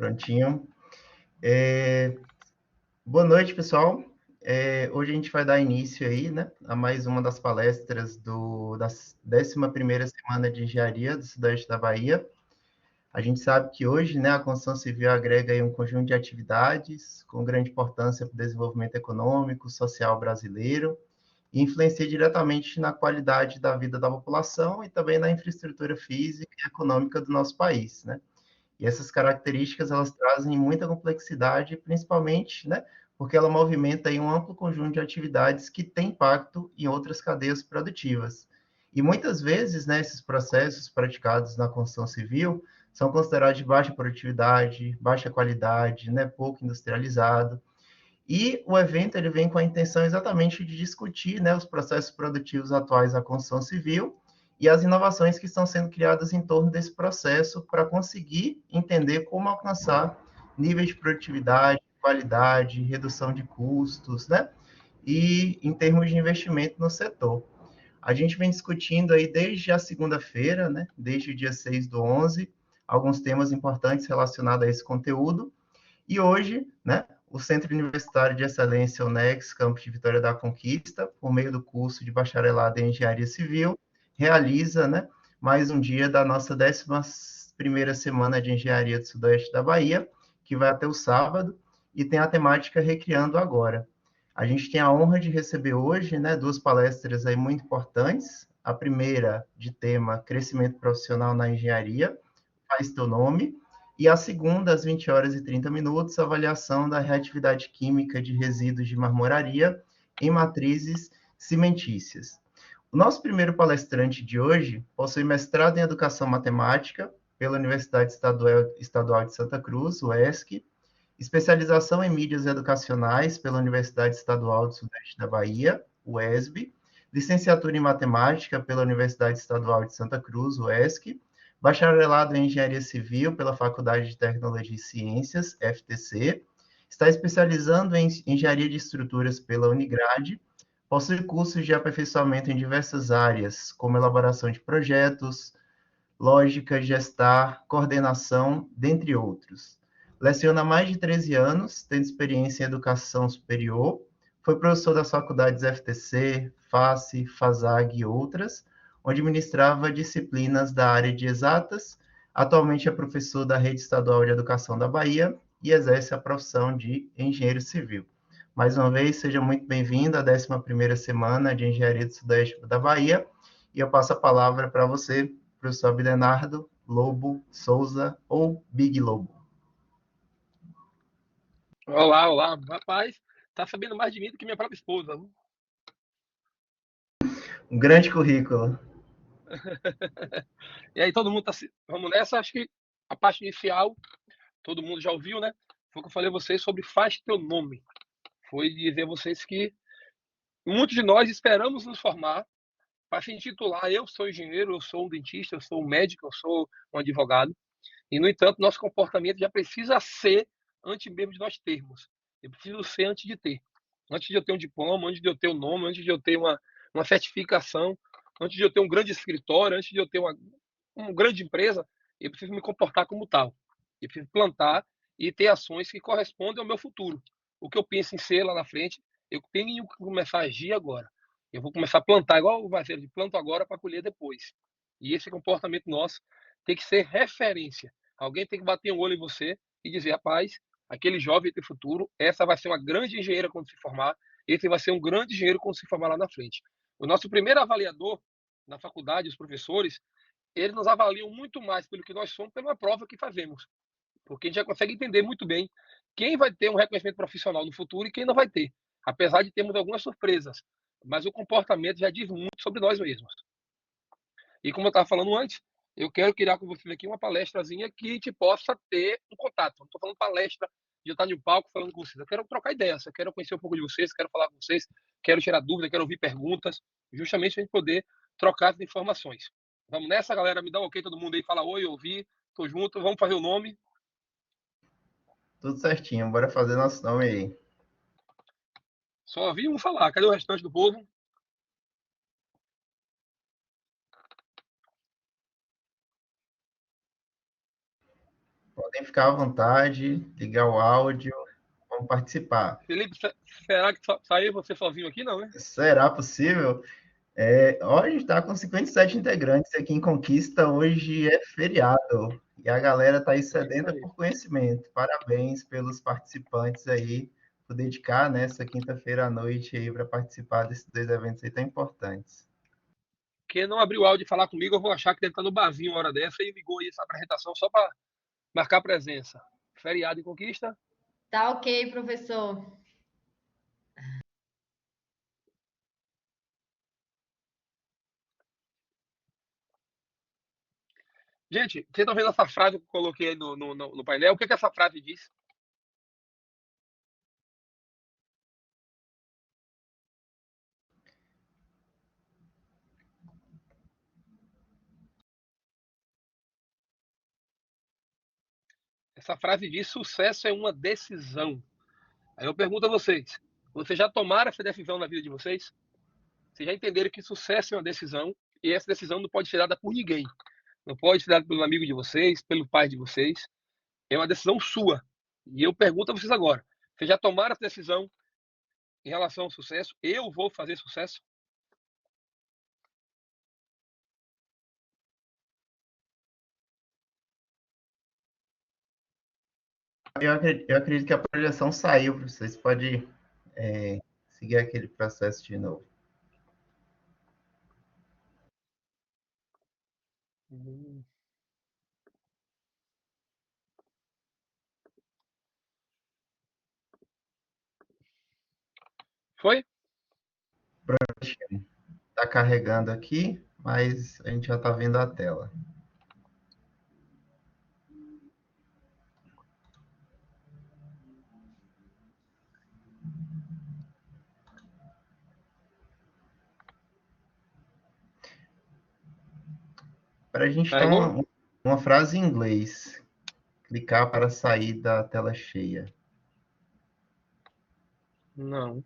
Prontinho. Boa noite, pessoal. Hoje a gente vai dar início aí, né, a mais uma das palestras da 11ª Semana de Engenharia do Sudeste da Bahia. A gente sabe que hoje, né, a construção civil agrega aí um conjunto de atividades com grande importância para o desenvolvimento econômico, social brasileiro e influencia diretamente na qualidade da vida da população e também na infraestrutura física e econômica do nosso país, né? E essas características, elas trazem muita complexidade, principalmente, né, porque ela movimenta aí um amplo conjunto de atividades que tem impacto em outras cadeias produtivas. E muitas vezes, né, esses processos praticados na construção civil são considerados de baixa produtividade, baixa qualidade, né, pouco industrializado. E o evento ele vem com a intenção exatamente de discutir, né, os processos produtivos atuais da construção civil e as inovações que estão sendo criadas em torno desse processo para conseguir entender como alcançar níveis de produtividade, qualidade, redução de custos, né? E em termos de investimento no setor. A gente vem discutindo aí desde a segunda-feira, né? Desde o dia 6/11, alguns temas importantes relacionados a esse conteúdo. E hoje, né, o Centro Universitário de Excelência UNEX, Campus de Vitória da Conquista, por meio do curso de bacharelado em Engenharia Civil, realiza, né, mais um dia da nossa 11ª Semana de Engenharia do Sudoeste da Bahia, que vai até o sábado, e tem a temática Recriando Agora. A gente tem a honra de receber hoje, né, duas palestras aí muito importantes. A primeira, de tema Crescimento Profissional na Engenharia, Faz Teu Nome, e a segunda, às 20h30, avaliação da reatividade química de resíduos de marmoraria em matrizes cimentícias. O nosso primeiro palestrante de hoje possui mestrado em Educação Matemática pela Universidade Estadual de Santa Cruz, UESC, especialização em mídias educacionais pela Universidade Estadual do Sudeste da Bahia, UESB, licenciatura em Matemática pela Universidade Estadual de Santa Cruz, UESC, bacharelado em Engenharia Civil pela Faculdade de Tecnologia e Ciências, FTC, está especializando em Engenharia de Estruturas pela Unigrade, possui cursos de aperfeiçoamento em diversas áreas, como elaboração de projetos, lógica, gestar, coordenação, dentre outros. Leciona há mais de 13 anos, tendo experiência em educação superior, foi professor das faculdades FTC, FACE, FASAG e outras, onde ministrava disciplinas da área de exatas. Atualmente é professor da Rede Estadual de Educação da Bahia e exerce a profissão de engenheiro civil. Mais uma vez, seja muito bem-vindo à 11ª Semana de Engenharia do Sudeste da Bahia, e eu passo a palavra para você, professor Abelardo Lobo Souza, ou Big Lobo. Olá, olá. Rapaz, tá sabendo mais de mim do que minha própria esposa. Né? Um grande currículo. E aí, todo mundo tá. Vamos nessa. Acho que a parte inicial, todo mundo já ouviu, né? Foi o que eu falei a vocês sobre Faz Teu Nome. Foi dizer a vocês que muitos de nós esperamos nos formar para se intitular: eu sou engenheiro, eu sou um dentista, eu sou um médico, eu sou um advogado. E, no entanto, nosso comportamento já precisa ser antes mesmo de nós termos. Eu preciso ser antes de ter. Antes de eu ter um diploma, antes de eu ter um nome, antes de eu ter uma certificação, antes de eu ter um grande escritório, antes de eu ter uma grande empresa, eu preciso me comportar como tal. Eu preciso plantar e ter ações que correspondem ao meu futuro. O que eu penso em ser lá na frente, eu tenho que começar a agir agora. Eu vou começar a plantar igual o vasilho de planto agora para colher depois. E esse comportamento nosso tem que ser referência. Alguém tem que bater um olho em você e dizer: rapaz, aquele jovem tem futuro, essa vai ser uma grande engenheira quando se formar, esse vai ser um grande engenheiro quando se formar lá na frente. O nosso primeiro avaliador na faculdade, os professores, eles nos avaliam muito mais pelo que nós somos, pela prova que fazemos. Porque a gente já consegue entender muito bem quem vai ter um reconhecimento profissional no futuro e quem não vai ter. Apesar de termos algumas surpresas. Mas o comportamento já diz muito sobre nós mesmos. E como eu estava falando antes, eu quero criar com vocês aqui uma palestrazinha que te possa ter um contato. Não estou falando palestra de eu estar no palco falando com vocês. Eu quero trocar ideias, eu quero conhecer um pouco de vocês, quero falar com vocês, quero tirar dúvidas, quero ouvir perguntas, justamente para a gente poder trocar as informações. Vamos nessa, galera? Me dá um ok, todo mundo aí, fala oi, ouvi, tô junto, vamos fazer o nome. Tudo certinho, bora fazer nosso nome aí. Só ouvi um falar, cadê o restante do povo? Podem ficar à vontade, ligar o áudio, vamos participar. Felipe, será que saiu você sozinho aqui, não, né? Será possível? Ó, a gente está com 57 integrantes aqui em Conquista, hoje é feriado e a galera está aí É isso sedenta aí. por conhecimento. Parabéns pelos participantes aí, por dedicar nessa quinta-feira à noite aí para participar desses dois eventos aí tão importantes. Quem não abriu o áudio e falar comigo, eu vou achar que deve estar no barzinho uma hora dessa e ligou aí essa apresentação só para marcar presença. Feriado em Conquista. Tá ok, professor. Gente, vocês estão vendo essa frase que eu coloquei aí no painel? O que essa frase diz? Essa frase diz: sucesso é uma decisão. Aí eu pergunto a vocês já tomaram essa decisão na vida de vocês? Vocês já entenderam que sucesso é uma decisão e essa decisão não pode ser dada por ninguém. Não pode ser dada pelo amigo de vocês, pelo pai de vocês. É uma decisão sua. E eu pergunto a vocês agora: vocês já tomaram essa decisão em relação ao sucesso? Eu vou fazer sucesso? Eu acredito que a projeção saiu, vocês podem seguir aquele processo de novo. Foi? Está carregando aqui, mas a gente já está vendo a tela. Para a gente dar Carregou? uma frase em inglês, clicar para sair da tela cheia. Não.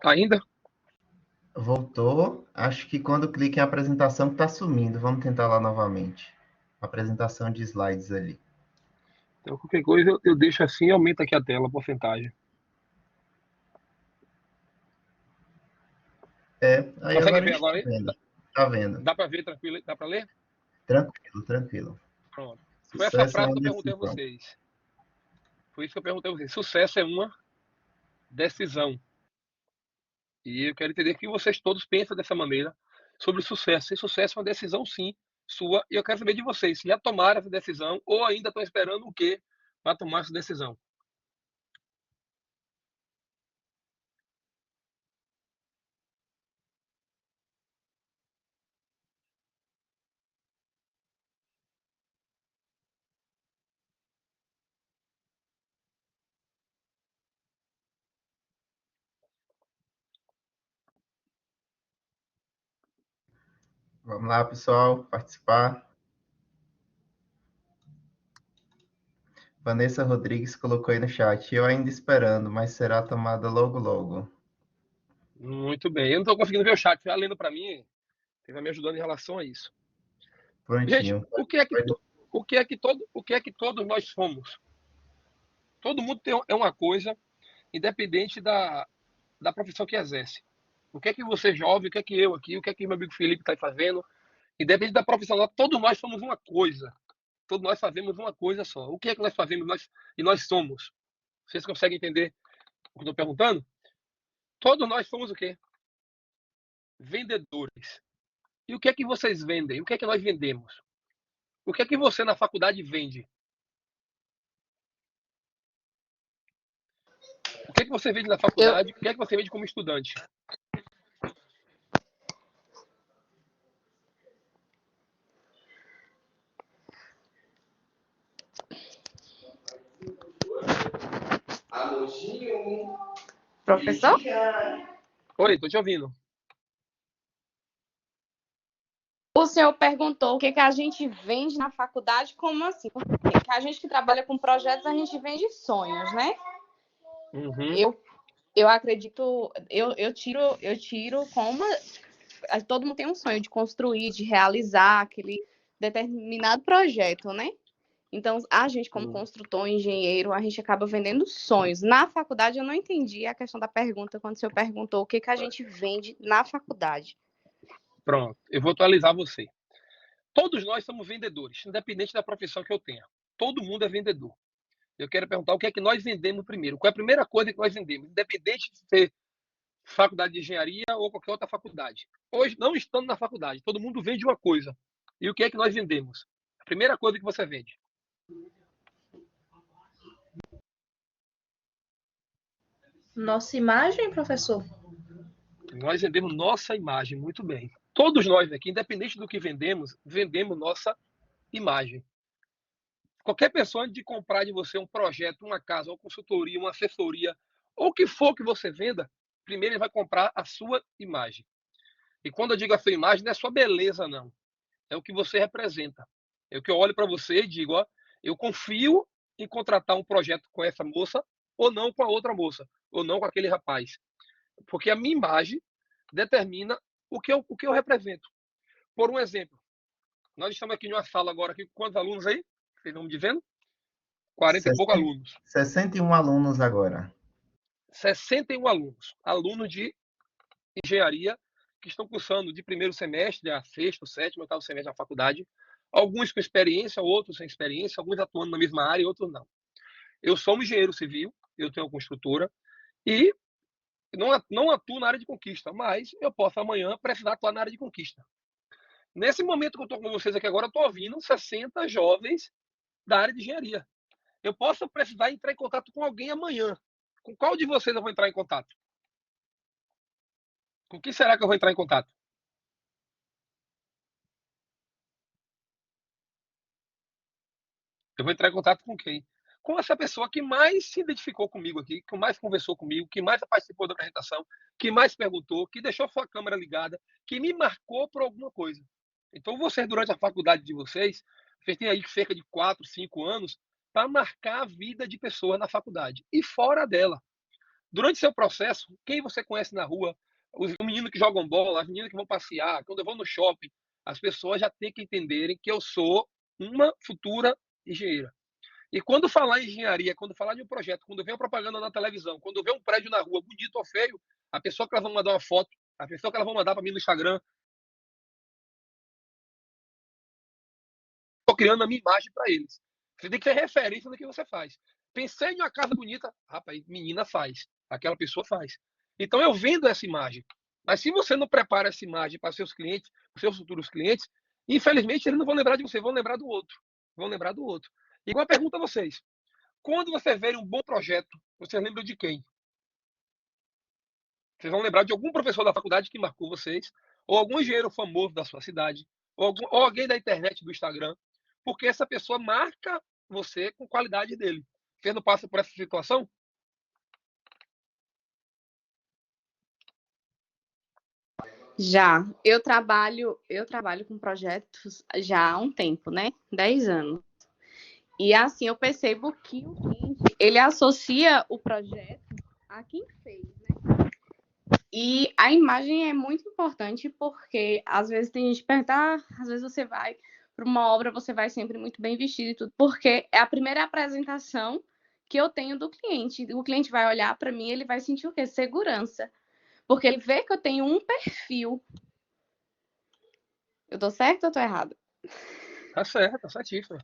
Ainda? Voltou. Acho que quando clica em apresentação está sumindo. Vamos tentar lá novamente. Apresentação de slides ali. Então, qualquer coisa eu deixo assim e aumenta aqui a tela, a porcentagem. Aí Consegue agora a ver gente está agora aí? vendo. Tá vendo. Dá para ver tranquilo? Dá para ler? Tranquilo, tranquilo. Pronto. Foi essa Sucesso é frase uma que eu perguntei a decisão. vocês. Foi isso que eu perguntei a vocês. Sucesso é uma decisão. E eu quero entender que vocês todos pensam dessa maneira sobre sucesso. E sucesso é uma decisão, sim, sua. E eu quero saber de vocês se já tomaram essa decisão ou ainda estão esperando o quê para tomar essa decisão. Vamos lá, pessoal, participar. Vanessa Rodrigues colocou aí no chat. Eu ainda esperando, mas será tomada logo, logo. Muito bem. Eu não estou conseguindo ver o chat. Vai lendo para mim. Você vai me ajudando em relação a isso. Gente, Prontinho. o que é que todos nós somos? Todo mundo é uma coisa, independente da profissão que exerce. O que é que você jovem, o que é que eu aqui, o que é que meu amigo Felipe está fazendo, independente da profissão, todos nós somos uma coisa. Todos nós fazemos uma coisa só. O que é que nós fazemos e nós somos? Vocês conseguem entender o que eu estou perguntando? Todos nós somos o quê? Vendedores. E o que é que vocês vendem? O que é que nós vendemos? O que é que você na faculdade vende? O que é que você vende na faculdade? O que é que você vende como estudante? Professor? Oi, tô te ouvindo. O senhor perguntou o que a gente vende na faculdade, como assim? Porque a gente que trabalha com projetos, a gente vende sonhos, né? Uhum. Eu acredito, eu tiro como todo mundo tem um sonho de construir, de realizar aquele determinado projeto, né? Então, a gente, como construtor, engenheiro, a gente acaba vendendo sonhos. Na faculdade, eu não entendi a questão da pergunta, quando o senhor perguntou o que a gente vende na faculdade. Pronto, eu vou atualizar você. Todos nós somos vendedores, independente da profissão que eu tenha. Todo mundo é vendedor. Eu quero perguntar o que é que nós vendemos primeiro. Qual é a primeira coisa que nós vendemos? Independente de ser faculdade de engenharia ou qualquer outra faculdade. Hoje, não estando na faculdade, todo mundo vende uma coisa. E o que é que nós vendemos? A primeira coisa que você vende. Nossa imagem, professor? Nós vendemos nossa imagem, muito bem. Todos nós aqui, independente do que vendemos, vendemos nossa imagem. Qualquer pessoa, antes de comprar de você um projeto, uma casa, uma consultoria, uma assessoria, ou o que for que você venda, primeiro ele vai comprar a sua imagem. E quando eu digo a sua imagem, não é sua beleza, não. É o que você representa. É o que eu olho para você e digo, ó, eu confio em contratar um projeto com essa moça, ou não com a outra moça, ou não com aquele rapaz. Porque a minha imagem determina o que eu represento. Por um exemplo, nós estamos aqui em uma sala agora, aqui, com quantos alunos aí? Vocês vão me dizendo? 40 e poucos alunos. 61 alunos agora. 61 alunos. Alunos de engenharia que estão cursando de primeiro semestre a sexto, sétimo, oitavo semestre da faculdade. Alguns com experiência, outros sem experiência, alguns atuando na mesma área e outros não. Eu sou um engenheiro civil, eu tenho uma construtora e não atuo na área de conquista, mas eu posso amanhã precisar atuar na área de conquista. Nesse momento que eu estou com vocês aqui agora, eu estou ouvindo 60 jovens da área de engenharia. Eu posso precisar entrar em contato com alguém amanhã. Com qual de vocês eu vou entrar em contato? Com quem será que eu vou entrar em contato? Eu vou entrar em contato com quem? Com essa pessoa que mais se identificou comigo aqui, que mais conversou comigo, que mais participou da apresentação, que mais perguntou, que deixou sua câmera ligada, que me marcou por alguma coisa. Então, vocês, durante a faculdade de vocês têm aí cerca de 4, 5 anos para marcar a vida de pessoas na faculdade e fora dela. Durante seu processo, quem você conhece na rua, os meninos que jogam bola, as meninas que vão passear, quando eu vou no shopping, as pessoas já têm que entenderem que eu sou uma futura engenheira. E quando falar em engenharia, quando falar de um projeto, quando vê uma propaganda na televisão, quando vê um prédio na rua, bonito ou feio, a pessoa que elas vão mandar uma foto, a pessoa que elas vão mandar para mim no Instagram, estou criando a minha imagem para eles. Você tem que ter referência no que você faz. Pensei em uma casa bonita, rapaz, menina faz, aquela pessoa faz. Então eu vendo essa imagem. Mas se você não prepara essa imagem para seus clientes, para seus futuros clientes, infelizmente eles não vão lembrar de você, vão lembrar do outro. Vão lembrar do outro. Igual a pergunta a vocês. Quando você ver um bom projeto, você lembra de quem? Vocês vão lembrar de algum professor da faculdade que marcou vocês, ou algum engenheiro famoso da sua cidade, ou alguém da internet, do Instagram, porque essa pessoa marca você com qualidade dele. Você não passa por essa situação? Já, eu trabalho com projetos já há um tempo, né? 10 anos. E assim, eu percebo que o cliente, ele associa o projeto a quem fez, né? E a imagem é muito importante porque às vezes tem gente que pergunta, às vezes você vai para uma obra, você vai sempre muito bem vestido e tudo, porque é a primeira apresentação que eu tenho do cliente. O cliente vai olhar para mim, ele vai sentir o quê? Segurança. Porque ele vê que eu tenho um perfil. Eu tô certa ou tô errada? Tá certo, tá certíssimo.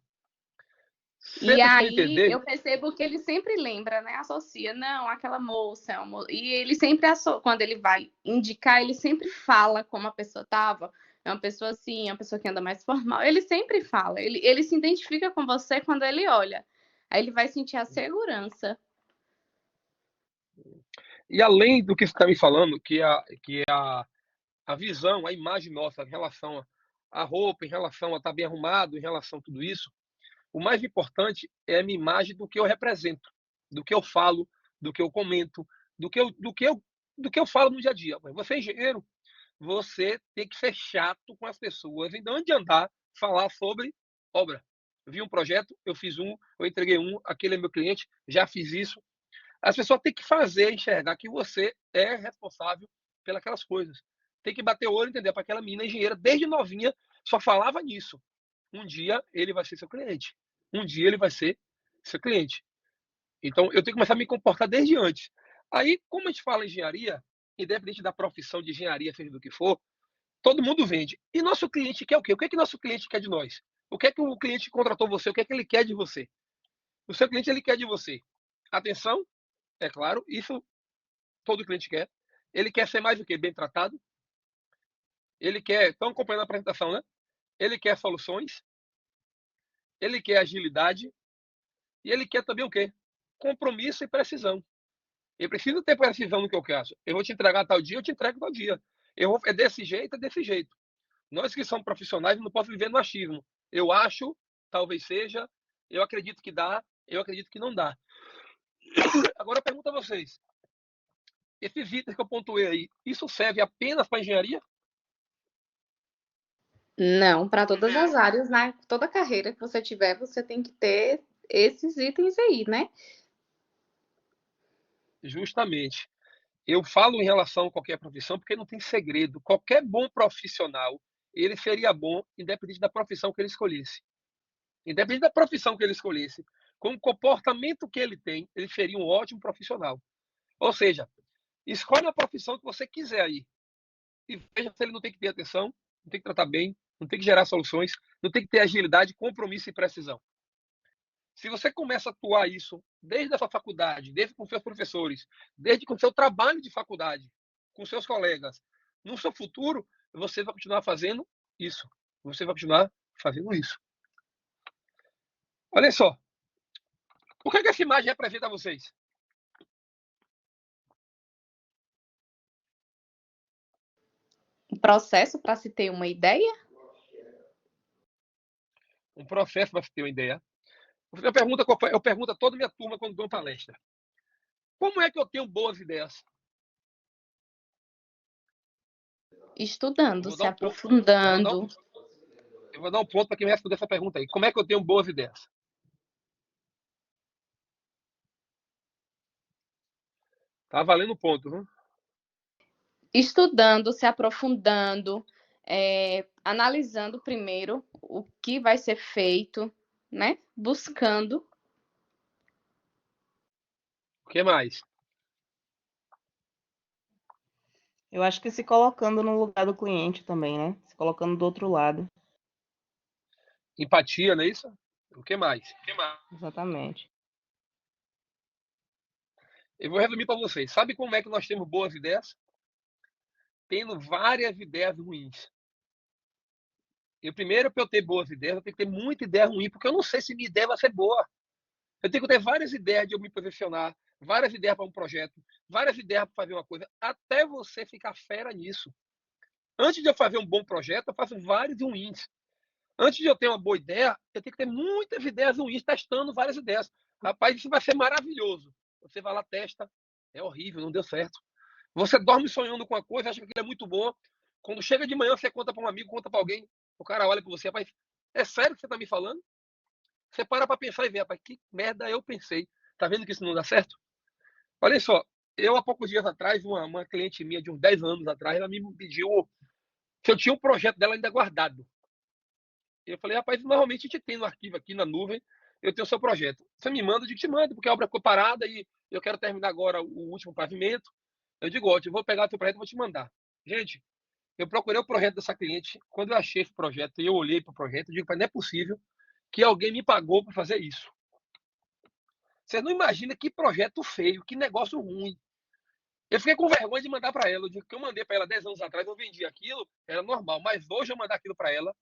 E aí eu percebo que ele sempre lembra, né? Associa, não, aquela moça. E ele sempre, quando ele vai indicar, ele sempre fala como a pessoa tava. É uma pessoa assim, é uma pessoa que anda mais formal. Ele sempre fala. Ele se identifica com você quando ele olha. Aí ele vai sentir a segurança. E além do que você está me falando, que a visão, a imagem nossa em relação à roupa, em relação a estar bem arrumado, em relação a tudo isso, o mais importante é a minha imagem do que eu represento, do que eu falo, do que eu comento, do que eu falo no dia a dia. Você é engenheiro, você tem que ser chato com as pessoas, então antes de andar, falar sobre obra. Eu vi um projeto, eu fiz um, eu entreguei um, aquele é meu cliente, já fiz isso. As pessoas têm que fazer, enxergar que você é responsável pelas coisas. Tem que bater o olho e entender, para aquela menina engenheira, desde novinha, só falava nisso. um dia ele vai ser seu cliente. Um dia ele vai ser seu cliente. Então, eu tenho que começar a me comportar desde antes. Aí, como a gente fala em engenharia, independente da profissão de engenharia, seja do que for, todo mundo vende. E nosso cliente quer o quê? O que é que nosso cliente quer de nós? O que é que o cliente contratou você? O que é que ele quer de você? O seu cliente, ele quer de você atenção, é claro, isso todo cliente quer. Ele quer ser mais o quê? Bem tratado. Ele quer, estão acompanhando a apresentação, né? Ele quer soluções. Ele quer agilidade. E ele quer também o quê? Compromisso e precisão. Eu preciso ter precisão no que eu quero. Eu vou te entregar tal dia, eu te entrego tal dia. É desse jeito, é desse jeito. Nós que somos profissionais não podemos viver no achismo. Eu acho, talvez seja, eu acredito que dá, eu acredito que não dá. Agora eu pergunto a vocês, esses itens que eu pontuei aí, isso serve apenas para engenharia? Não, para todas as áreas, né? Toda carreira que você tiver, você tem que ter esses itens aí, né? Justamente. Eu falo em relação a qualquer profissão porque não tem segredo. Qualquer bom profissional, ele seria bom independente da profissão que ele escolhesse. Independente da profissão que ele escolhesse, com o comportamento que ele tem, ele seria um ótimo profissional. Ou seja, escolhe a profissão que você quiser aí. E veja se ele não tem que ter atenção, não tem que tratar bem, não tem que gerar soluções, não tem que ter agilidade, compromisso e precisão. Se você começa a atuar isso desde a sua faculdade, desde com seus professores, desde com seu trabalho de faculdade, com seus colegas, no seu futuro, você vai continuar fazendo isso. Você vai continuar fazendo isso. Olha só. O que é que essa imagem representa a vocês? Um processo para se ter uma ideia? Um processo para você ter uma ideia. Eu pergunto a toda a minha turma quando dou uma palestra. Como é que eu tenho boas ideias? Estudando, se aprofundando. Eu vou dar um ponto para quem me responder essa pergunta aí. Como é que eu tenho boas ideias? Tá valendo ponto, viu? Estudando, se aprofundando, analisando primeiro o que vai ser feito, né? Buscando. O que mais? Eu acho que se colocando no lugar do cliente também, né? Se colocando do outro lado. Empatia, não é isso? O que mais? Exatamente. Eu vou resumir para vocês. Sabe como é que nós temos boas ideias? Tendo várias ideias ruins. E primeiro, para eu ter boas ideias, eu tenho que ter muita ideia ruim, porque eu não sei se minha ideia vai ser boa. Eu tenho que ter várias ideias de eu me posicionar, várias ideias para um projeto, várias ideias para fazer uma coisa, até você ficar fera nisso. Antes de eu fazer um bom projeto, eu faço vários ruins. Antes de eu ter uma boa ideia, eu tenho que ter muitas ideias ruins, testando várias ideias. Rapaz, isso vai ser maravilhoso. Você vai lá, testa, é horrível, não deu certo. Você dorme sonhando com uma coisa, acha que aquilo é muito boa. Quando chega de manhã, você conta para um amigo, conta para alguém, o cara olha para você, rapaz, é sério que você está me falando? Você para pensar e vê, rapaz, que merda eu pensei. Tá vendo que isso não dá certo? Olha só, eu há poucos dias atrás, uma cliente minha de uns 10 anos atrás, ela me pediu se eu tinha um projeto dela ainda guardado. Eu falei, rapaz, normalmente a gente tem no arquivo aqui na nuvem, eu tenho o seu projeto. Você me manda, eu digo, te mando, porque a obra ficou parada e eu quero terminar agora o último pavimento. Eu digo, ótimo, eu vou pegar o teu projeto e vou te mandar. Gente, eu procurei o projeto dessa cliente, quando eu achei esse projeto e eu olhei para o projeto, eu digo, não é possível que alguém me pagou para fazer isso. Você não imagina que projeto feio, que negócio ruim. Eu fiquei com vergonha de mandar para ela. Eu digo que eu mandei para ela 10 anos atrás, eu vendi aquilo, era normal. Mas hoje eu mandar aquilo para ela.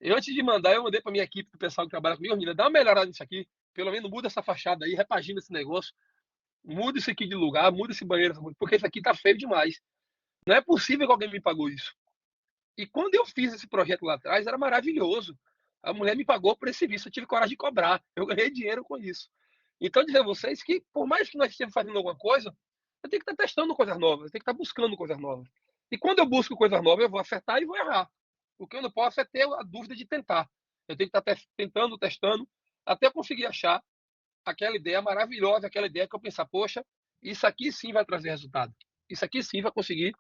E antes de mandar, eu mandei para minha equipe, do pessoal que trabalha comigo, menina, dá uma melhorada nisso aqui. Pelo menos muda essa fachada aí, repagina esse negócio. Muda isso aqui de lugar, muda esse banheiro, porque isso aqui tá feio demais. Não é possível que alguém me pagou isso. E quando eu fiz esse projeto lá atrás, era maravilhoso. A mulher me pagou por esse serviço, eu tive coragem de cobrar. Eu ganhei dinheiro com isso. Então, dizer a vocês que, por mais que nós estejamos fazendo alguma coisa, eu tenho que estar testando coisas novas, eu tenho que estar buscando coisas novas. E quando eu busco coisas novas, eu vou acertar e vou errar. O que eu não posso é ter a dúvida de tentar. Eu tenho que estar tentando, testando, até eu conseguir achar aquela ideia maravilhosa, aquela ideia que eu pensar, poxa, isso aqui sim vai trazer resultado. Isso aqui sim vai conseguir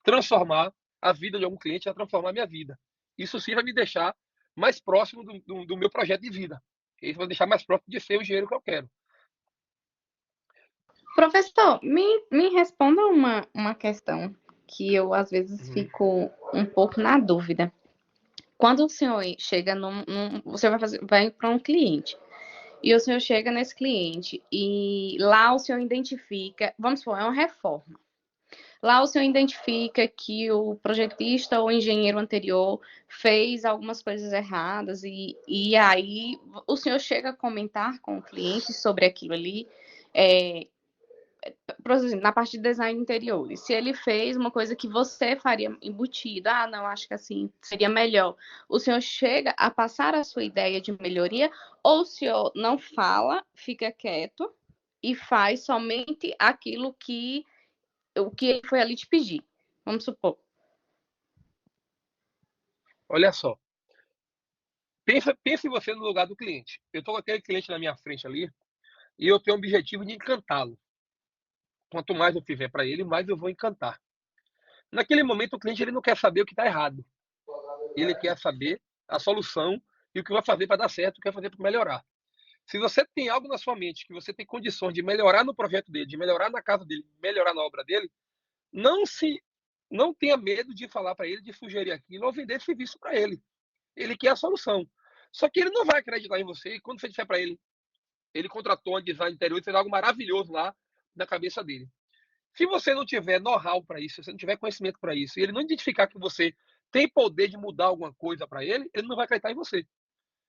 transformar a vida de algum cliente, vai transformar a minha vida. Isso sim vai me deixar mais próximo do meu projeto de vida. Isso vai deixar mais próximo de ser o engenheiro que eu quero. Professor, me responda uma questão que eu às vezes fico um pouco na dúvida. Quando o senhor chega você vai para um cliente e o senhor chega nesse cliente e lá o senhor identifica, vamos supor, é uma reforma. Lá o senhor identifica que o projetista ou engenheiro anterior fez algumas coisas erradas e aí o senhor chega a comentar com o cliente sobre aquilo ali. Por exemplo, na parte de design de interiores, se ele fez uma coisa que você faria embutido, não, acho que assim seria melhor. O senhor chega a passar a sua ideia de melhoria ou o senhor não fala, fica quieto e faz somente aquilo o que ele foi ali te pedir? Vamos supor. Olha só. Pense você no lugar do cliente. Eu estou com aquele cliente na minha frente ali e eu tenho o objetivo de encantá-lo. Quanto mais eu fizer para ele, mais eu vou encantar. Naquele momento, o cliente ele não quer saber o que está errado. Ele quer saber a solução e o que vai fazer para dar certo, o que vai fazer para melhorar. Se você tem algo na sua mente que você tem condições de melhorar no projeto dele, de melhorar na casa dele, melhorar na obra dele, não tenha medo de falar para ele, de sugerir aquilo ou vender serviço para ele. Ele quer a solução. Só que ele não vai acreditar em você e quando você disser para ele, ele contratou um design interior e fez algo maravilhoso lá na cabeça dele. Se você não tiver know-how para isso, se você não tiver conhecimento para isso, e ele não identificar que você tem poder de mudar alguma coisa para ele, ele não vai acreditar em você.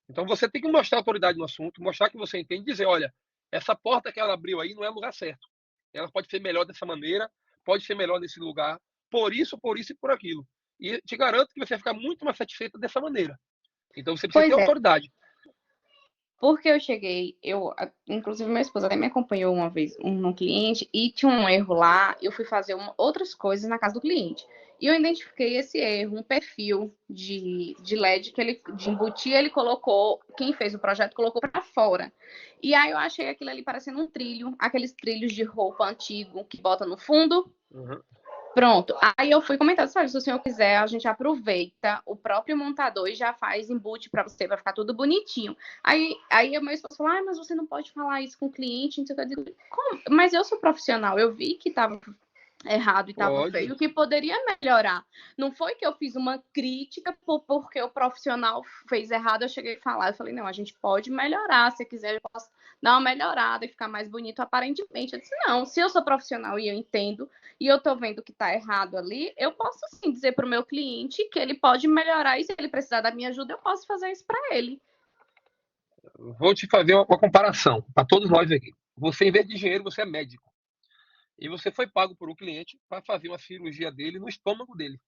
Então você tem que mostrar autoridade no assunto, mostrar que você entende, dizer, olha, essa porta que ela abriu aí não é o lugar certo. Ela pode ser melhor dessa maneira, pode ser melhor nesse lugar, por isso e por aquilo. E te garanto que você vai ficar muito mais satisfeito dessa maneira. Então você precisa ter autoridade. Porque eu cheguei, inclusive meu esposo até me acompanhou uma vez num cliente e tinha um erro lá, eu fui fazer outras coisas na casa do cliente. E eu identifiquei esse erro, um perfil de LED que ele de embutir, ele colocou, quem fez o projeto colocou para fora. E aí eu achei aquilo ali parecendo um trilho, aqueles trilhos de roupa antigo que bota no fundo. Pronto. Aí eu fui comentar, se o senhor quiser, a gente aproveita o próprio montador e já faz embute para você, vai ficar tudo bonitinho. Aí o meu esposo falou, mas você não pode falar isso com o cliente, não sei o que. Eu digo, como? Mas eu sou profissional, eu vi que estava errado e estava feio, que poderia melhorar. Não foi que eu fiz uma crítica porque o profissional fez errado, eu cheguei a falar. Eu falei, não, a gente pode melhorar, se quiser eu posso dar uma melhorada e ficar mais bonito aparentemente. Eu disse, não, se eu sou profissional e eu entendo, e eu tô vendo que tá errado ali, eu posso sim dizer pro meu cliente que ele pode melhorar e se ele precisar da minha ajuda, eu posso fazer isso para ele. Vou te fazer uma comparação para todos nós aqui. Você, em vez de engenheiro, você é médico. E você foi pago por um cliente para fazer uma cirurgia dele no estômago dele.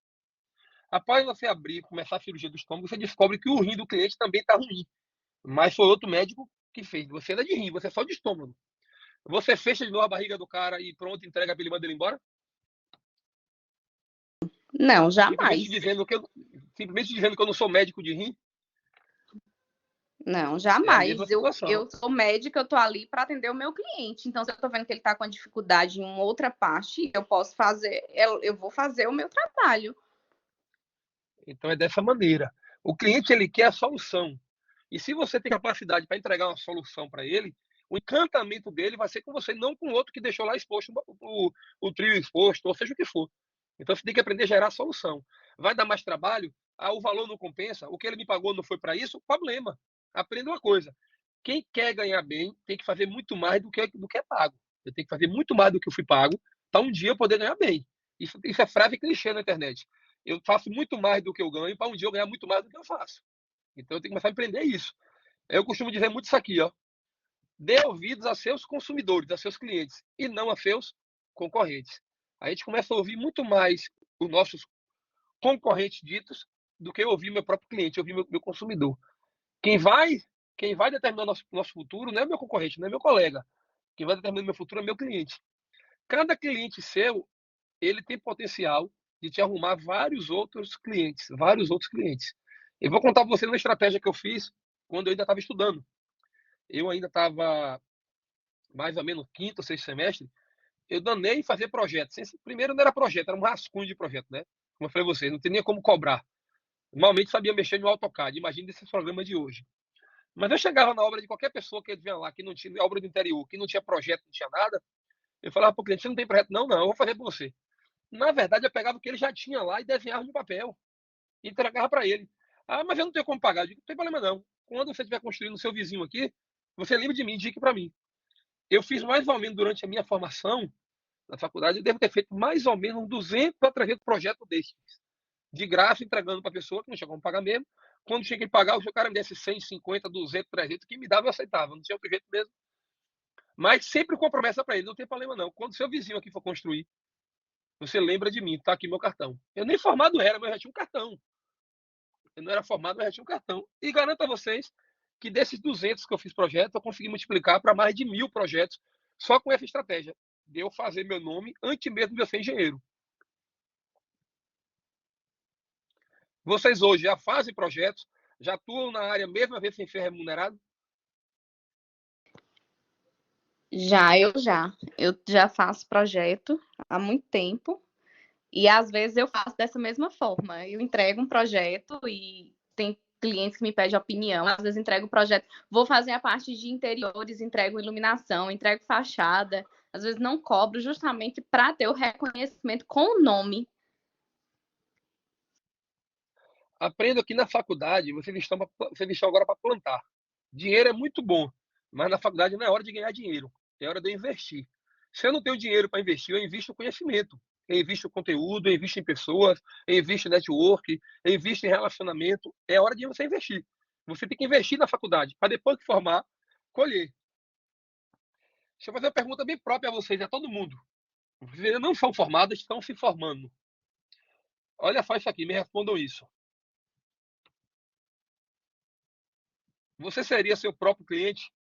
Após você abrir e começar a cirurgia do estômago, você descobre que o rim do cliente também está ruim. Mas foi outro médico que fez. Você não é de rim, você é só de estômago. Você fecha de novo a barriga do cara e pronto, entrega a ele e manda ele embora? Não, jamais. Simplesmente dizendo que eu não sou médico de rim? Não, jamais. Eu sou médica, eu tô ali para atender o meu cliente. Então, se eu tô vendo que ele tá com dificuldade em uma outra parte, eu vou fazer o meu trabalho. Então é dessa maneira. O cliente ele quer a solução. E se você tem capacidade para entregar uma solução para ele, o encantamento dele vai ser com você, não com o outro que deixou lá exposto, o trio exposto, ou seja o que for. Então você tem que aprender a gerar solução. Vai dar mais trabalho? O valor não compensa? O que ele me pagou não foi para isso? Problema. Aprenda uma coisa. Quem quer ganhar bem tem que fazer muito mais do que é pago. Eu tenho que fazer muito mais do que eu fui pago para um dia eu poder ganhar bem. Isso é frase clichê na internet. Eu faço muito mais do que eu ganho para um dia eu ganhar muito mais do que eu faço. Então eu tenho que começar a empreender isso. Eu costumo dizer muito isso aqui, ó. Dê ouvidos a seus consumidores, a seus clientes, e não a seus concorrentes. A gente começa a ouvir muito mais os nossos concorrentes ditos do que ouvir meu próprio cliente, ouvir meu consumidor. Quem vai determinar nosso futuro não é meu concorrente, não é meu colega. Quem vai determinar meu futuro é meu cliente. Cada cliente seu, ele tem potencial de te arrumar vários outros clientes. Eu vou contar para você uma estratégia que eu fiz quando eu ainda estava estudando. Eu ainda estava mais ou menos quinto ou sexto semestre. Eu danei em fazer projeto. Primeiro não era projeto, era um rascunho de projeto, né? Como eu falei a você, não tem nem como cobrar. Normalmente sabia mexer no AutoCAD, imagina esses programas de hoje. Mas eu chegava na obra de qualquer pessoa que vinha lá, que não tinha obra do interior, que não tinha projeto, não tinha nada, eu falava para o cliente, você não tem projeto? Não, eu vou fazer para você. Na verdade, eu pegava o que ele já tinha lá e desenhava no papel e entregava para ele. Ah, mas eu não tenho como pagar. Eu digo, não tem problema não. Quando você estiver construindo o seu vizinho aqui, você lembre de mim, indique para mim. Eu fiz mais ou menos durante a minha formação na faculdade, eu devo ter feito mais ou menos 200 a 300 projetos desses. De graça, entregando para a pessoa que não tinha como pagar mesmo. Quando tinha que pagar, o cara me desse 100, 50, 200, 300, que me dava, eu aceitava. Não tinha outro jeito mesmo. Mas sempre com promessa para ele, não tem problema não. Quando seu vizinho aqui for construir, você lembra de mim, tá aqui meu cartão. Eu nem formado era, mas eu já tinha um cartão. Eu não era formado, mas já tinha um cartão. E garanto a vocês que desses 200 que eu fiz projeto, eu consegui multiplicar para mais de 1000 projetos só com essa estratégia de eu fazer meu nome antes mesmo de eu ser engenheiro. Vocês hoje já fazem projetos, já atuam na área mesmo às vezes sem ser remunerado? Eu já faço projeto há muito tempo e às vezes eu faço dessa mesma forma. Eu entrego um projeto e tem clientes que me pedem opinião, às vezes entrego o projeto, vou fazer a parte de interiores, entrego iluminação, entrego fachada, às vezes não cobro justamente para ter o reconhecimento com o nome. Aprendo aqui na faculdade, vocês estão agora para plantar. Dinheiro é muito bom, mas na faculdade não é hora de ganhar dinheiro, é hora de eu investir. Se eu não tenho dinheiro para investir, eu invisto em conhecimento, eu invisto em conteúdo, eu invisto em pessoas, eu invisto em network, eu invisto em relacionamento. É hora de você investir. Você tem que investir na faculdade, para depois que formar, colher. Deixa eu fazer uma pergunta bem própria a vocês, a todo mundo. Vocês não são formados, estão se formando. Olha só isso aqui, me respondam isso. Você seria seu próprio cliente?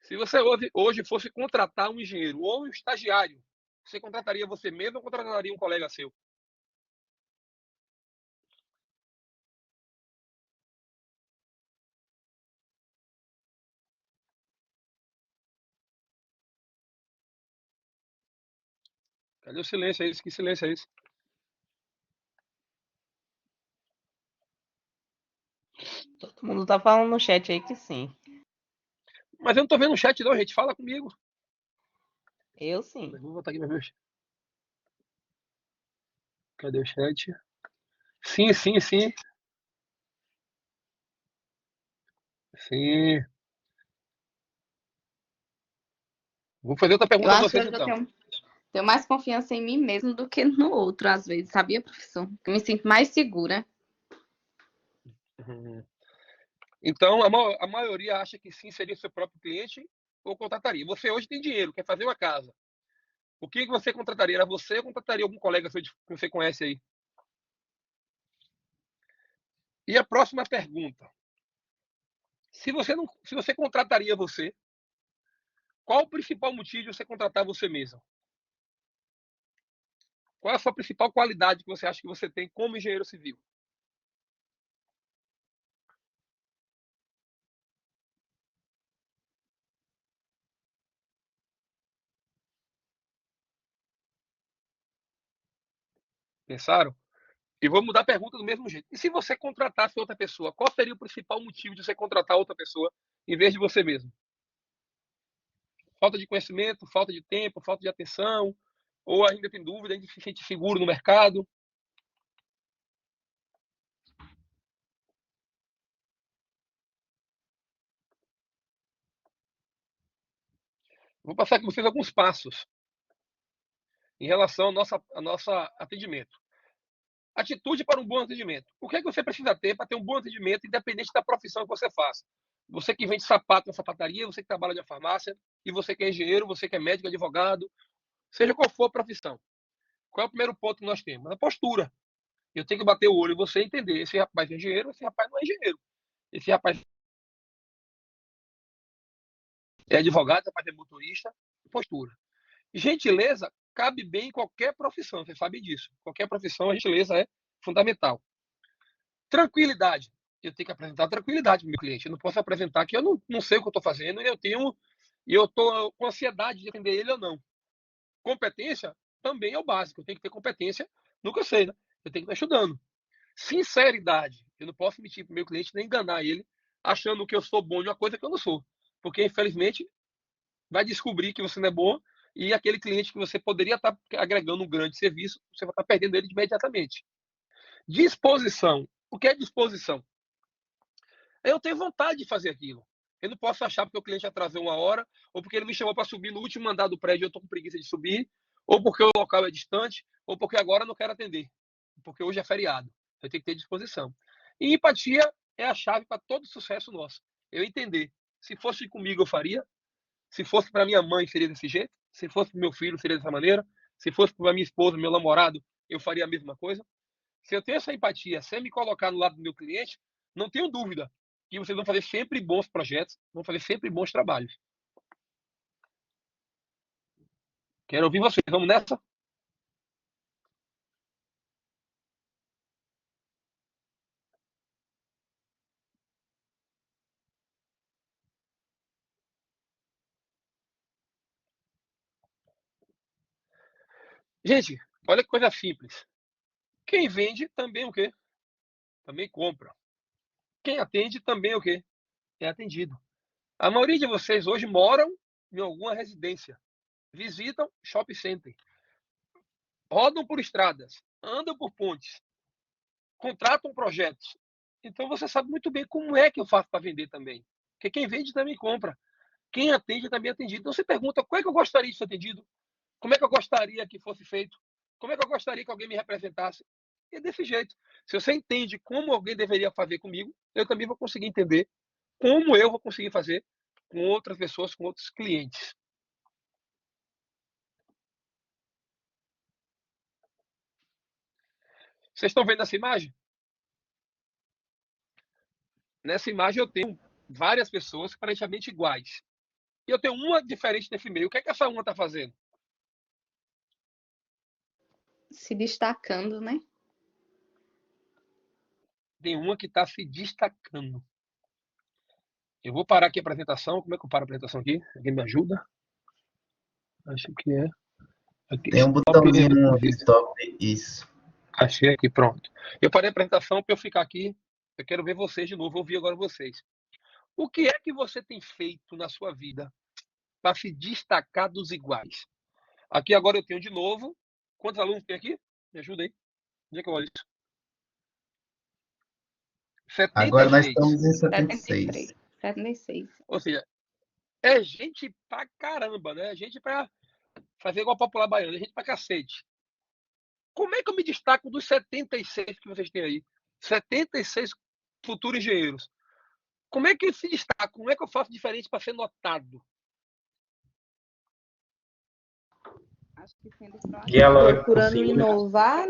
Se você hoje fosse contratar um engenheiro ou um estagiário, você contrataria você mesmo ou contrataria um colega seu? Cadê o silêncio aí? Que silêncio é esse? Todo mundo tá falando no chat aí que sim. Mas eu não tô vendo o chat não, gente. Fala comigo. Eu sim. Vou botar aqui pra ver. Cadê o chat? Sim, sim, sim. Sim. Vou fazer outra Eu pergunta a acho que vocês eu então. tenho mais confiança em mim mesmo do que no outro, às vezes, sabia, professor? Eu me sinto mais segura. Uhum. Então, a maioria acha que sim seria seu próprio cliente ou contrataria. Você hoje tem dinheiro, quer fazer uma casa. O que você contrataria? Era você ou contrataria algum colega seu que você conhece aí? E a próxima pergunta. Se você contrataria você, qual o principal motivo de você contratar você mesmo? Qual é a sua principal qualidade que você acha que você tem como engenheiro civil? Pensaram? E vou mudar a pergunta do mesmo jeito. E se você contratasse outra pessoa, qual seria o principal motivo de você contratar outra pessoa em vez de você mesmo? Falta de conhecimento, falta de tempo, falta de atenção, ou ainda tem dúvida, ainda se sente seguro no mercado? Vou passar aqui para vocês alguns passos em relação ao nosso atendimento. Atitude para um bom atendimento. O que é que você precisa ter para ter um bom atendimento, independente da profissão que você faça? Você que vende sapato na sapataria, você que trabalha na farmácia, e você que é engenheiro, você que é médico, advogado, seja qual for a profissão. Qual é o primeiro ponto que nós temos? A postura. Eu tenho que bater o olho em você e entender. Esse rapaz é engenheiro, esse rapaz não é engenheiro. Esse rapaz é advogado, esse rapaz é motorista. Postura. Gentileza cabe bem em qualquer profissão, você sabe disso. Qualquer profissão, a gentileza é fundamental. Tranquilidade. Eu tenho que apresentar tranquilidade para o meu cliente. Eu não posso apresentar que eu não sei o que eu estou fazendo e eu estou com ansiedade de atender ele ou não. Competência também é o básico. Eu tenho que ter competência no que eu sei. Né? Eu tenho que estar estudando. Sinceridade. Eu não posso mentir para o meu cliente nem enganar ele, achando que eu sou bom de uma coisa que eu não sou. Porque, infelizmente, vai descobrir que você não é bom e aquele cliente que você poderia estar agregando um grande serviço, você vai estar perdendo ele imediatamente. Disposição. O que é disposição? Eu tenho vontade de fazer aquilo. Eu não posso achar porque o cliente atrasou 1 hora, ou porque ele me chamou para subir no último andar do prédio e eu estou com preguiça de subir, ou porque o local é distante, ou porque agora eu não quero atender, porque hoje é feriado. Eu tenho que ter disposição. E empatia é a chave para todo sucesso nosso. Eu entender. Se fosse comigo, eu faria. Se fosse para minha mãe, seria desse jeito. Se fosse para meu filho, seria dessa maneira. Se fosse para minha esposa, meu namorado, eu faria a mesma coisa. Se eu tenho essa empatia, sem me colocar no lado do meu cliente, não tenho dúvida que vocês vão fazer sempre bons projetos, vão fazer sempre bons trabalhos. Quero ouvir vocês. Vamos nessa? Gente, olha que coisa simples. Quem vende também o quê? Também compra. Quem atende também o quê? É atendido. A maioria de vocês hoje moram em alguma residência, visitam shopping center, rodam por estradas, andam por pontes, contratam projetos. Então você sabe muito bem como é que eu faço para vender também. Porque quem vende também compra. Quem atende também é atendido. Então você pergunta como é que eu gostaria de ser atendido? Como é que eu gostaria que fosse feito? Como é que eu gostaria que alguém me representasse? E é desse jeito. Se você entende como alguém deveria fazer comigo, eu também vou conseguir entender como eu vou conseguir fazer com outras pessoas, com outros clientes. Vocês estão vendo essa imagem? Nessa imagem eu tenho várias pessoas praticamente iguais. E eu tenho uma diferente nesse meio. O que é que essa uma está fazendo? Se destacando, né? Tem uma que está se destacando. Eu vou parar aqui a apresentação. Como é que eu paro a apresentação aqui? Alguém me ajuda? Acho que é. Aqui, Tem um botãozinho no stop, isso. Achei aqui, pronto. Eu parei a apresentação para eu ficar aqui. Eu quero ver vocês de novo, vou ouvir agora vocês. O que é que você tem feito na sua vida para se destacar dos iguais? Aqui agora eu tenho de novo. Quantos alunos tem aqui? Me ajuda aí. Onde é que eu olho isso? Agora nós 76. estamos em 73. 76. 76. Ou seja, é gente pra caramba, né? Gente pra fazer igual a popular baiana, é gente pra cacete. Como é que eu me destaco dos 76 que vocês têm aí? 76 futuros engenheiros. Como é que eu se destaco? Como é que eu faço diferente para ser notado? Acho que sendo Dialogue Procurando consigo. inovar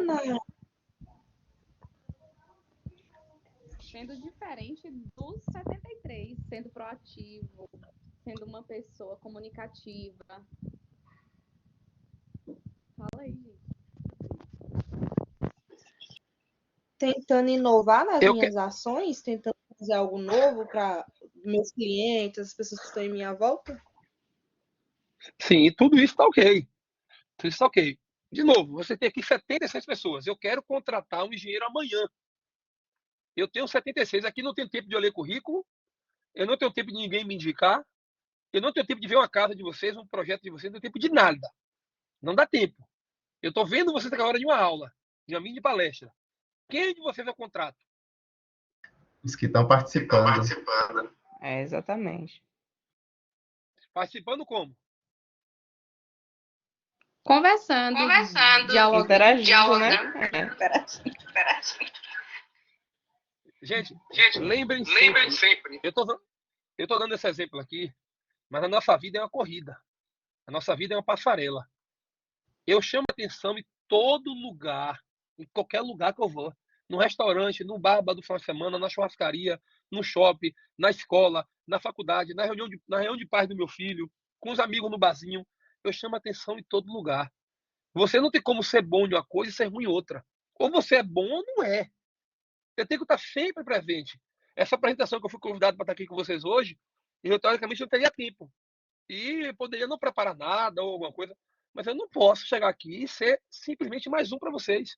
sendo diferente dos 73, sendo proativo, sendo uma pessoa comunicativa. Fala aí, gente. tentando inovar nas Eu minhas ações, tentando fazer algo novo para meus clientes, as pessoas que estão em minha volta. Sim, tudo isso está ok. Tudo isso está ok. De novo, você tem aqui 76 pessoas. Eu quero contratar um engenheiro amanhã. Eu tenho 76. Aqui não tenho tempo de ler currículo. Eu não tenho tempo de ninguém me indicar. Eu não tenho tempo de ver uma casa de vocês, um projeto de vocês. Não tenho tempo de nada. Não dá tempo. Eu estou vendo vocês na hora de uma aula, de uma mini palestra. Quem de vocês é o contrato? Os que estão participando. É, exatamente. Participando como? Conversando, dialogando. Interagindo, né? Gente, lembrem sempre. Eu tô dando esse exemplo aqui, mas a nossa vida é uma corrida. A nossa vida é uma passarela. Eu chamo atenção em todo lugar, em qualquer lugar que eu vou. No restaurante, no bar do final de semana, na churrascaria, no shopping, na escola, na faculdade, na reunião de pais do meu filho, com os amigos no barzinho. Eu chamo atenção em todo lugar. Você não tem como ser bom de uma coisa e ser ruim em outra. Ou você é bom ou não é. Eu tenho que estar sempre presente. Essa apresentação que eu fui convidado para estar aqui com vocês hoje, eu teoricamente não teria tempo. E poderia não preparar nada ou alguma coisa, mas eu não posso chegar aqui e ser simplesmente mais um para vocês.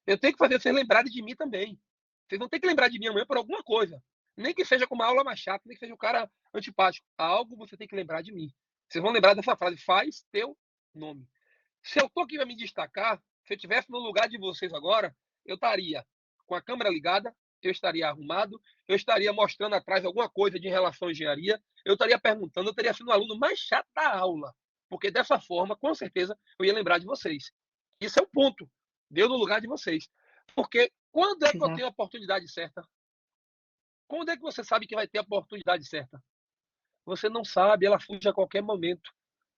Eu tenho que fazer vocês lembrarem de mim também. Vocês vão ter que lembrar de mim amanhã por alguma coisa. Nem que seja com uma aula mais chata, nem que seja um cara antipático. Algo você tem que lembrar de mim. Vocês vão lembrar dessa frase, faz teu nome. Se eu tô aqui para me destacar, se eu estivesse no lugar de vocês agora, eu estaria com a câmera ligada, eu estaria arrumado, eu estaria mostrando atrás alguma coisa de relação à engenharia, eu estaria perguntando, eu teria sido o aluno mais chato da aula. Porque dessa forma, com certeza, eu ia lembrar de vocês. Isso é o ponto. Deu no lugar de vocês. Porque quando é que eu tenho a oportunidade certa? Quando é que você sabe que vai ter a oportunidade certa? Você não sabe, ela surge a qualquer momento.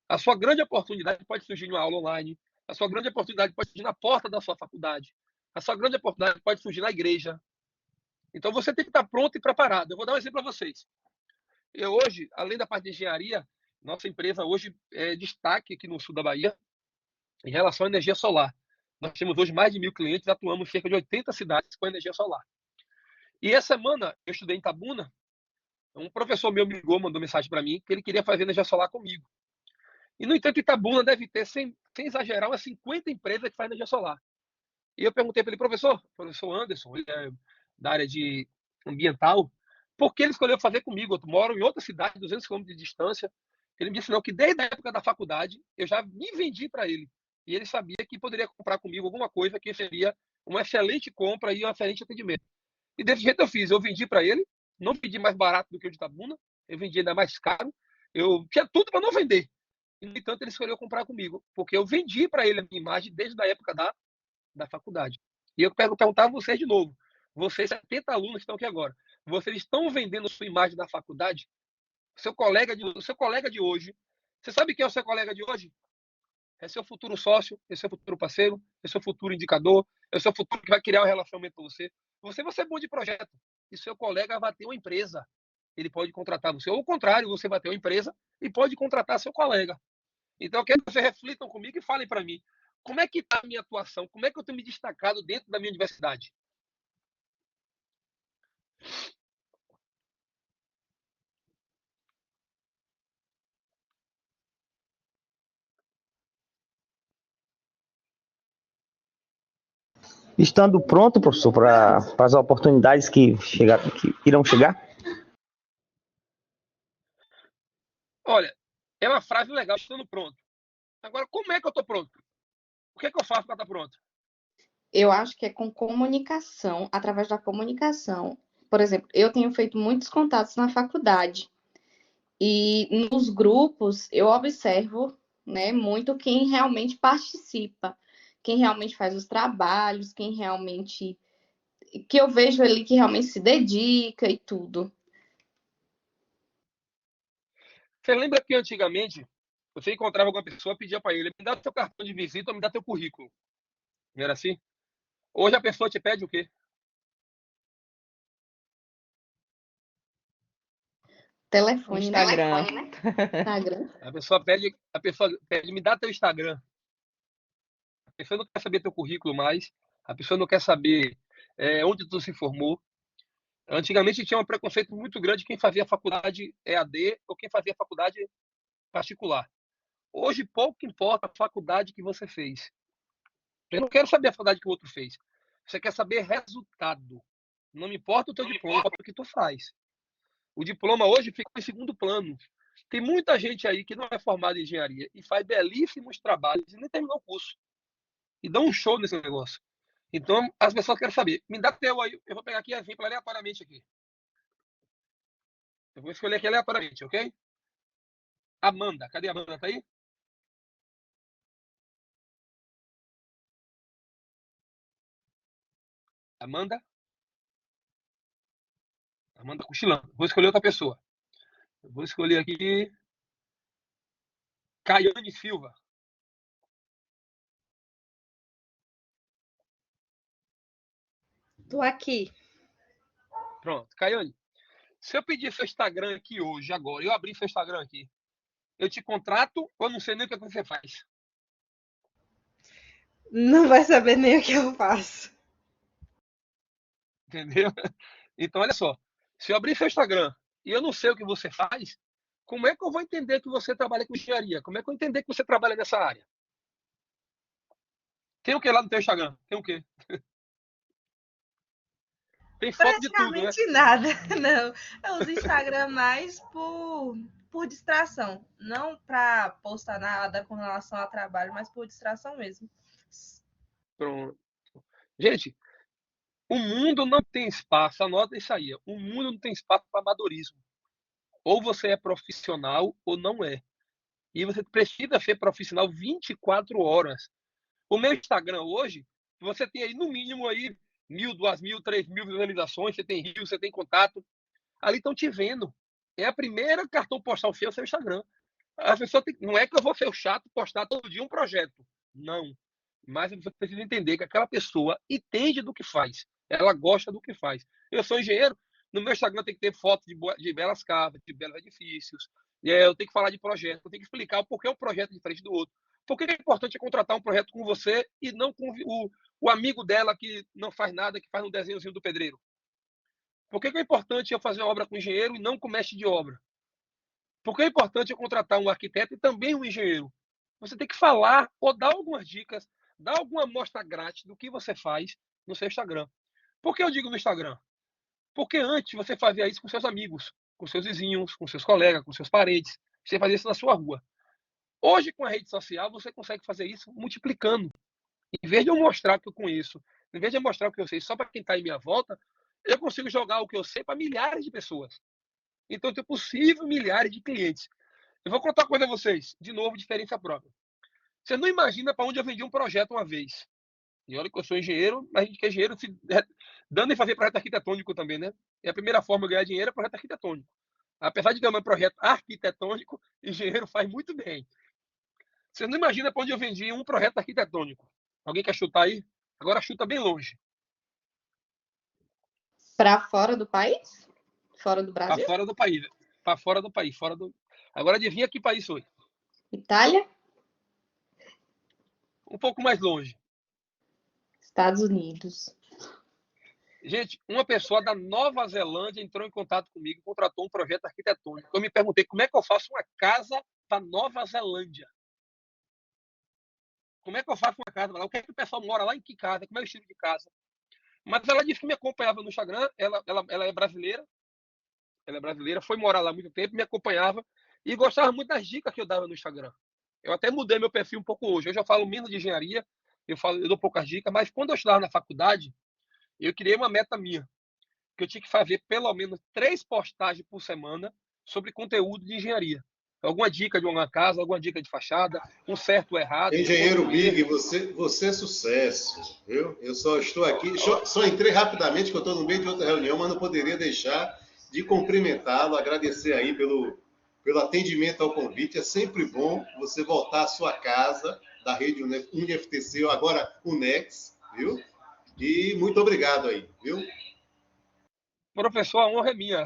A sua grande oportunidade pode surgir em uma aula online. A sua grande oportunidade pode surgir na porta da sua faculdade. A sua grande oportunidade pode surgir na igreja. Então você tem que estar pronto e preparado. Eu vou dar um exemplo para vocês. Eu hoje, além da parte de engenharia, nossa empresa hoje é destaque aqui no sul da Bahia em relação à energia solar. Nós temos hoje mais de 1.000 clientes, atuamos em cerca de 80 cidades com energia solar. E essa semana eu estudei em Itabuna, um professor meu me ligou, mandou mensagem para mim que ele queria fazer energia solar comigo. E, no entanto, Itabuna deve ter, sem exagerar, umas 50 empresas que fazem energia solar. E eu perguntei para ele, professor Anderson, ele é da área de ambiental, por que ele escolheu fazer comigo? Eu moro em outra cidade, 200 quilômetros de distância. Ele me disse, não, que desde a época da faculdade eu já me vendi para ele. E ele sabia que poderia comprar comigo alguma coisa que seria uma excelente compra e um excelente atendimento. E desse jeito eu fiz. Eu vendi para ele, não vendi mais barato do que o de Itabuna, eu vendi ainda mais caro. Eu tinha tudo para não vender. E, no entanto, ele escolheu comprar comigo, porque eu vendi para ele a minha imagem desde a época da faculdade. E eu quero perguntar a vocês de novo. Vocês, 70 alunos que estão aqui agora, vocês estão vendendo sua imagem da faculdade? O seu colega de hoje, você sabe quem é o seu colega de hoje? É seu futuro sócio, é seu futuro parceiro, é seu futuro indicador, é seu futuro que vai criar um relacionamento com você. Você vai ser bom de projeto. E seu colega vai ter uma empresa. Ele pode contratar você. Ou ao contrário, você vai ter uma empresa e pode contratar seu colega. Então, eu quero que vocês reflitam comigo e falem para mim. Como é que está a minha atuação? Como é que eu tenho me destacado dentro da minha universidade? Estando pronto, professor, para as oportunidades que irão chegar? Olha, é uma frase legal, estando pronto. Agora, como é que eu estou pronto? O que é que eu faço para estar pronto? Eu acho que é com comunicação, através da comunicação. Por exemplo, eu tenho feito muitos contatos na faculdade e nos grupos eu observo, né, muito quem realmente participa, quem realmente faz os trabalhos, quem realmente que eu vejo ali que realmente se dedica e tudo. Você lembra que antigamente você encontrava alguma pessoa e pedia para ele, me dá seu cartão de visita ou me dá teu currículo? Não era assim? Hoje a pessoa te pede o quê? Telefone, Instagram. né? Instagram. A pessoa pede, me dá teu Instagram. A pessoa não quer saber teu currículo mais. A pessoa não quer saber onde tu se formou. Antigamente tinha um preconceito muito grande quem fazia faculdade EAD ou quem fazia faculdade particular. Hoje pouco importa a faculdade que você fez. Eu não quero saber a faculdade que o outro fez. Você quer saber resultado. Não me importa o teu diploma, importa o que tu faz. O diploma hoje fica em segundo plano. Tem muita gente aí que não é formada em engenharia e faz belíssimos trabalhos e nem terminou o curso. E dá um show nesse negócio. Então, as pessoas querem saber. Me dá teu aí. Eu vou pegar aqui exemplo aleatoriamente aqui. Eu vou escolher aqui aleatoriamente, ok? Amanda. Cadê a Amanda? Tá aí? Amanda? Amanda cochilando. Vou escolher outra pessoa. Eu vou escolher aqui Caiane Silva. Tô aqui. Pronto. Caiane, se eu pedir seu Instagram aqui hoje, agora, eu abrir seu Instagram aqui, eu te contrato ou não sei nem o que você faz? Não vai saber nem o que eu faço. Entendeu? Então, olha só. Se eu abrir seu Instagram e eu não sei o que você faz, como é que eu vou entender que você trabalha com engenharia? Como é que eu vou entender que você trabalha nessa área? Tem o que lá no teu Instagram? Tem o quê? Tem foto de tudo, né? Praticamente nada, não. Eu uso Instagram mais por distração. Não para postar nada com relação ao trabalho, mas por distração mesmo. Pronto. Gente, o mundo não tem espaço, anota isso aí. O mundo não tem espaço para amadorismo. Ou você é profissional ou não é. E você precisa ser profissional 24 horas. O meu Instagram hoje, você tem aí no mínimo aí 1.000, 2.000, 3.000 visualizações, você tem rio, você tem contato. Ali estão te vendo. É a primeira cartão postal seu, seu Instagram. A pessoa tem, não é que eu vou ser o chato postar todo dia um projeto. Não. Mas você precisa entender que aquela pessoa entende do que faz. Ela gosta do que faz. Eu sou engenheiro, no meu Instagram tem que ter foto de belas casas, de belos edifícios. Eu tenho que falar de projeto, eu tenho que explicar o porquê um projeto é diferente do outro. Por que é importante contratar um projeto com você e não com o amigo dela que não faz nada, que faz um desenhozinho do pedreiro? Por que é importante eu fazer uma obra com um engenheiro e não com mestre de obra? Por que é importante eu contratar um arquiteto e também um engenheiro? Você tem que falar ou dar algumas dicas, dar alguma amostra grátis do que você faz no seu Instagram. Por que eu digo no Instagram? Porque antes você fazia isso com seus amigos, com seus vizinhos, com seus colegas, com seus parentes. Você fazia isso na sua rua. Hoje, com a rede social, você consegue fazer isso multiplicando. Em vez de eu mostrar o que eu conheço, em vez de eu mostrar o que eu sei só para quem está em minha volta, eu consigo jogar o que eu sei para milhares de pessoas. Então, eu tenho possível milhares de clientes. Eu vou contar uma coisa a vocês, de novo, diferença própria. Você não imagina para onde eu vendi um projeto uma vez. E olha que eu sou engenheiro, mas a gente que é engenheiro se dando em fazer projeto arquitetônico também, né? E a primeira forma de ganhar dinheiro é projeto arquitetônico. Apesar de ter um projeto arquitetônico, engenheiro faz muito bem. Você não imagina para onde eu vendi um projeto arquitetônico. Alguém quer chutar aí? Agora chuta bem longe. Para fora do país? Fora do Para Brasil? fora do país. Para fora do país. Fora do... Agora adivinha que país foi? Itália? Um pouco mais longe. Estados Unidos. Gente, uma pessoa da Nova Zelândia entrou em contato comigo e contratou um projeto arquitetônico. Eu me perguntei como é que eu faço uma casa para Nova Zelândia? Como é que eu faço uma casa lá? O que é que o pessoal mora lá em que casa? Como é o estilo de casa? Mas ela disse que me acompanhava no Instagram. Ela é brasileira. Ela é brasileira, foi morar lá há muito tempo, me acompanhava e gostava muito das dicas que eu dava no Instagram. Eu até mudei meu perfil um pouco hoje. Hoje eu falo menos de engenharia, eu dou poucas dicas, mas quando eu estudava na faculdade, eu criei uma meta minha, que eu tinha que fazer pelo menos 3 postagens por semana sobre conteúdo de engenharia. Alguma dica de uma casa, alguma dica de fachada, um certo ou errado. Engenheiro Big, você é sucesso, viu? Eu só estou aqui, só entrei rapidamente, que eu estou no meio de outra reunião, mas não poderia deixar de cumprimentá-lo, agradecer aí pelo atendimento ao convite. É sempre bom você voltar à sua casa, da rede UniFTC, agora Unex, viu? E muito obrigado aí, viu? Professor, a honra é minha.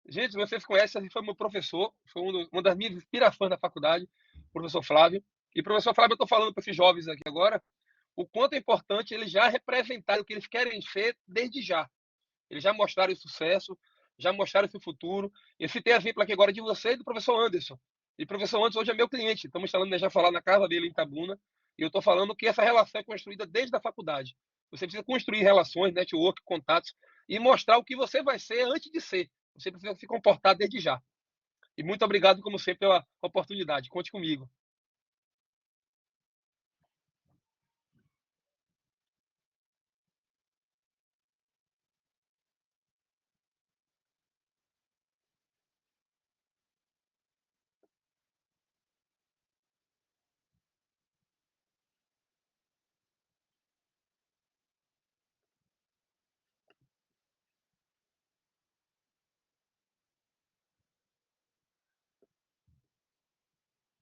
Gente, vocês conhecem, ele foi meu professor, foi uma das minhas inspirações na faculdade, o professor Flávio. E, professor Flávio, eu estou falando para esses jovens aqui agora, o quanto é importante eles já representarem o que eles querem ser desde já. Eles já mostraram o sucesso, já mostraram esse futuro. Eu citei exemplo aqui agora de você e do professor Anderson. E o professor Anderson hoje é meu cliente. Estamos instalando já falar na casa dele em Itabuna. E eu estou falando que essa relação é construída desde a faculdade. Você precisa construir relações, network, contatos e mostrar o que você vai ser antes de ser. Você precisa se comportar desde já. E muito obrigado, como sempre, pela oportunidade. Conte comigo.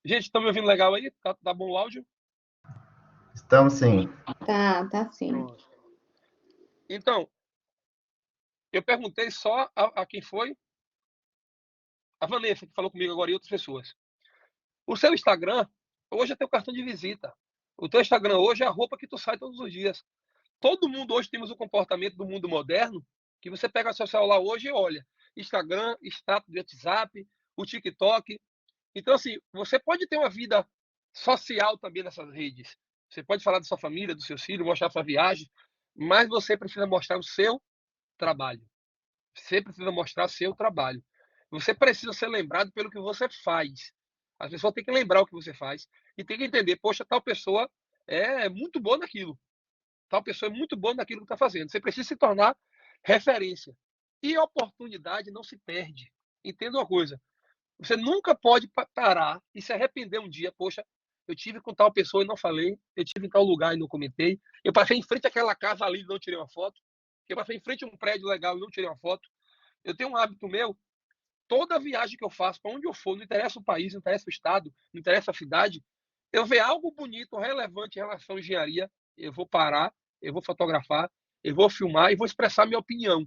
Gente, estão me ouvindo legal aí? Tá bom o áudio? Estamos sim. Tá sim. Pronto. Então, eu perguntei só a quem foi. A Vanessa, que falou comigo agora, e outras pessoas. O seu Instagram, hoje é teu cartão de visita. O teu Instagram hoje é a roupa que tu sai todos os dias. Todo mundo hoje temos o comportamento do mundo moderno, que você pega o seu celular hoje e olha. Instagram, status do WhatsApp, o TikTok. Então, assim, você pode ter uma vida social também nessas redes. Você pode falar da sua família, dos seus filhos, mostrar a sua viagem, mas você precisa mostrar o seu trabalho. Você precisa mostrar seu trabalho. Você precisa ser lembrado pelo que você faz. As pessoas têm que lembrar o que você faz e tem que entender, poxa, tal pessoa é muito boa naquilo. Tal pessoa é muito boa naquilo que está fazendo. Você precisa se tornar referência. E oportunidade não se perde. Entenda uma coisa. Você nunca pode parar e se arrepender um dia. Poxa, eu tive com tal pessoa e não falei. Eu tive em tal lugar e não comentei. Eu passei em frente àquela casa ali e não tirei uma foto. Eu passei em frente a um prédio legal e não tirei uma foto. Eu tenho um hábito meu. Toda viagem que eu faço, para onde eu for, não interessa o país, não interessa o estado, não interessa a cidade, eu ver algo bonito, relevante em relação à engenharia, eu vou parar, eu vou fotografar, eu vou filmar e vou expressar minha opinião.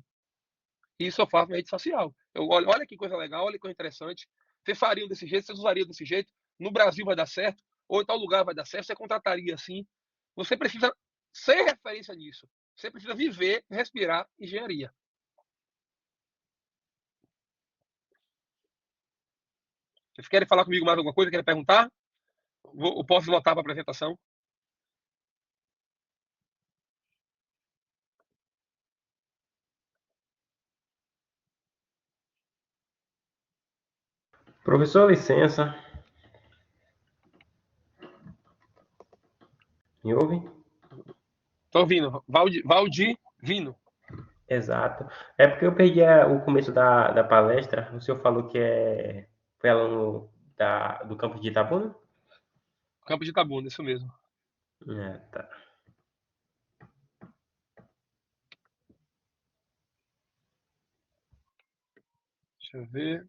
Isso eu faço na rede social. Eu olho, olha que coisa legal, olha que coisa interessante. Vocês fariam desse jeito, vocês usariam desse jeito. No Brasil vai dar certo, ou em tal lugar vai dar certo, você contrataria assim. Você precisa ser referência nisso. Você precisa viver, respirar engenharia. Vocês querem falar comigo mais alguma coisa? Querem perguntar? Eu posso voltar para a apresentação? Professor, licença. Me ouve? Estou ouvindo. Valdir Vino. Exato. É porque eu perdi o começo da palestra. O senhor falou que foi aluno do campus de Itabuna? Campo de Itabuna, isso mesmo. Tá. Deixa eu ver.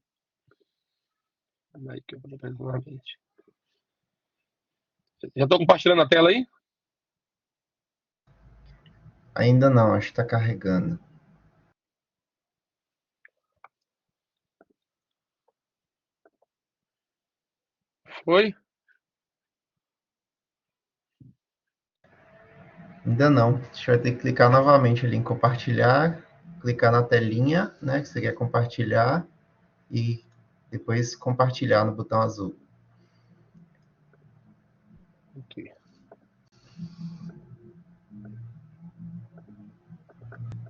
Aí que eu vou apresentar novamente. Já estou compartilhando a tela aí? Ainda não, acho que está carregando. Foi? Ainda não. A gente vai ter que clicar novamente ali em compartilhar, clicar na telinha, né, que você quer compartilhar, e depois compartilhar no botão azul. Aqui.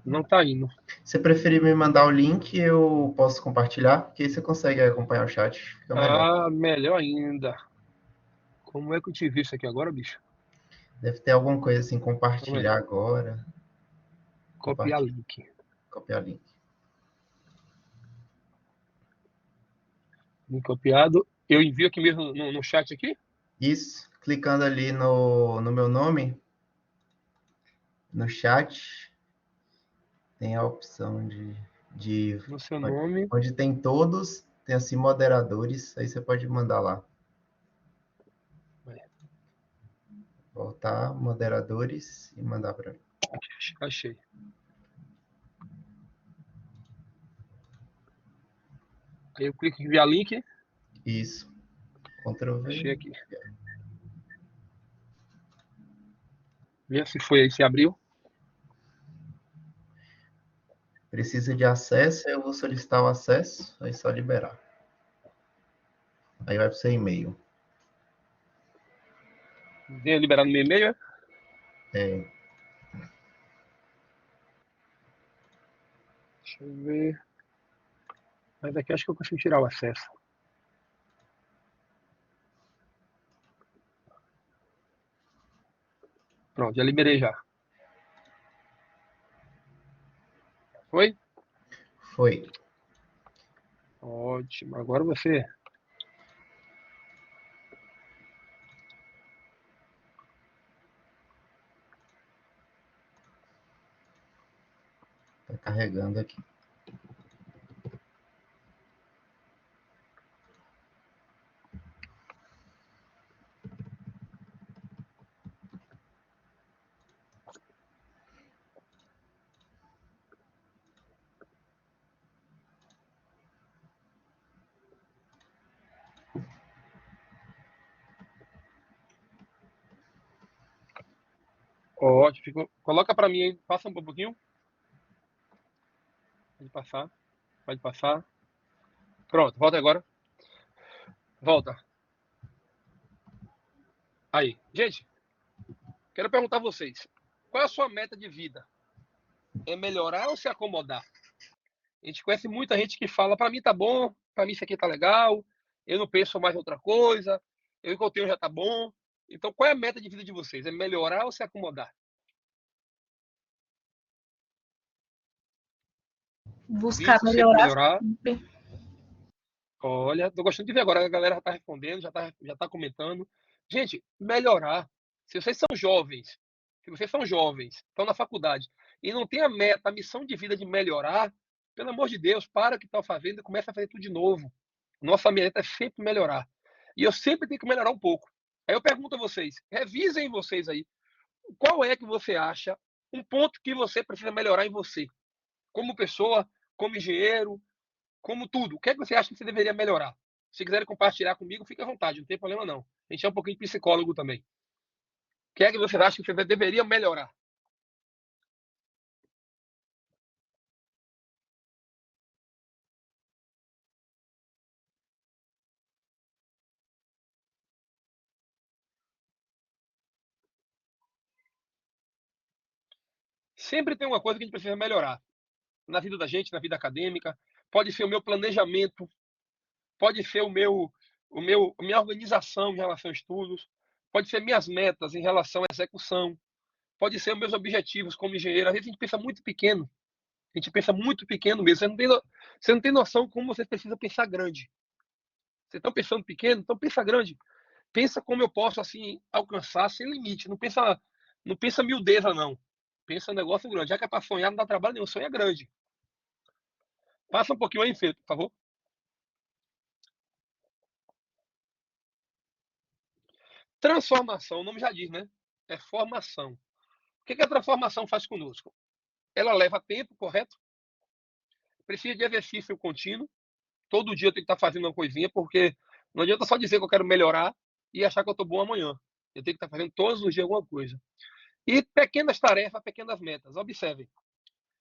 Não está indo. Se você preferir me mandar o link, eu posso compartilhar, porque aí você consegue acompanhar o chat, fica melhor. Ah, melhor ainda. Como é que eu te vi isso aqui agora, bicho? Deve ter alguma coisa assim, compartilhar agora. Copiar link. Copiar link. Link copiado. Eu envio aqui mesmo no chat aqui? Isso, clicando ali no meu nome, no chat, tem a opção de No seu nome. onde tem todos, tem assim moderadores, aí você pode mandar lá. Voltar, moderadores e mandar para mim. Achei. Aí eu clico em enviar link. Isso. Ctrl V. Achei aqui. Vê se foi aí, se abriu. Precisa de acesso, eu vou solicitar o acesso, aí só liberar. Aí vai para o seu e-mail. Venha liberar no meu e-mail, É. Deixa eu ver. Mas aqui acho que eu consigo tirar o acesso. Pronto, já liberei já. Foi? Foi. Ótimo. Agora você. Tá carregando aqui. Ótimo. Coloca para mim aí. Passa um pouquinho. Pode passar. Pode passar. Pronto, volta agora. Volta. Aí. Gente, quero perguntar a vocês. Qual é a sua meta de vida? é melhorar ou se acomodar? A gente conhece muita gente que fala, para mim tá bom, para mim isso aqui tá legal, eu não penso mais em outra coisa, eu que eu tenho já tá bom. Então, qual é a meta de vida de vocês? É melhorar ou se acomodar? Buscar Vinícius, sempre melhorar melhorar. sempre. Olha, tô gostando de ver agora, a galera já tá respondendo, já tá comentando. Gente, melhorar. Se vocês são jovens, se vocês são jovens, estão na faculdade e não tem a meta, a missão de vida de melhorar, pelo amor de Deus, para o que está fazendo e começa a fazer tudo de novo. Nossa meta é sempre melhorar. E eu sempre tenho que melhorar um pouco. Aí eu pergunto a vocês, revisem vocês aí, qual é que você acha um ponto que você precisa melhorar em você? Como pessoa, como engenheiro, como tudo. O que é que você acha que você deveria melhorar? Se quiserem compartilhar comigo, fique à vontade, não tem problema não. A gente é um pouquinho de psicólogo também. O que é que você acha que você deveria melhorar? Sempre tem uma coisa que a gente precisa melhorar. Na vida da gente, na vida acadêmica. Pode ser o meu planejamento, pode ser a minha organização em relação a estudos, pode ser minhas metas em relação à execução, pode ser os meus objetivos como engenheiro. Às vezes a gente pensa muito pequeno, a gente pensa muito pequeno mesmo. Você não tem noção como você precisa pensar grande. Vocês estão pensando pequeno, então pensa grande. Pensa como eu posso assim alcançar sem limite. Não pensa miudeza não. Pensa um negócio grande. Já que é para sonhar, não dá trabalho nenhum. Sonho é grande. Passa um pouquinho aí, Fê, por favor. Transformação, o nome já diz, né? É formação. O que a transformação faz conosco? Ela leva tempo, correto? Precisa de exercício contínuo. Todo dia eu tenho que estar fazendo uma coisinha, porque não adianta só dizer que eu quero melhorar e achar que eu estou bom amanhã. Eu tenho que estar fazendo todos os dias alguma coisa. E pequenas tarefas, pequenas metas. Observem.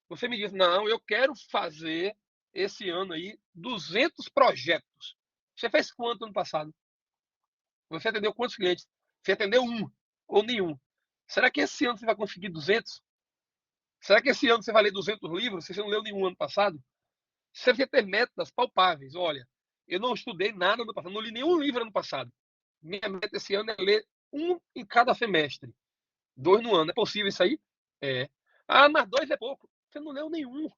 Você me diz, não, eu quero fazer esse ano aí 200 projetos. Você fez quanto ano passado? Você atendeu quantos clientes? Você atendeu um ou nenhum? Será que esse ano você vai conseguir 200? Será que esse ano você vai ler 200 livros se você não leu nenhum ano passado? Você vai ter metas palpáveis. Olha, eu não estudei nada ano passado, não li nenhum livro ano passado. Minha meta esse ano é ler um em cada semestre. 2 no ano. É possível isso aí? É. Ah, mas 2 é pouco. Você não leu nenhum.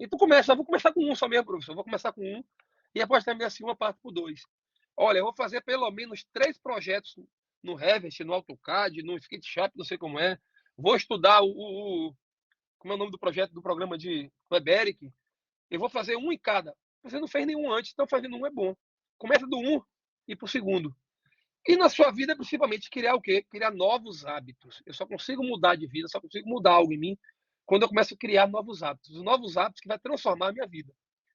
Então começa, vou começar com um só mesmo, professor. Vou começar com um e após terminar assim, uma parte por 2. Olha, eu vou fazer pelo menos 3 projetos no Revit, no AutoCAD, no SketchUp, não sei como é. Vou estudar como é o nome do projeto, do programa de Weberic. Eu vou fazer um em cada. Você não fez nenhum antes, então fazendo um é bom. Começa do um e para o segundo. E na sua vida, principalmente, criar o quê? Criar novos hábitos. Eu só consigo mudar de vida, só consigo mudar algo em mim quando eu começo a criar novos hábitos. Os novos hábitos que vai transformar a minha vida.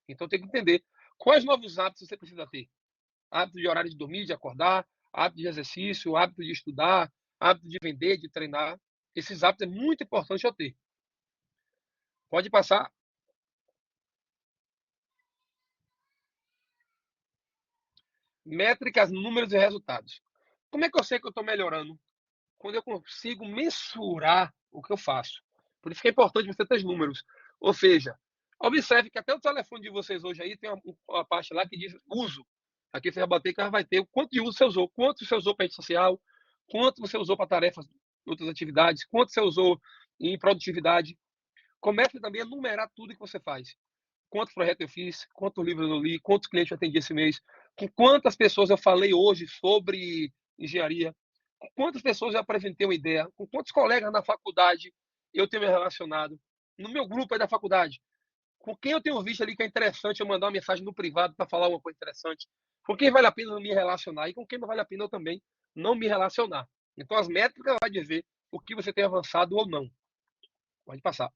Então, eu tenho que entender quais novos hábitos você precisa ter. Hábito de horário de dormir, de acordar, hábito de exercício, hábito de estudar, hábito de vender, de treinar. Esses hábitos é muito importante eu ter. Pode passar. Métricas, números e resultados. Como é que eu sei que eu estou melhorando? Quando eu consigo mensurar o que eu faço. Por isso que é importante você ter os números. Ou seja, observe que até o telefone de vocês hoje aí tem uma parte lá que diz uso. Aqui você vai bater que vai ter o quanto de uso você usou, quanto você usou para rede social, quanto você usou para tarefas, outras atividades, quanto você usou em produtividade. Comece também a numerar tudo que você faz. Quantos projetos eu fiz, quantos livros eu li, quantos clientes eu atendi esse mês, com quantas pessoas eu falei hoje sobre engenharia, com quantas pessoas eu apresentei uma ideia, com quantos colegas na faculdade eu tenho me relacionado, no meu grupo aí da faculdade, com quem eu tenho visto ali que é interessante eu mandar uma mensagem no privado para falar uma coisa interessante, com quem vale a pena eu me relacionar e com quem não vale a pena eu também não me relacionar. Então as métricas vão dizer o que você tem avançado ou não. Pode passar.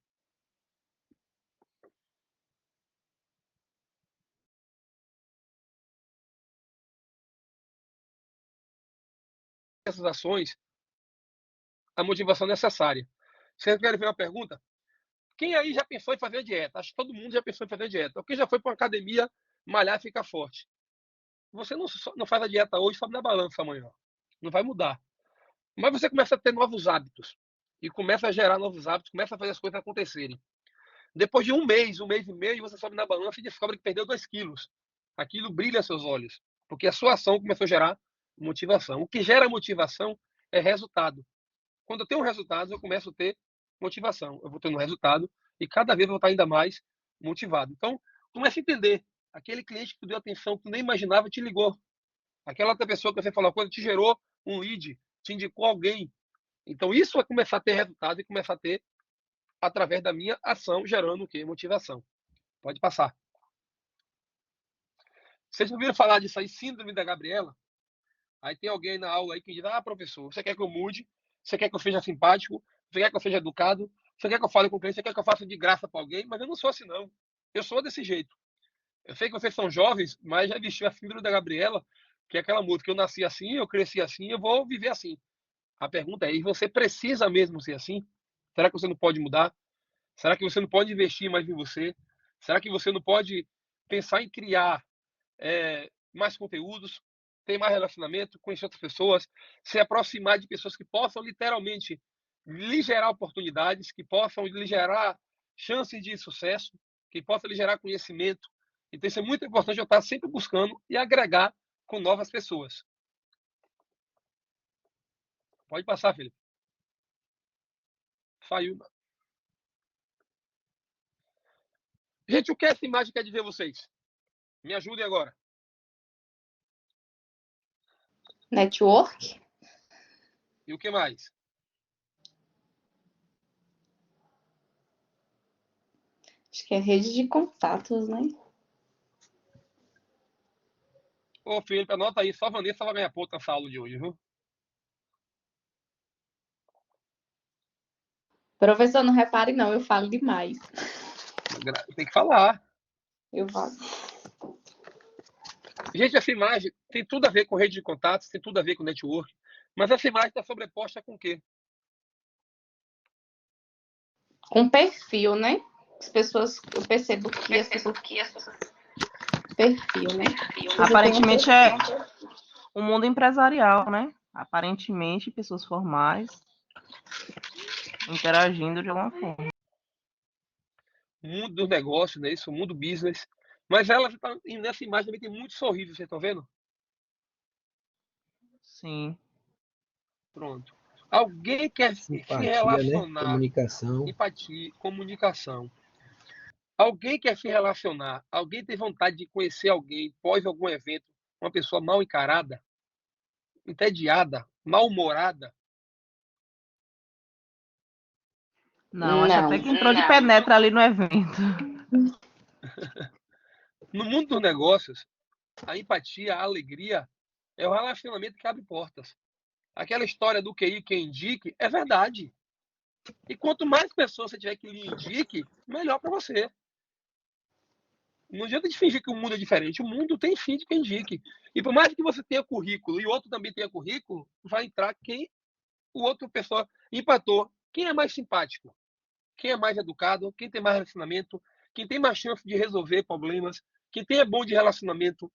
Essas ações, a motivação necessária. Vocês querem ver uma pergunta? Quem aí já pensou em fazer dieta? Acho que todo mundo já pensou em fazer dieta. Ou quem já foi para uma academia malhar e ficar forte? Você não faz a dieta hoje, sobe na balança amanhã. Não vai mudar. Mas você começa a ter novos hábitos. e começa a gerar novos hábitos, começa a fazer as coisas acontecerem. Depois de um mês e meio, você sobe na balança e descobre que perdeu 2 quilos. Aquilo brilha seus olhos, porque a sua ação começou a gerar motivação. O que gera motivação é resultado. Quando eu tenho um resultado, eu começo a ter motivação. Eu vou tendo um resultado e cada vez eu vou estar ainda mais motivado. Então, comece a entender. Aquele cliente que tu deu atenção, que tu nem imaginava, te ligou. Aquela outra pessoa que você falou uma coisa, te gerou um lead, te indicou alguém. Então, isso vai começar a ter resultado e começar a ter através da minha ação, gerando o quê? Motivação. Pode passar. Vocês ouviram falar disso aí, síndrome da Gabriela? Aí tem alguém na aula aí que diz, professor, você quer que eu mude? Você quer que eu seja simpático? Você quer que eu seja educado? Você quer que eu fale com o cliente? Você quer que eu faça de graça para alguém? Mas eu não sou assim, não. Eu sou desse jeito. Eu sei que vocês são jovens, mas já vestiu a síndrome da Gabriela, que é aquela música, eu nasci assim, eu cresci assim, eu vou viver assim. A pergunta é, e você precisa mesmo ser assim? Será que você não pode mudar? Será que você não pode investir mais em você? Será que você não pode pensar em criar mais conteúdos, ter mais relacionamento, conhecer outras pessoas, se aproximar de pessoas que possam literalmente lhe gerar oportunidades, que possam lhe gerar chances de sucesso, que possam lhe gerar conhecimento? Então isso é muito importante, eu estar sempre buscando e agregar com novas pessoas. Pode passar, Felipe. Saiu. Gente, o que essa imagem quer dizer a vocês? Me ajudem agora. Network? E o que mais? Acho que é rede de contatos, né? Ô, Felipe, anota aí. Só a Vanessa vai ganhar ponto nessa aula de hoje, viu? Professor, não repare não, eu falo demais. Tem que falar. Eu falo. Gente, essa imagem tem tudo a ver com rede de contatos, tem tudo a ver com network. Mas essa imagem está sobreposta com o quê? Com perfil, né? As pessoas, eu percebo que as pessoas... Perfil, né? Aparentemente é o mundo empresarial, né? Aparentemente, pessoas formais interagindo de alguma forma. O mundo dos negócios, né? Isso, o mundo business. Mas ela tá, nessa imagem também tem muitos sorrisos, vocês estão vendo? Sim. Pronto. Alguém quer se relacionar. Né? Comunicação. Empatia, comunicação. Alguém quer se relacionar, alguém tem vontade de conhecer alguém pós algum evento, uma pessoa mal encarada, entediada, mal-humorada? Não, acho até que entrou de penetra ali no evento. No mundo dos negócios, a empatia, a alegria é o relacionamento que abre portas. Aquela história do QI que indique é verdade. E quanto mais pessoas você tiver que lhe indique, melhor para você. Não adianta de fingir que o mundo é diferente. O mundo tem fim de quem indique. E por mais que você tenha currículo e o outro também tenha currículo, vai entrar quem o outro pessoa empatou. Quem é mais simpático? Quem é mais educado? Quem tem mais relacionamento? Quem tem mais chance de resolver problemas? Quem tem é bom de relacionamento?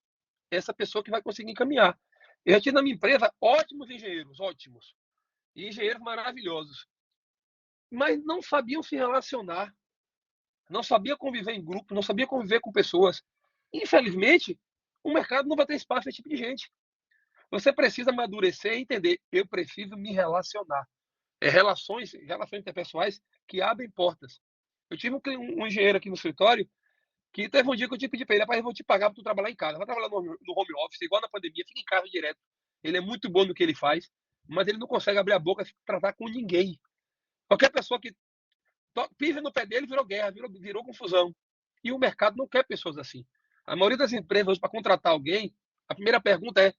É essa pessoa que vai conseguir encaminhar. Eu já tive na minha empresa ótimos engenheiros, ótimos. E engenheiros maravilhosos. Mas não sabiam se relacionar. Não sabia conviver em grupo, não sabia conviver com pessoas. Infelizmente, o mercado não vai ter espaço para esse tipo de gente. Você precisa amadurecer e entender. Eu preciso me relacionar. Relações interpessoais que abrem portas. Eu tive um engenheiro aqui no escritório que teve um dia que eu tive que pedir para ele, rapaz, eu vou te pagar para tu trabalhar em casa. Vai trabalhar no home office, igual na pandemia, fica em casa direto. Ele é muito bom no que ele faz, mas ele não consegue abrir a boca e tratar com ninguém. Qualquer pessoa que pisa no pé dele virou guerra, virou confusão. E o mercado não quer pessoas assim. A maioria das empresas hoje, para contratar alguém, a primeira pergunta é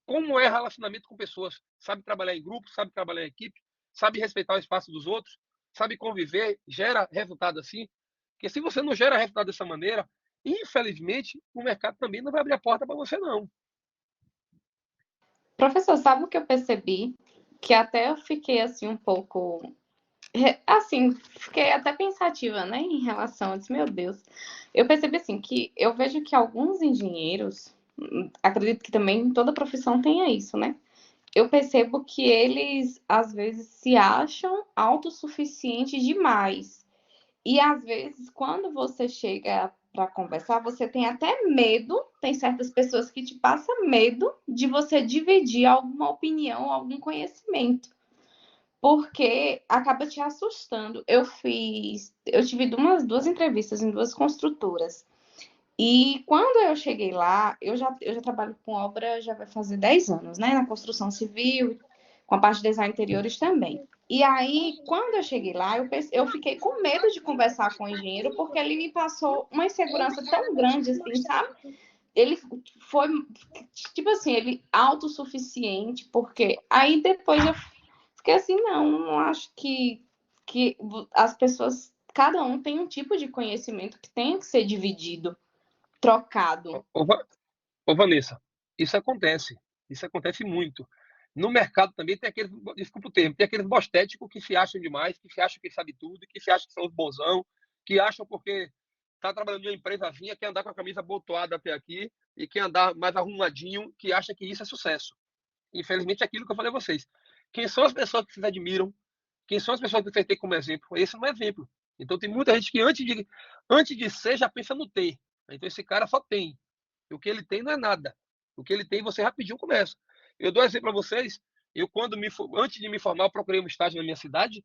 como é relacionamento com pessoas? Sabe trabalhar em grupo, sabe trabalhar em equipe, sabe respeitar o espaço dos outros, sabe conviver, gera resultado assim? Porque se você não gera resultado dessa maneira, infelizmente, o mercado também não vai abrir a porta para você, não. Professor, sabe o que eu percebi? Que até eu fiquei assim um pouco... Assim, fiquei até pensativa, né, em relação a isso. Meu Deus. Eu percebi assim que eu vejo que alguns engenheiros, acredito que também toda profissão tenha isso, né? eu percebo que eles, às vezes, se acham autossuficientes demais. E, às vezes, quando você chega para conversar, você tem até medo, tem certas pessoas que te passam medo de você dividir alguma opinião, algum conhecimento, porque acaba te assustando. Eu tive duas entrevistas em duas construtoras. E quando eu cheguei lá, eu já trabalho com obra, já vai fazer 10 anos, né? Na construção civil, com a parte de design interiores também. E aí, quando eu cheguei lá, eu fiquei com medo de conversar com o engenheiro, porque ele me passou uma insegurança tão grande, assim, sabe? Ele foi, tipo assim, ele autossuficiente, porque aí depois eu fiquei assim, não acho que as pessoas, cada um tem um tipo de conhecimento que tem que ser dividido, trocado. Ô, Vanessa, isso acontece. Isso acontece muito. No mercado também tem aqueles, desculpa o termo, tem aqueles bostéticos que se acham demais, que se acham que sabe tudo, que se acham que são os bonzão, que acham porque tá trabalhando em uma empresazinha, quer andar com a camisa abotoada até aqui e quer andar mais arrumadinho, que acha que isso é sucesso. Infelizmente, é aquilo que eu falei a vocês. Quem são as pessoas que vocês admiram? Quem são as pessoas que vocês têm como exemplo? Esse não é exemplo. Então, tem muita gente que antes de ser já pensa no ter. Então, esse cara só tem. O que ele tem não é nada. O que ele tem, você rapidinho começa. Eu dou um exemplo para vocês. Eu, antes de me formar, eu procurei um estágio na minha cidade.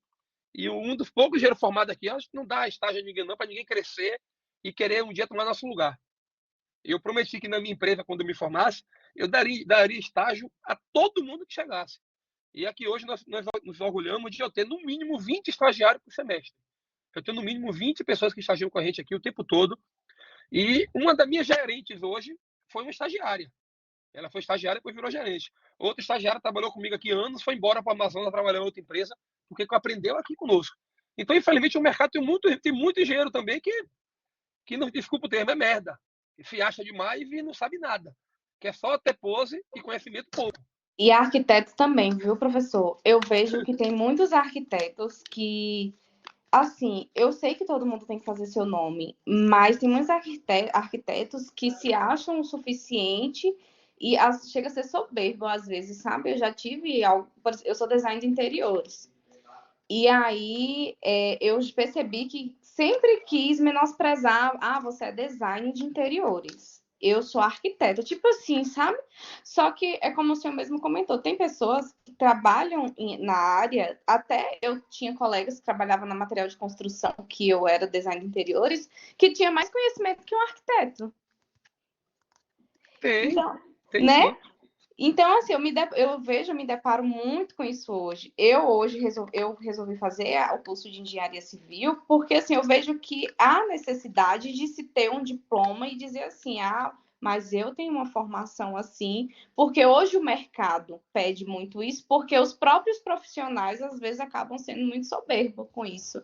E um dos poucos engenheiros formados aqui, acho que não dá estágio a ninguém, não, para ninguém crescer e querer um dia tomar nosso lugar. Eu prometi que na minha empresa, quando eu me formasse, eu daria estágio a todo mundo que chegasse. E aqui hoje nós nos orgulhamos de eu ter no mínimo 20 estagiários por semestre. Eu tenho no mínimo 20 pessoas que estagiam com a gente aqui o tempo todo. E uma das minhas gerentes hoje foi uma estagiária. Ela foi estagiária e depois virou gerente. Outra estagiária trabalhou comigo aqui anos, foi embora para a Amazonas trabalhar em outra empresa, porque aprendeu aqui conosco. Então, infelizmente, o mercado tem muito engenheiro também que não, desculpa o termo, é merda. Que se acha demais e não sabe nada. Que é só ter pose e conhecimento pouco. E arquitetos também, viu, professor? Eu vejo que tem muitos arquitetos que, assim, eu sei que todo mundo tem que fazer seu nome, mas tem muitos arquitetos que se acham o suficiente e chega a ser soberbo às vezes, sabe? Eu já tive, eu sou design de interiores. E aí eu percebi que sempre quis menosprezar, você é design de interiores. Eu sou arquiteta, tipo assim, sabe? Só que é como o senhor mesmo comentou, tem pessoas que trabalham na área, até eu tinha colegas que trabalhavam na material de construção, que eu era design de interiores, que tinha mais conhecimento que um arquiteto. Tem, então, tem né? sim. Então, assim, eu me deparo muito com isso hoje. Hoje resolvi fazer o curso de engenharia civil, porque assim, eu vejo que há necessidade de se ter um diploma e dizer assim, mas eu tenho uma formação assim, porque hoje o mercado pede muito isso, porque os próprios profissionais às vezes acabam sendo muito soberbos com isso.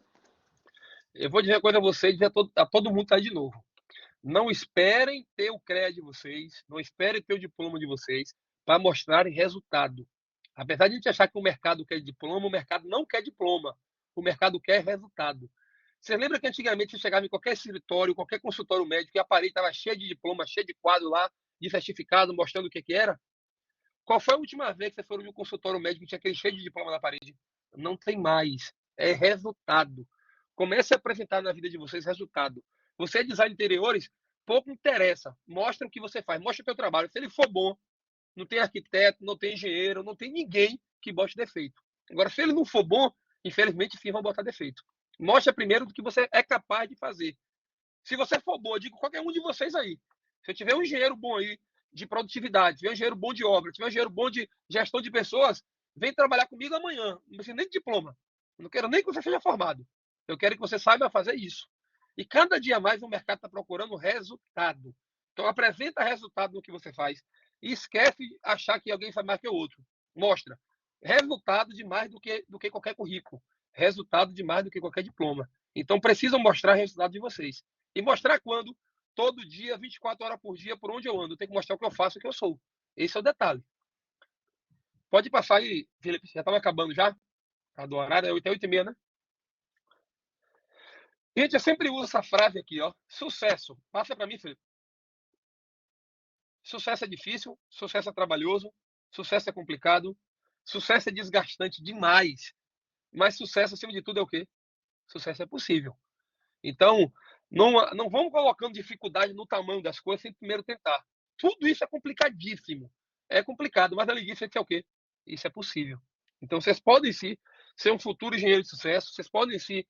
Eu vou dizer uma coisa a vocês, dizer a todo mundo tá de novo. Não esperem ter o crédito de vocês, não esperem ter o diploma de vocês para mostrarem resultado. Apesar de a gente achar que o mercado quer diploma, o mercado não quer diploma. O mercado quer resultado. Você lembra que antigamente você chegava em qualquer escritório, qualquer consultório médico e a parede estava cheia de diploma, cheia de quadro lá, de certificado, mostrando o que era? Qual foi a última vez que você foi em um consultório médico e tinha aquele cheio de diploma na parede? Não tem mais. É resultado. Comece a apresentar na vida de vocês resultado. Você é design de interiores, pouco interessa. Mostra o que você faz, mostra o seu trabalho. Se ele for bom, não tem arquiteto, não tem engenheiro, não tem ninguém que bote defeito. Agora, se ele não for bom, infelizmente sim vão botar defeito. Mostra primeiro do que você é capaz de fazer. Se você for bom, eu digo qualquer um de vocês aí. Se eu tiver um engenheiro bom aí de produtividade, tiver um engenheiro bom de obra, tiver um engenheiro bom de gestão de pessoas, vem trabalhar comigo amanhã. Não precisa nem de diploma. Eu não quero nem que você seja formado. Eu quero que você saiba fazer isso. E cada dia mais o mercado está procurando resultado. Então apresenta resultado no que você faz. E esquece de achar que alguém sabe mais que o outro. Mostra. Resultado de mais do que qualquer currículo. Resultado de mais do que qualquer diploma. Então precisam mostrar resultado de vocês. E mostrar quando? Todo dia, 24 horas por dia, por onde eu ando. Eu tenho que mostrar o que eu faço, o que eu sou. Esse é o detalhe. Pode passar aí, Felipe. Já estava acabando já? Tá do horário, é 8h30, né? Gente, eu sempre uso essa frase aqui, ó. Sucesso. Passa para mim, Felipe. Sucesso é difícil, sucesso é trabalhoso, sucesso é complicado, Sucesso é desgastante demais. Mas sucesso, acima de tudo, é o quê? Sucesso é possível. Então, não vamos colocando dificuldade no tamanho das coisas sem primeiro tentar. Tudo isso é complicadíssimo. É complicado, mas além disso, é que é o quê? Isso é possível. Então, vocês podem sim ser um futuro engenheiro de sucesso, vocês podem sim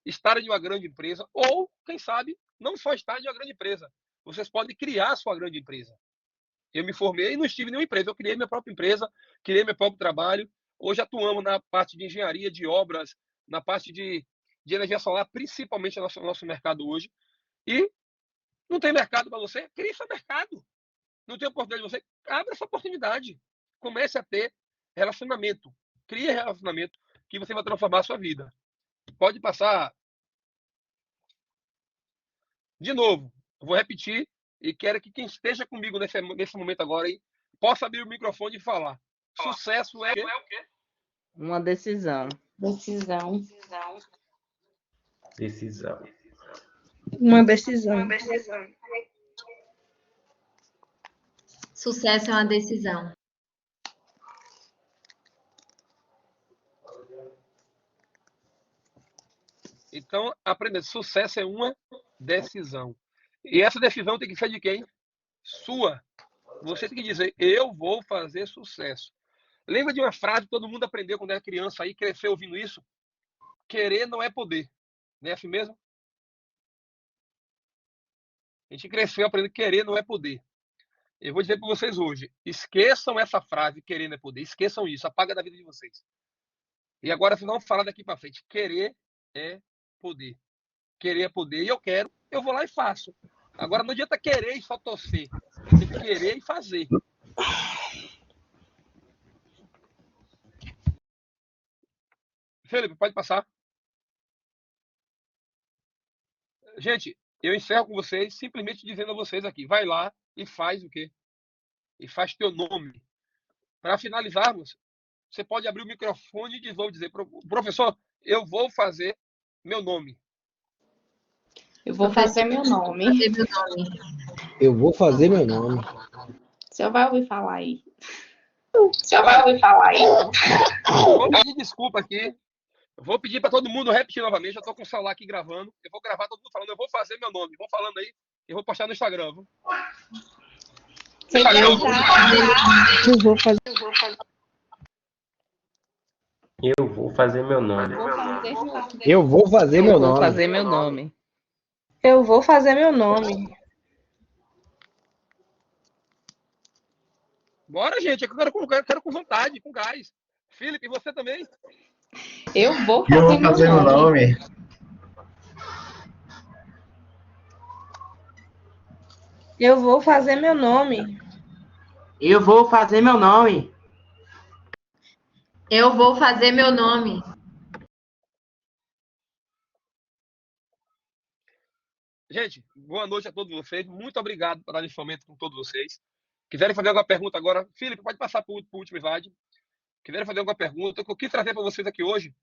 estar em uma grande empresa, ou, quem sabe, não só estar em uma grande empresa. Vocês podem criar a sua grande empresa. Eu me formei e não estive em nenhuma empresa. Eu criei minha própria empresa, criei meu próprio trabalho. Hoje atuamos na parte de engenharia, de obras, na parte de energia solar, principalmente no nosso mercado hoje. E não tem mercado para você? Crie seu mercado. Não tem oportunidade para você? Abra essa oportunidade. Comece a ter relacionamento. Crie relacionamento que você vai transformar a sua vida. Pode passar. De novo, eu vou repetir e quero que quem esteja comigo nesse momento agora aí, possa abrir o microfone e falar. Sucesso é o quê? Uma decisão. Decisão. Decisão. Uma decisão. Sucesso é uma decisão. Então, aprender. Sucesso é uma decisão. E essa decisão tem que ser de quem? Sua. Você tem que dizer, eu vou fazer sucesso. Lembra de uma frase que todo mundo aprendeu quando era criança aí, cresceu ouvindo isso? Querer não é poder. Não é assim mesmo? A gente cresceu aprendendo que querer não é poder. Eu vou dizer para vocês hoje, esqueçam essa frase, querer não é poder. Esqueçam isso, apaga da vida de vocês. E agora, se não falar daqui para frente, querer é poder. Querer é poder. E eu quero, eu vou lá e faço. Agora, não adianta querer e só torcer. Tem que querer e fazer. Felipe, pode passar. Gente, eu encerro com vocês simplesmente dizendo a vocês aqui, vai lá e faz o quê? E faz teu nome. Para finalizarmos, você pode abrir o microfone e dizer, professor, eu vou fazer meu nome. Eu vou fazer meu nome. Eu vou fazer meu nome. O senhor vai ouvir falar aí. Vou pedir desculpa aqui. Vou pedir para todo mundo repetir novamente. Eu estou com o celular aqui gravando. Eu vou gravar todo mundo falando. Eu vou fazer meu nome. Vou falando aí. E vou postar no Instagram. Viu? Eu vou fazer. Eu vou fazer meu nome. Eu vou fazer meu Eu vou nome. fazer meu nome. Eu vou fazer meu nome. Bora, gente. Eu quero com vontade, com gás. Felipe, você também? Eu vou Eu vou fazer fazer meu meu nome. nome. Eu vou fazer meu nome. Eu vou fazer meu nome. Eu vou fazer meu nome. Gente, boa noite a todos vocês. Muito obrigado por dar esse momento com todos vocês. Quiserem fazer alguma pergunta agora, Felipe, pode passar para o último slide. Quiserem fazer alguma pergunta, o que eu quis trazer para vocês aqui hoje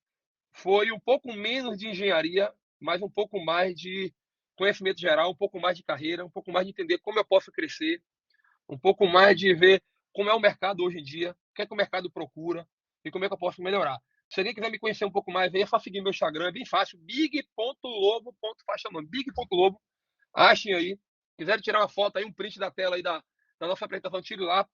foi um pouco menos de engenharia, mas um pouco mais de conhecimento geral, um pouco mais de carreira, um pouco mais de entender como eu posso crescer, um pouco mais de ver como é o mercado hoje em dia, o que é que o mercado procura e como é que eu posso melhorar. Se alguém quiser me conhecer um pouco mais, é só seguir meu Instagram, é bem fácil, big.lobo.faixanome, big.lobo, achem aí. Quiserem tirar uma foto aí, um print da tela aí da nossa apresentação, tire lá,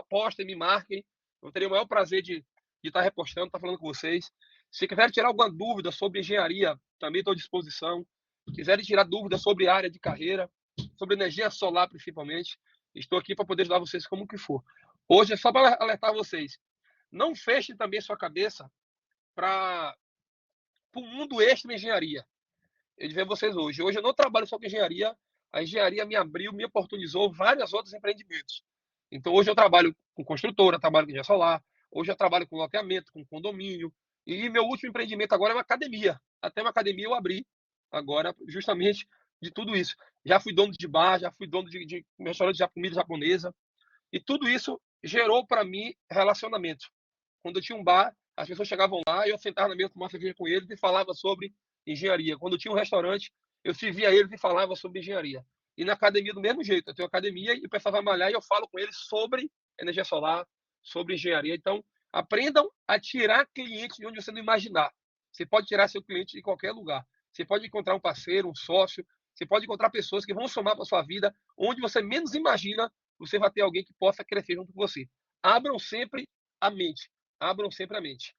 postem, me marquem. Eu teria o maior prazer de estar repostando, estar falando com vocês. Se quiserem tirar alguma dúvida sobre engenharia, também estou à disposição. Se quiserem tirar dúvidas sobre área de carreira, sobre energia solar principalmente, estou aqui para poder ajudar vocês como que for. Hoje é só para alertar vocês. Não fechem também sua cabeça para o mundo extra de engenharia. Eu dizer a vocês hoje. Hoje eu não trabalho só com engenharia. A engenharia me abriu, me oportunizou vários outros empreendimentos. Então hoje eu trabalho com construtora, trabalho com energia solar. Hoje eu trabalho com loteamento, com condomínio. E meu último empreendimento agora é uma academia. Até uma academia eu abri agora justamente de tudo isso. Já fui dono de bar, já fui dono de restaurante de comida japonesa. E tudo isso gerou para mim relacionamento. Quando eu tinha um bar, as pessoas chegavam lá e eu sentava na mesa, tomava cerveja com eles e falava sobre engenharia. Quando eu tinha um restaurante, eu servia eles e falava sobre engenharia. E na academia, do mesmo jeito. Eu tenho academia e o pessoal vai malhar e eu falo com eles sobre energia solar, sobre engenharia. Então, Aprendam a tirar clientes de onde você não imaginar. Você pode tirar seu cliente de qualquer lugar. Você pode encontrar um parceiro, um sócio. Você pode encontrar pessoas que vão somar para sua vida, onde você menos imagina, você vai ter alguém que possa crescer junto com você. Abram sempre a mente. Abram sempre a mente.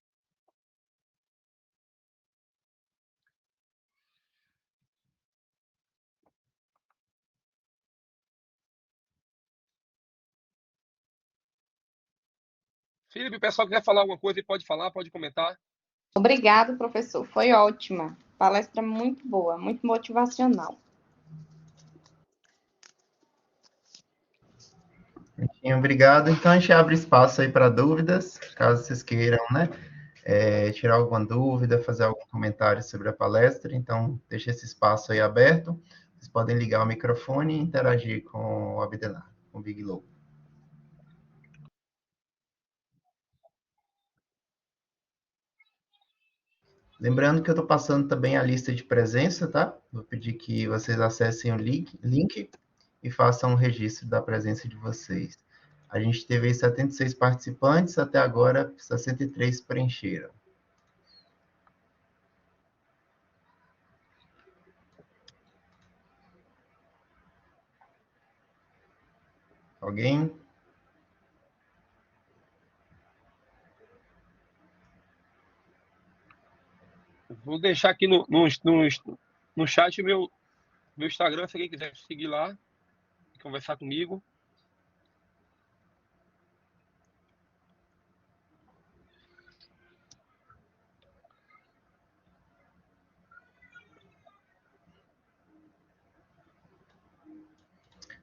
Felipe, o pessoal que quer falar alguma coisa, pode falar, pode comentar. Obrigado, professor. Foi ótima. Palestra muito boa, muito motivacional. Obrigado. Então, a gente abre espaço aí para dúvidas, caso vocês queiram, né? Tirar alguma dúvida, fazer algum comentário sobre a palestra. Então, deixa esse espaço aí aberto. Vocês podem ligar o microfone e interagir com o Abdenar, com o Big Lobo. Lembrando que eu estou passando também a lista de presença, tá? Vou pedir que vocês acessem o link e façam o registro da presença de vocês. A gente teve aí 76 participantes, até agora 63 preencheram. Alguém? Vou deixar aqui no chat meu Instagram, se alguém quiser seguir lá e conversar comigo.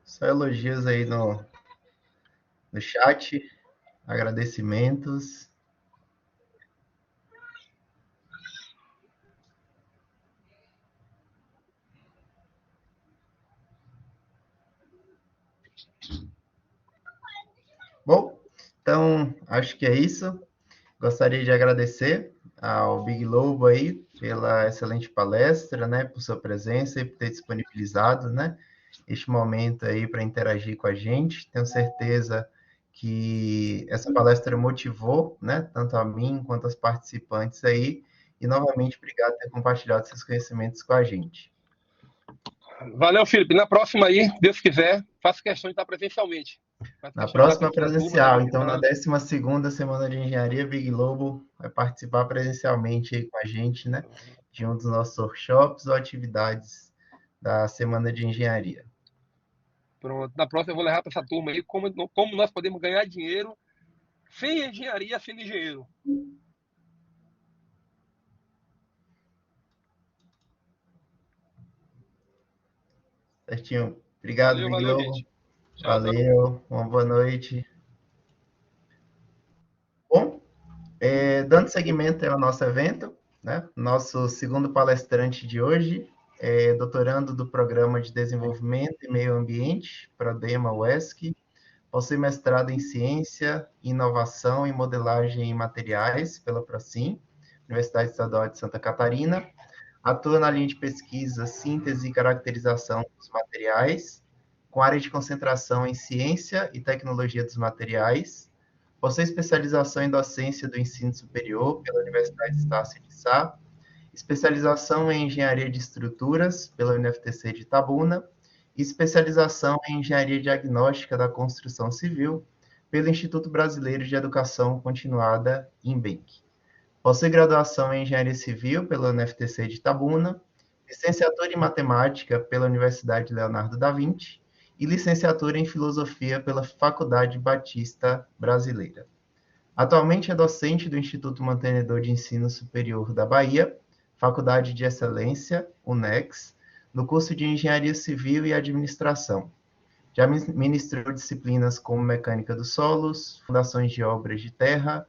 Só elogios aí no chat, agradecimentos. Bom, então, acho que é isso. Gostaria de agradecer ao Big Lobo aí pela excelente palestra, né, por sua presença e por ter disponibilizado, né, este momento aí para interagir com a gente. Tenho certeza que essa palestra motivou, né, tanto a mim quanto as participantes aí. E, novamente, obrigado por ter compartilhado seus conhecimentos com a gente. Valeu, Felipe. Na próxima aí, Deus quiser, faço questão de estar presencialmente. Na próxima presencial, então na 12ª Semana de Engenharia, Big Lobo vai participar presencialmente aí com a gente, né? De um dos nossos workshops ou atividades da Semana de Engenharia. Pronto. Na próxima eu vou levar para essa turma aí como nós podemos ganhar dinheiro sem engenharia, sendo engenheiro. Certinho. Obrigado, Big valeu, Lobo. Gente. Valeu, uma boa noite. Bom, dando seguimento ao nosso evento, né? Nosso segundo palestrante de hoje é doutorando do Programa de Desenvolvimento e Meio Ambiente, PRODEMA UESC, possui mestrado em Ciência, Inovação e Modelagem em Materiais pela PROCIM, Universidade Estadual de Santa Catarina, atua na linha de pesquisa Síntese e Caracterização dos Materiais, com área de concentração em Ciência e Tecnologia dos Materiais, possui especialização em Docência do Ensino Superior pela Universidade Estácio de Sá, especialização em Engenharia de Estruturas pela UniFTC de Itabuna e especialização em Engenharia Diagnóstica da Construção Civil pelo Instituto Brasileiro de Educação Continuada, INBEC. Possui graduação em Engenharia Civil pela UniFTC de Itabuna, licenciatura em Matemática pela Universidade Leonardo da Vinci e licenciatura em Filosofia pela Faculdade Batista Brasileira. Atualmente é docente do Instituto Mantenedor de Ensino Superior da Bahia, Faculdade de Excelência, UNEX, no curso de Engenharia Civil e Administração. Já ministrou disciplinas como Mecânica dos Solos, Fundações de Obras de Terra,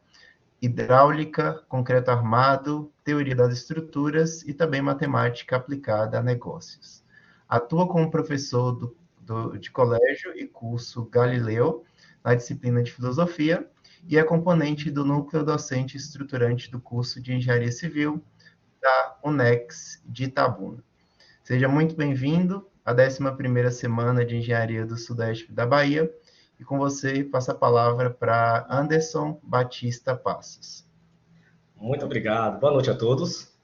Hidráulica, Concreto Armado, Teoria das Estruturas e também Matemática aplicada a negócios. Atua como professor de colégio e curso Galileu, na disciplina de Filosofia, e é componente do núcleo docente estruturante do curso de Engenharia Civil da UNEX de Itabuna. Seja muito bem-vindo à 11ª Semana de Engenharia do Sudeste da Bahia, E com você, passo a palavra para Anderson Batista Passos. Muito obrigado. Boa noite a todos.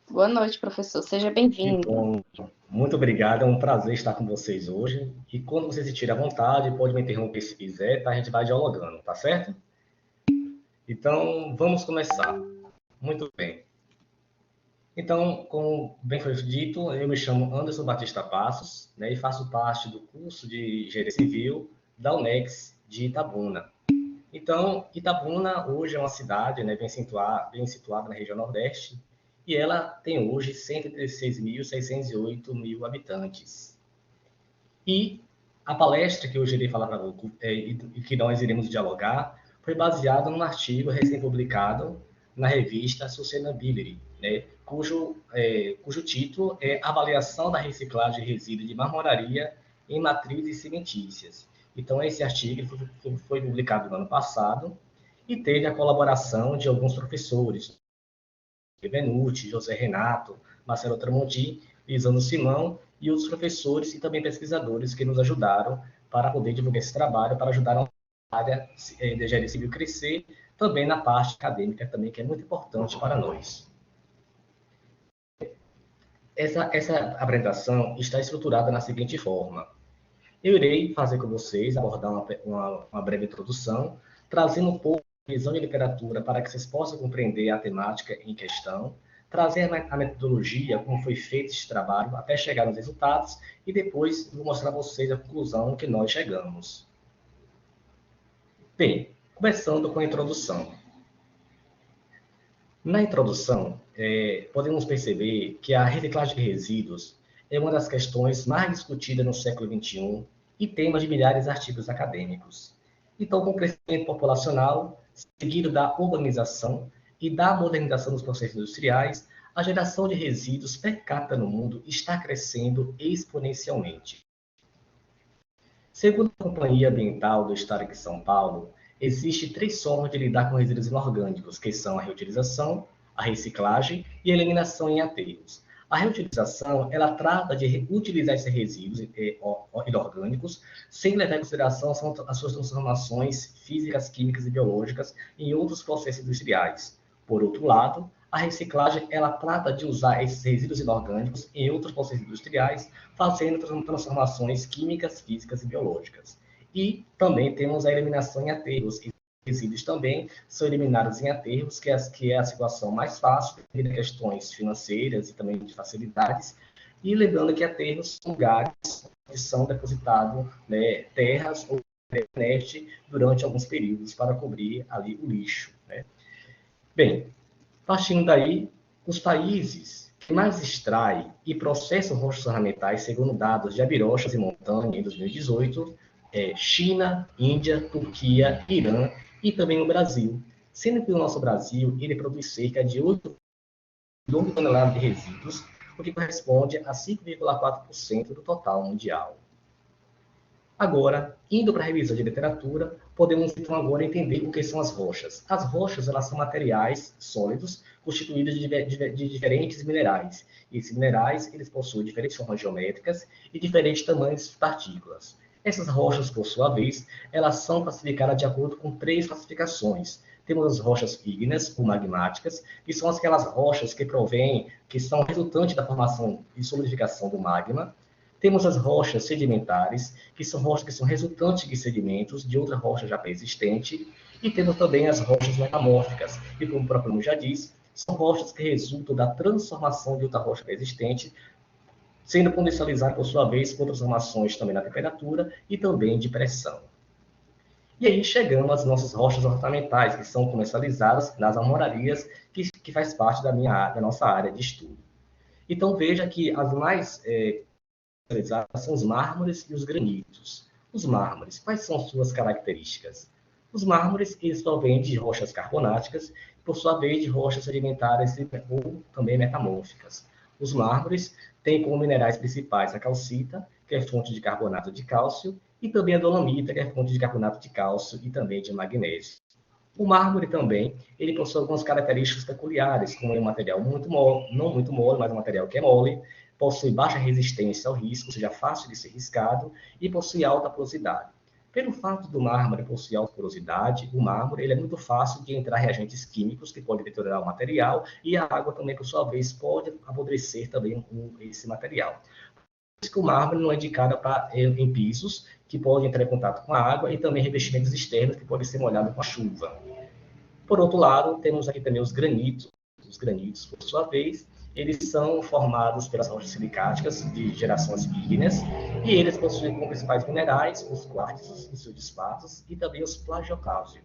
Boa noite, professor. Seja bem-vindo. Bom, muito obrigado. É um prazer estar com vocês hoje. E quando vocês se sentirem à vontade, pode me interromper se quiser, tá? A gente vai dialogando, tá certo? Então, vamos começar. Muito bem. Então, como bem foi dito, eu me chamo Anderson Batista Passos, né, e faço parte do curso de Engenharia Civil da UNEX de Itabuna. Então, Itabuna hoje é uma cidade, né, bem situada na região Nordeste, e ela tem hoje 136.608 habitantes. E a palestra que hoje irei falar para vocês, e que nós iremos dialogar, foi baseada num artigo recém-publicado na revista Sustainability, né, cujo título é Avaliação da Reciclagem de Resíduos de Marmoraria em Matrizes Cimentícias. Então, esse artigo foi publicado no ano passado e teve a colaboração de alguns professores, Benucci, José Renato, Marcelo Tramonti, Lisandro Simão e outros professores e também pesquisadores que nos ajudaram para poder divulgar esse trabalho, para ajudar a área de engenharia civil crescer, também na parte acadêmica também, que é muito importante para nós. Essa apresentação está estruturada na seguinte forma. Eu irei fazer com vocês, abordar uma breve introdução, trazendo um pouco de visão de literatura para que vocês possam compreender a temática em questão, trazer a metodologia, como foi feito esse trabalho, até chegar nos resultados, e depois vou mostrar a vocês a conclusão que nós chegamos. Bem, começando com a introdução. Na introdução, podemos perceber que a reciclagem de resíduos é uma das questões mais discutidas no século XXI e tema de milhares de artigos acadêmicos. Então, com o crescimento populacional, seguido da urbanização e da modernização dos processos industriais, a geração de resíduos per capita no mundo está crescendo exponencialmente. Segundo a Companhia Ambiental do Estado de São Paulo, existem 3 formas de lidar com resíduos inorgânicos, que são a reutilização, a reciclagem e a eliminação em aterros. A reutilização, ela trata de reutilizar esses resíduos inorgânicos, sem levar em consideração as suas transformações físicas, químicas e biológicas em outros processos industriais. Por outro lado, a reciclagem, ela trata de usar esses resíduos inorgânicos em outros processos industriais, fazendo transformações químicas, físicas e biológicas. E também temos a eliminação em aterros. Resíduos também são eliminados em aterros, que é a situação mais fácil, devido a questões financeiras e também de facilidades. E lembrando que aterros são lugares onde são depositados, né, terras ou internet durante alguns períodos para cobrir ali o lixo, né? Bem, partindo daí, os países que mais extraem e processam rochas ornamentais, segundo dados de Abirochas e Montanha em 2018, China, Índia, Turquia, Irã e também o Brasil. Sendo que o nosso Brasil ele produz cerca de 8 milhões de toneladas de resíduos, o que corresponde a 5,4% do total mundial. Agora, indo para a revisão de literatura, podemos então agora entender o que são as rochas. As rochas, elas são materiais sólidos constituídos de diferentes minerais. E esses minerais, eles possuem diferentes formas geométricas e diferentes tamanhos de partículas. Essas rochas, por sua vez, elas são classificadas de acordo com 3 classificações. Temos as rochas ígneas ou magmáticas, que são aquelas rochas que são resultantes da formação e solidificação do magma. Temos as rochas sedimentares, que são rochas que são resultantes de sedimentos de outra rocha já pré-existente. E temos também as rochas metamórficas, que, como o próprio nome já diz, são rochas que resultam da transformação de outra rocha pré-existente, sendo potencializada, por sua vez, por transformações também na temperatura e também de pressão. E aí chegamos às nossas rochas ornamentais, que são comercializadas nas armorarias, que faz parte da nossa área de estudo. Então, veja que as mais comercializadas são os mármores e os granitos. Os mármores, quais são suas características? Os mármores, eles provêm de rochas carbonáticas, por sua vez, de rochas sedimentares ou também metamórficas. Os mármores têm como minerais principais a calcita, que é fonte de carbonato de cálcio, e também a dolomita, que é fonte de carbonato de cálcio e também de magnésio. O mármore também, ele possui algumas características peculiares, como é um material muito mole, não muito mole, mas um material que é mole, possui baixa resistência ao risco, ou seja, fácil de ser riscado, e possui alta porosidade. Pelo fato do mármore possuir alta porosidade, o mármore ele é muito fácil de entrar reagentes químicos que podem deteriorar o material, e a água também, por sua vez, pode apodrecer também esse material. Por isso que o mármore não é indicado em pisos, que podem entrar em contato com a água, e também revestimentos externos, que podem ser molhados com a chuva. Por outro lado, temos aqui também os granitos. Os granitos, por sua vez, eles são formados pelas rochas silicáticas de gerações ígneas, e eles possuem como principais minerais os quartzos em seus despatos e também os plagioclásio.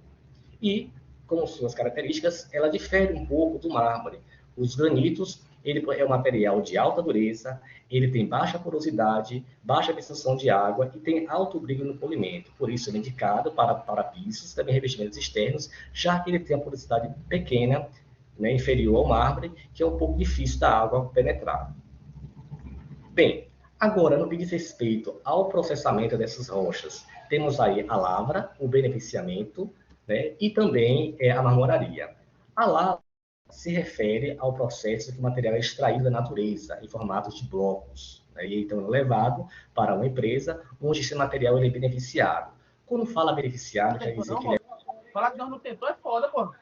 E, como suas características, ela difere um pouco do mármore. Os granitos, ele é um material de alta dureza, ele tem baixa porosidade, baixa absorção de água e tem alto brilho no polimento. Por isso, ele é indicado para pisos, também revestimentos externos, já que ele tem a porosidade pequena, né, inferior ao mármore, que é um pouco difícil da água penetrar. Bem, agora, no que diz respeito ao processamento dessas rochas, temos aí a lavra, o beneficiamento, né, e também a marmoraria. A lavra se refere ao processo que o material é extraído da natureza, em formato de blocos, né, e então é levado para uma empresa onde esse material ele é beneficiado. Quando fala beneficiado, quer dizer que ele é... Falar que nós não tentou é foda, pô.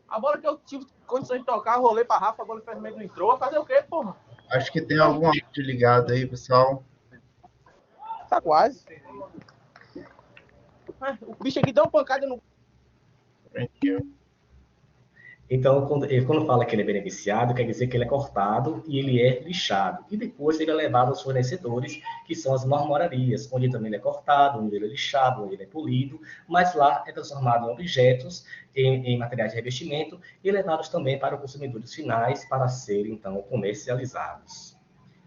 A bola que eu tive condições de tocar, rolei pra Rafa, a bola infelizmente não entrou. Fazer o quê, porra? Acho que tem algum áudio ligado aí, pessoal. Tá quase. O bicho aqui deu uma pancada no... Então, quando fala que ele é beneficiado, quer dizer que ele é cortado e ele é lixado. E depois ele é levado aos fornecedores, que são as marmorarias, onde também ele é cortado, onde ele é lixado, onde ele é polido, mas lá é transformado em objetos, em materiais de revestimento, e levados também para os consumidores finais para serem, então, comercializados.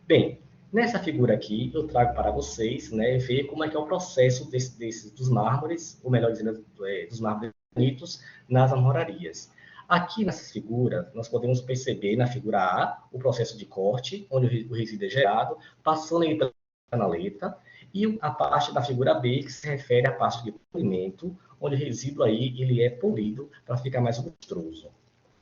Bem, nessa figura aqui, eu trago para vocês, né, ver como é que é o processo dos mármores, ou melhor dizendo, dos mármores bonitos nas marmorarias. Aqui nessa figura, nós podemos perceber na figura A o processo de corte, onde o resíduo é gerado, passando aí pela canaleta, e a parte da figura B, que se refere à parte de polimento, onde o resíduo aí ele é polido para ficar mais lustroso,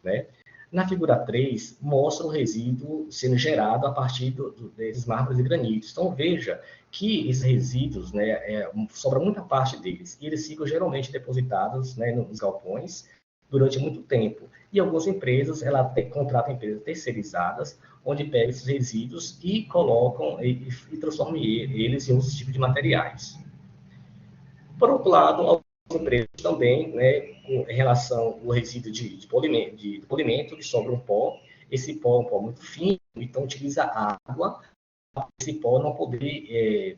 né? Na figura 3, mostra o resíduo sendo gerado a partir desses mármores e granitos. Então, veja que esses resíduos, né, sobra muita parte deles, e eles ficam geralmente depositados, né, nos galpões, durante muito tempo. E algumas empresas, contratam empresas terceirizadas, onde pegam esses resíduos e colocam e transformam eles em outros tipos de materiais. Por outro lado, algumas empresas também, né, em relação ao resíduo de polimento, que sobra um pó, esse pó é um pó muito fino, então utiliza água para esse pó não poder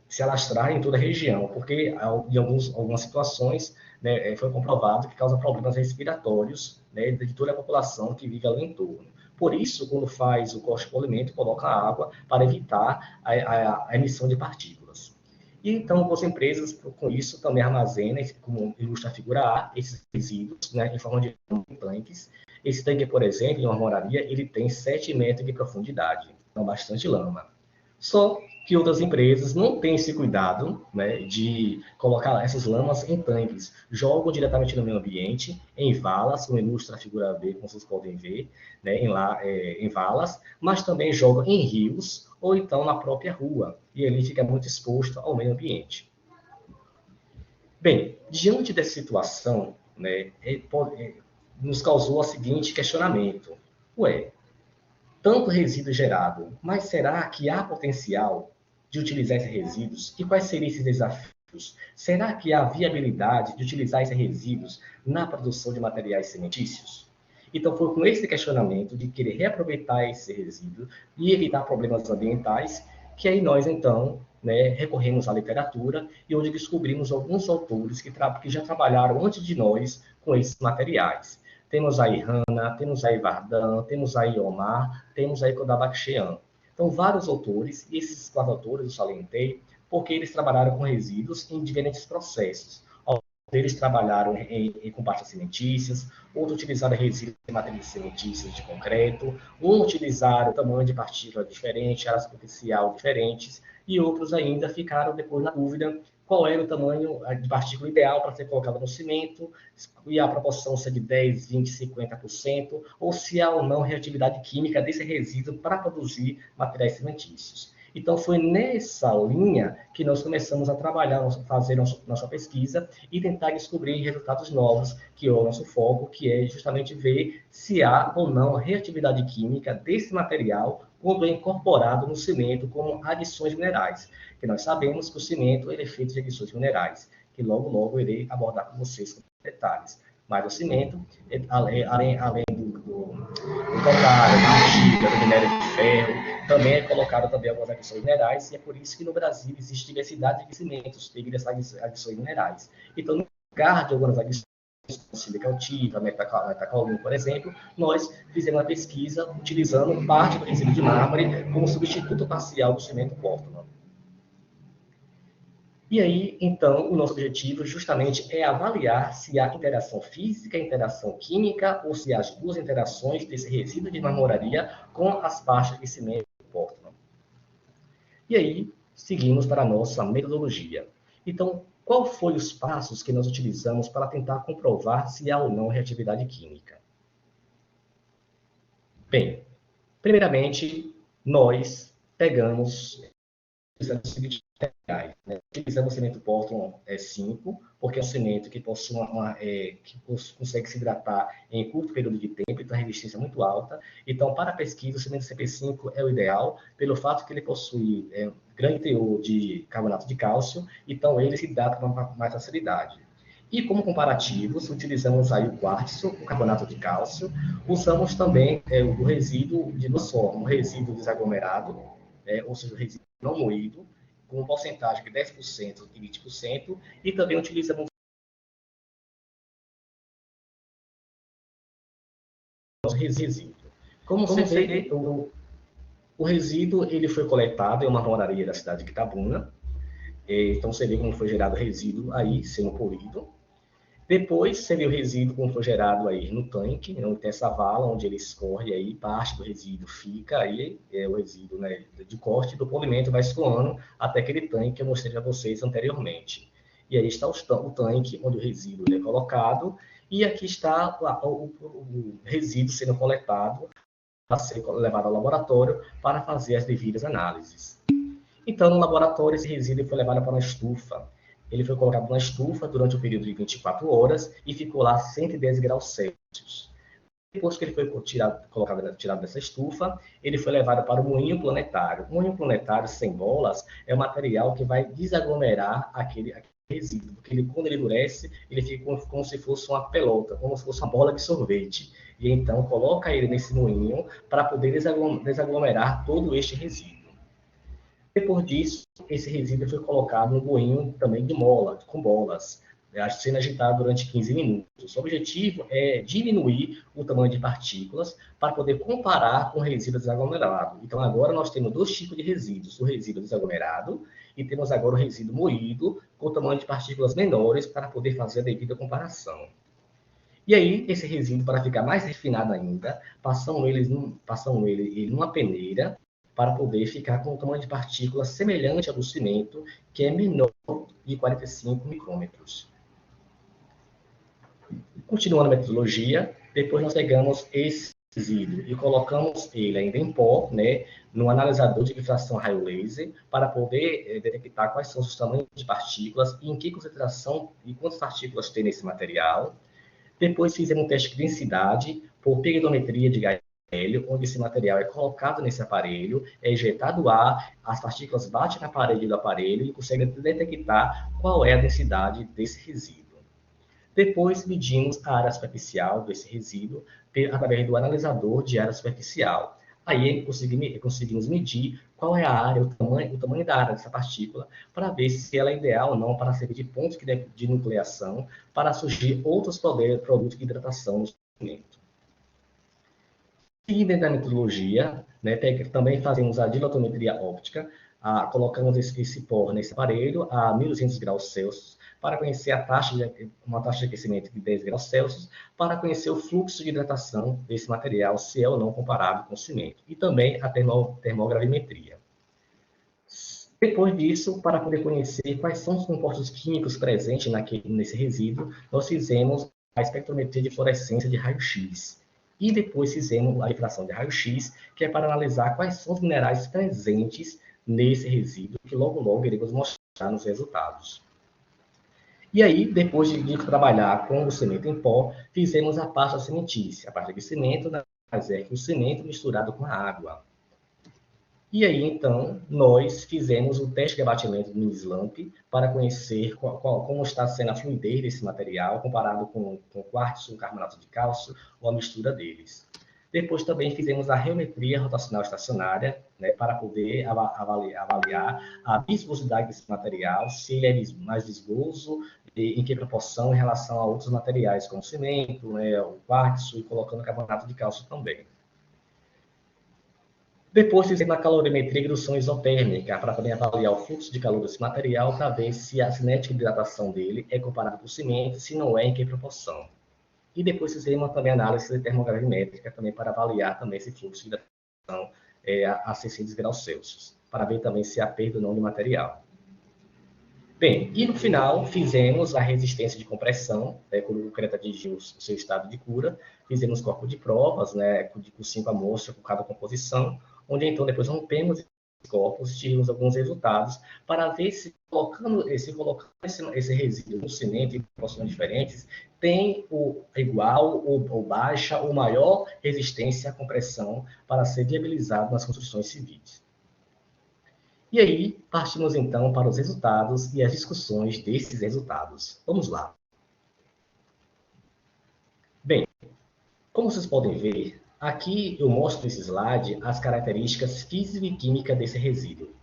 se alastrar em toda a região, porque em algumas situações, né, foi comprovado que causa problemas respiratórios, né, de toda a população que vive ali em torno. Por isso, quando faz o corte de polimento, coloca água para evitar a emissão de partículas. E então, algumas empresas, com isso, também armazenam, como ilustra a figura A, esses resíduos, né, em forma de tanques. Esse tanque, por exemplo, em uma marmoraria, ele tem 7 metros de profundidade, então bastante lama. Só que outras empresas não têm esse cuidado, né, de colocar essas lamas em tanques, jogam diretamente no meio ambiente, em valas, como ilustra a figura B, como vocês podem ver, né, em valas, mas também jogam em rios ou então na própria rua, e ali fica muito exposto ao meio ambiente. Bem, diante dessa situação, né, nos causou o seguinte questionamento: ué, tanto resíduo gerado, mas será que há potencial de utilizar esses resíduos? E quais seriam esses desafios? Será que há viabilidade de utilizar esses resíduos na produção de materiais cimentícios? Então, foi com esse questionamento de querer reaproveitar esse resíduo e evitar problemas ambientais que aí nós, então, né, recorremos à literatura e onde descobrimos alguns autores que já trabalharam antes de nós com esses materiais. Temos aí Hanna, temos aí Vardan, temos aí Omar, temos aí Kodabakshian. Então, vários autores, e esses 4 autores eu salientei, porque eles trabalharam com resíduos em diferentes processos. Alguns deles trabalharam com pastas cimentícias, outros utilizaram resíduos de matérias cimentícias de concreto, outros utilizaram tamanho de partícula diferente, área superficial diferentes, e outros ainda ficaram depois na dúvida qual era o tamanho de partícula ideal para ser colocada no cimento, e a proporção se é de 10, 20, 50%, ou se há ou não reatividade química desse resíduo para produzir materiais cimentícios. Então, foi nessa linha que nós começamos a trabalhar, fazer nossa pesquisa e tentar descobrir resultados novos, que é o nosso foco, que é justamente ver se há ou não reatividade química desse material quando é incorporado no cimento como adições minerais. Que nós sabemos que o cimento ele é feito de adições minerais, que logo eu irei abordar com vocês com detalhes. Mas o cimento, além do calcário, da argila, do minério de ferro, também é colocado também algumas adições minerais, e é por isso que no Brasil existe diversidade de cimentos devido a essas adições minerais. Então, no lugar de algumas adições, sílica altiva, metacaolina, por exemplo, nós fizemos uma pesquisa utilizando parte do resíduo de mármore como substituto parcial do cimento Portland. E aí, então, o nosso objetivo justamente é avaliar se há interação física, interação química, ou se há as duas interações desse resíduo de marmoraria com as partes de cimento Portland. E aí, seguimos para a nossa metodologia. Então, qual foram os passos que nós utilizamos para tentar comprovar se há ou não reatividade química? Bem, primeiramente, nós pegamos os seguintes materiais, né? Utilizamos o cimento Portland 5, porque é um cimento que possui que consegue se hidratar em curto período de tempo e tem uma resistência muito alta. Então, para a pesquisa, o cimento CP5 é o ideal, pelo fato que ele possui grande teor de carbonato de cálcio, então ele se hidrata com mais facilidade. E como comparativos, utilizamos aí o quartzo, o carbonato de cálcio, usamos também o resíduo de um resíduo desaglomerado, ou seja, o resíduo não moído, com porcentagem de 10% e 20%, e também utilizamos o resíduo. Como você vê, o resíduo ele foi coletado em uma marmoraria da cidade de Itabuna, então você vê como foi gerado o resíduo aí, sendo polido. Depois, você vê o resíduo como foi gerado aí no tanque, onde tem essa vala, onde ele escorre aí, parte do resíduo fica aí, o resíduo, né, de corte do polimento vai escoando até aquele tanque que eu mostrei para vocês anteriormente. E aí está o tanque onde o resíduo é colocado, e aqui está o resíduo sendo coletado para ser levado ao laboratório para fazer as devidas análises. Então, no laboratório, esse resíduo foi levado para uma estufa. Ele foi colocado na estufa durante um período de 24 horas e ficou lá a 110 graus Celsius. Depois que ele foi tirado dessa estufa, ele foi levado para o moinho planetário. O moinho planetário sem bolas é um material que vai desaglomerar aquele resíduo, porque quando ele endurece, ele fica como se fosse uma pelota, como se fosse uma bola de sorvete. E então coloca ele nesse moinho para poder desaglomerar todo este resíduo. Depois disso, esse resíduo foi colocado no moinho também de mola, com bolas, sendo agitado durante 15 minutos. O objetivo é diminuir o tamanho de partículas para poder comparar com o resíduo desaglomerado. Então, agora nós temos dois tipos de resíduos, o resíduo desaglomerado e temos agora o resíduo moído com tamanho de partículas menores para poder fazer a devida comparação. E aí, esse resíduo, para ficar mais refinado ainda, passam ele numa peneira, para poder ficar com um tamanho de partícula semelhante ao do cimento, que é menor de 45 micrômetros. Continuando a metodologia, depois nós pegamos esse resíduo e colocamos ele ainda em pó, né, no analisador de difração raio laser, para poder detectar quais são os tamanhos de partículas e em que concentração e quantas partículas tem nesse material. Depois fizemos um teste de densidade por piridometria de gás hélio, onde esse material é colocado nesse aparelho, é injetado ar, as partículas batem na parede do aparelho e consegue detectar qual é a densidade desse resíduo. Depois medimos a área superficial desse resíduo através do analisador de área superficial. Aí conseguimos medir qual é a área, o tamanho da área dessa partícula, para ver se ela é ideal ou não para servir de ponto de nucleação, para surgir outros produtos de hidratação no cimento. Seguindo da metodologia, né, também fazemos a dilatometria óptica, colocamos esse pó nesse aparelho a 1.200 graus Celsius para conhecer uma taxa de aquecimento de 10 graus Celsius, para conhecer o fluxo de hidratação desse material, se é ou não comparável com o cimento. E também a termogravimetria. Depois disso, para poder conhecer quais são os compostos químicos presentes nesse resíduo, nós fizemos a espectrometria de fluorescência de raio-x. E depois fizemos a difração de raio-x, que é para analisar quais são os minerais presentes nesse resíduo, que logo iremos mostrar nos resultados. E aí, depois de trabalhar com o cimento em pó, fizemos a pasta cimentícia. A pasta de cimento nada mais é que o cimento misturado com a água. E aí, então, nós fizemos o teste de abatimento do SLAMP para conhecer como está sendo a fluidez desse material comparado com quartzo, carbonato de cálcio ou a mistura deles. Depois também fizemos a reometria rotacional estacionária, né, para poder avaliar a viscosidade desse material, se ele é mais viscoso, em que proporção em relação a outros materiais, como cimento, né, o quartzo e colocando carbonato de cálcio também. Depois fizemos a calorimetria e redução isotérmica, para também avaliar o fluxo de calor desse material, para ver se a cinética de hidratação dele é comparável com o cimento, se não é, em que proporção. E depois fizemos também análise de termogravimétrica, também para avaliar também esse fluxo de hidratação a 600 graus Celsius, para ver também se há perda ou não de material. Bem, e no final fizemos a resistência de compressão, quando o concreto atingiu o seu estado de cura, fizemos corpo de provas, né, com 5 amostras com cada composição, onde então depois rompemos esses corpos, tivemos alguns resultados, para ver se colocando esse resíduo no cimento em proporções diferentes, tem igual ou baixa ou maior resistência à compressão para ser viabilizado nas construções civis. E aí, partimos então para os resultados e as discussões desses resultados. Vamos lá. Bem, como vocês podem ver, aqui eu mostro nesse slide as características física e química desse resíduo.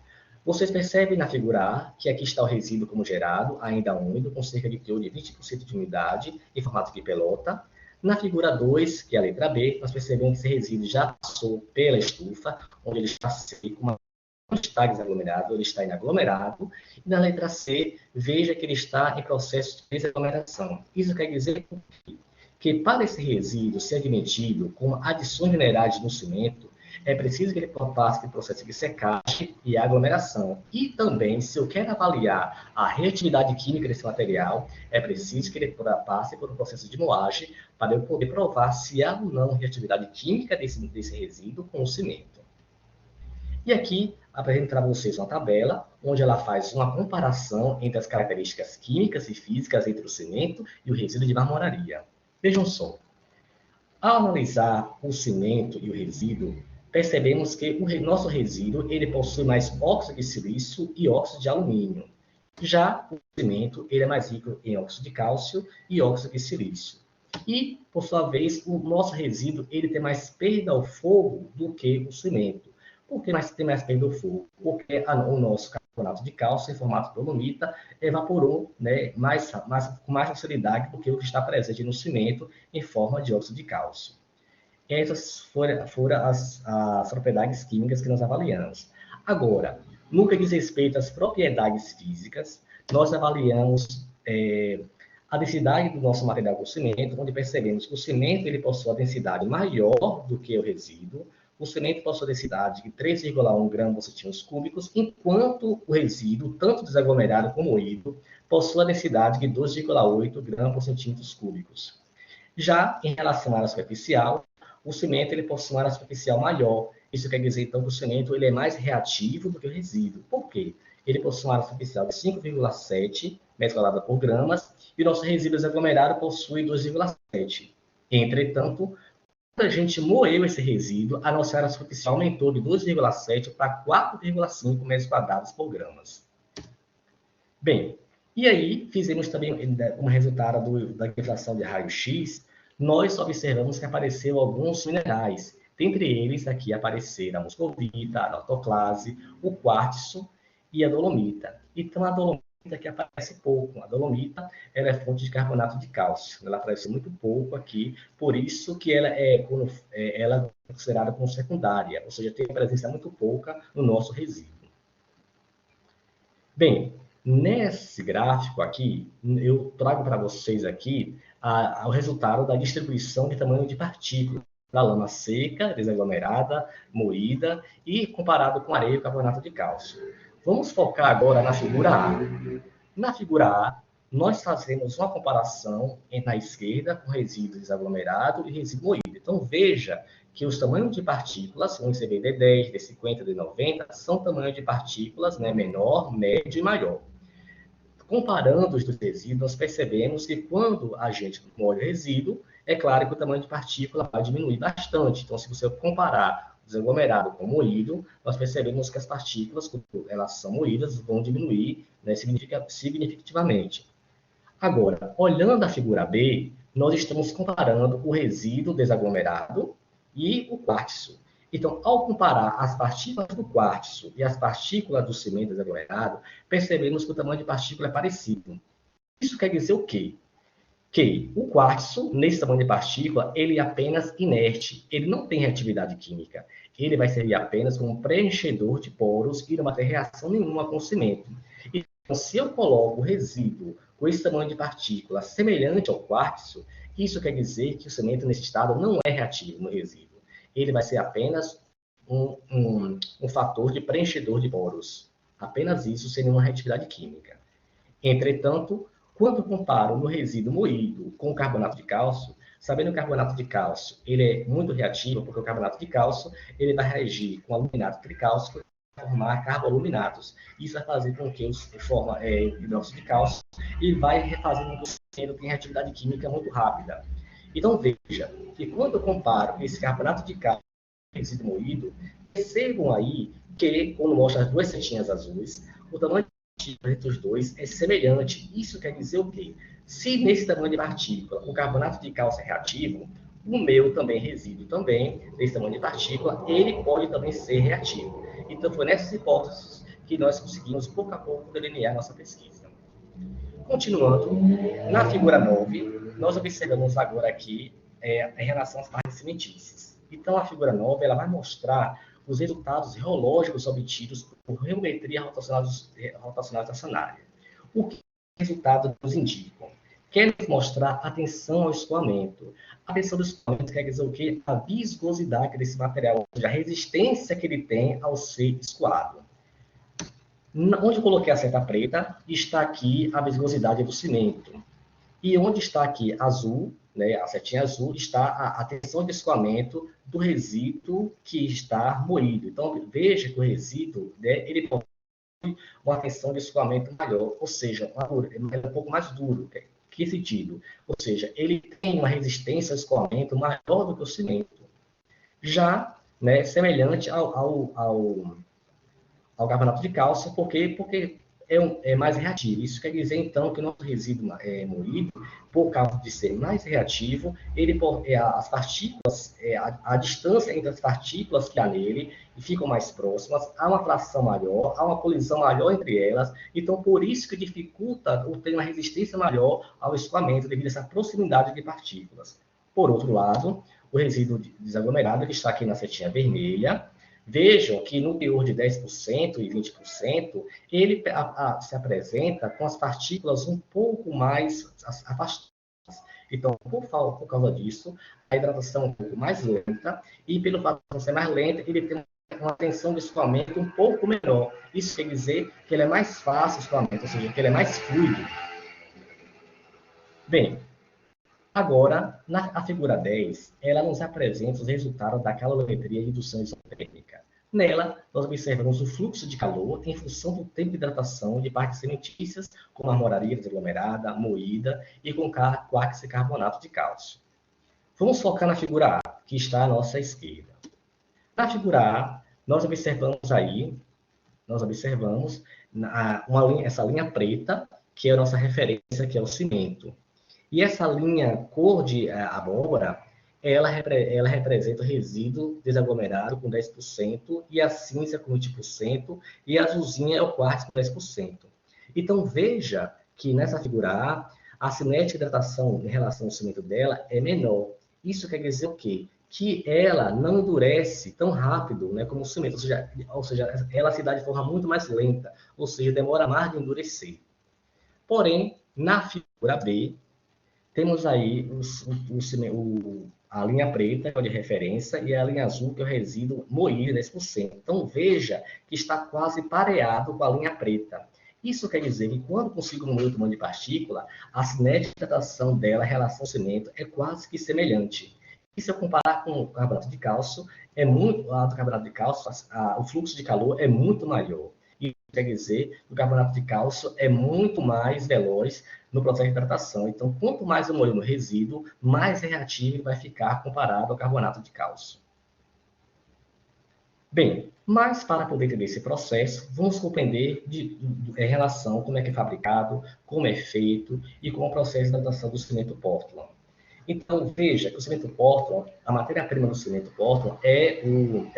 Vocês percebem na figura A que aqui está o resíduo como gerado, ainda úmido, com cerca de teor de 20% de umidade, em formato de pelota. Na figura 2, que é a letra B, nós percebemos que esse resíduo já passou pela estufa, onde ele está seco, não está desaglomerado, ele está inaglomerado. E na letra C, veja que ele está em processo de desaglomeração. Isso quer dizer que para esse resíduo ser admitido com adições minerais no cimento, é preciso que ele passe pelo processo de secagem e aglomeração. E também, se eu quero avaliar a reatividade química desse material, é preciso que ele passe por um processo de moagem para eu poder provar se há ou não reatividade química desse resíduo com o cimento. E aqui, apresento para vocês uma tabela, onde ela faz uma comparação entre as características químicas e físicas entre o cimento e o resíduo de marmoraria. Vejam só. Ao analisar o cimento e o resíduo, percebemos que o nosso resíduo ele possui mais óxido de silício e óxido de alumínio. Já o cimento ele é mais rico em óxido de cálcio e óxido de silício. E, por sua vez, o nosso resíduo ele tem mais perda ao fogo do que o cimento. Por que tem mais perda ao fogo? Porque o nosso carbonato de cálcio, em formato de dolomita, evaporou, né, com mais facilidade do que o que está presente no cimento em forma de óxido de cálcio. Essas foram as propriedades químicas que nós avaliamos. Agora, no que diz respeito às propriedades físicas, nós avaliamos a densidade do nosso material com cimento, onde percebemos que o cimento ele possui uma densidade maior do que o resíduo. O cimento possui a densidade de 3,1 gramas por centímetro cúbicos, enquanto o resíduo, tanto desaglomerado como moído, possui a densidade de 2,8 gramas por centímetro cúbicos. Já em relação à área superficial, o cimento ele possui uma área superficial maior. Isso quer dizer, então, que o cimento ele é mais reativo do que o resíduo. Por quê? Ele possui uma área superficial de 5,7 metros quadrados por gramas e o nosso resíduo desaglomerado possui 2,7. Entretanto, quando a gente moeu esse resíduo, a nossa área superficial aumentou de 2,7 para 4,5 metros quadrados por gramas. Bem, e aí fizemos também, como resultado da difração de raio-x, nós observamos que apareceram alguns minerais. Dentre eles, aqui apareceram a moscovita, a autoclase, o quartzo e a dolomita. Então, a dolomita aqui aparece pouco. A dolomita ela é fonte de carbonato de cálcio. Ela aparece muito pouco aqui, por isso que ela é considerada como secundária, ou seja, tem presença muito pouca no nosso resíduo. Bem, nesse gráfico aqui, eu trago para vocês aqui o resultado da distribuição de tamanho de partículas da lama seca, desaglomerada, moída e comparado com areia e carbonato de cálcio. Vamos focar agora na figura A. Na figura A, nós fazemos uma comparação na esquerda com resíduo desaglomerado e resíduo moído. Então, veja que os tamanhos de partículas, vamos receber D10, D50, D90, são tamanhos de partículas, né, menor, médio e maior. Comparando os dois resíduos, nós percebemos que quando a gente molha o resíduo, é claro que o tamanho de partícula vai diminuir bastante. Então, se você comparar o desaglomerado com o moído, nós percebemos que as partículas, quando elas são moídas, vão diminuir, né, significativamente. Agora, olhando a figura B, nós estamos comparando o resíduo desaglomerado e o quartzo. Então, ao comparar as partículas do quartzo e as partículas do cimento desaglomerado, percebemos que o tamanho de partícula é parecido. Isso quer dizer o quê? Que o quartzo, nesse tamanho de partícula, ele é apenas inerte, ele não tem reatividade química. Ele vai servir apenas como preenchedor de poros e não vai ter reação nenhuma com o cimento. Então, se eu coloco o resíduo com esse tamanho de partícula semelhante ao quartzo, isso quer dizer que o cimento nesse estado não é reativo no resíduo. Ele vai ser apenas um fator de preenchedor de poros. Apenas isso, sem nenhuma reatividade química. Entretanto, quando eu comparo no resíduo moído com o carbonato de cálcio, sabendo que o carbonato de cálcio ele é muito reativo, porque o carbonato de cálcio ele vai reagir com aluminato tricálcico para formar carboluminatos. Isso vai fazer com que forma hidróxido de cálcio e vai refazer um que tem reatividade química muito rápida. Então, veja que quando eu comparo esse carbonato de cálcio com o resíduo moído, percebam aí que, quando mostra as duas setinhas azuis, o tamanho de partícula entre os dois é semelhante. Isso quer dizer o quê? Se nesse tamanho de partícula o carbonato de cálcio é reativo, o meu também resíduo também, nesse tamanho de partícula, ele pode também ser reativo. Então, foi nessas hipóteses que nós conseguimos, pouco a pouco, delinear nossa pesquisa. Continuando, na figura 9, nós observamos agora aqui em relação às partes cimentícias. Então, a figura 9 ela vai mostrar os resultados geológicos obtidos por geometria rotacional estacionária. O que o resultado nos indicam? Quer nos mostrar atenção ao escoamento. A atenção do escoamento quer dizer o quê? A viscosidade desse material, ou seja, a resistência que ele tem ao ser escoado. Onde eu coloquei a seta preta, está aqui a viscosidade do cimento. E onde está aqui azul, né, a setinha azul, está a tensão de escoamento do resíduo que está moído. Então, veja que o resíduo, né, ele possui uma tensão de escoamento maior, ou seja, ele é um pouco mais duro. Que sentido? Ou seja, ele tem uma resistência ao escoamento maior do que o cimento. Já, né, semelhante ao carbonato de cálcio, porque é mais reativo. Isso quer dizer, então, que o nosso resíduo moído, por causa de ser mais reativo, as partículas, a distância entre as partículas que há nele ficam mais próximas, há uma tração maior, há uma colisão maior entre elas, então por isso que dificulta ou tem uma resistência maior ao escoamento devido a essa proximidade de partículas. Por outro lado, o resíduo desaglomerado ele está aqui na setinha vermelha. Vejam que no teor de 10% e 20%, ele se apresenta com as partículas um pouco mais afastadas. Então, por causa disso, a hidratação é um pouco mais lenta, e pelo fato de ser mais lenta, ele tem uma tensão de escoamento um pouco menor. Isso quer dizer que ele é mais fácil de escoamento, ou seja, que ele é mais fluido. Bem, agora, na figura 10, ela nos apresenta os resultados da calorimetria e indução isotérmica. Nela, nós observamos o fluxo de calor em função do tempo de hidratação de partes cimentícias, como a moraria desaglomerada, moída e com quartzo e carbonato de cálcio. Vamos focar na figura A, que está à nossa esquerda. Na figura A, nós observamos essa linha preta, que é a nossa referência, que é o cimento. E essa linha cor de abóbora, ela representa o resíduo desaglomerado com 10%, e a cinza com 20%, e a azulzinha é o quartzo com 10%. Então, veja que nessa figura A cinética de hidratação em relação ao cimento dela é menor. Isso quer dizer o quê? Que ela não endurece tão rápido, né, como o cimento, ou seja, ela se dá de forma muito mais lenta, ou seja, demora mais de endurecer. Porém, na figura B, temos aí a linha preta, que é o de referência, e a linha azul, que é o resíduo moído, 10%. Então, veja que está quase pareado com a linha preta. Isso quer dizer que, quando consigo moer o tamanho de partícula, a cinética de hidratação dela em relação ao cimento é quase que semelhante. E se eu comparar com o carbonato de cálcio, o fluxo de calor é muito maior. Isso quer dizer que o carbonato de cálcio é muito mais veloz no processo de hidratação. Então, quanto mais eu molho no resíduo, mais reativo ele vai ficar comparado ao carbonato de cálcio. Bem, mas para poder entender esse processo, vamos compreender em relação como é que é fabricado, como é feito e como é o processo de hidratação do cimento Portland. Então, veja que o cimento Portland, a matéria-prima do cimento Portland é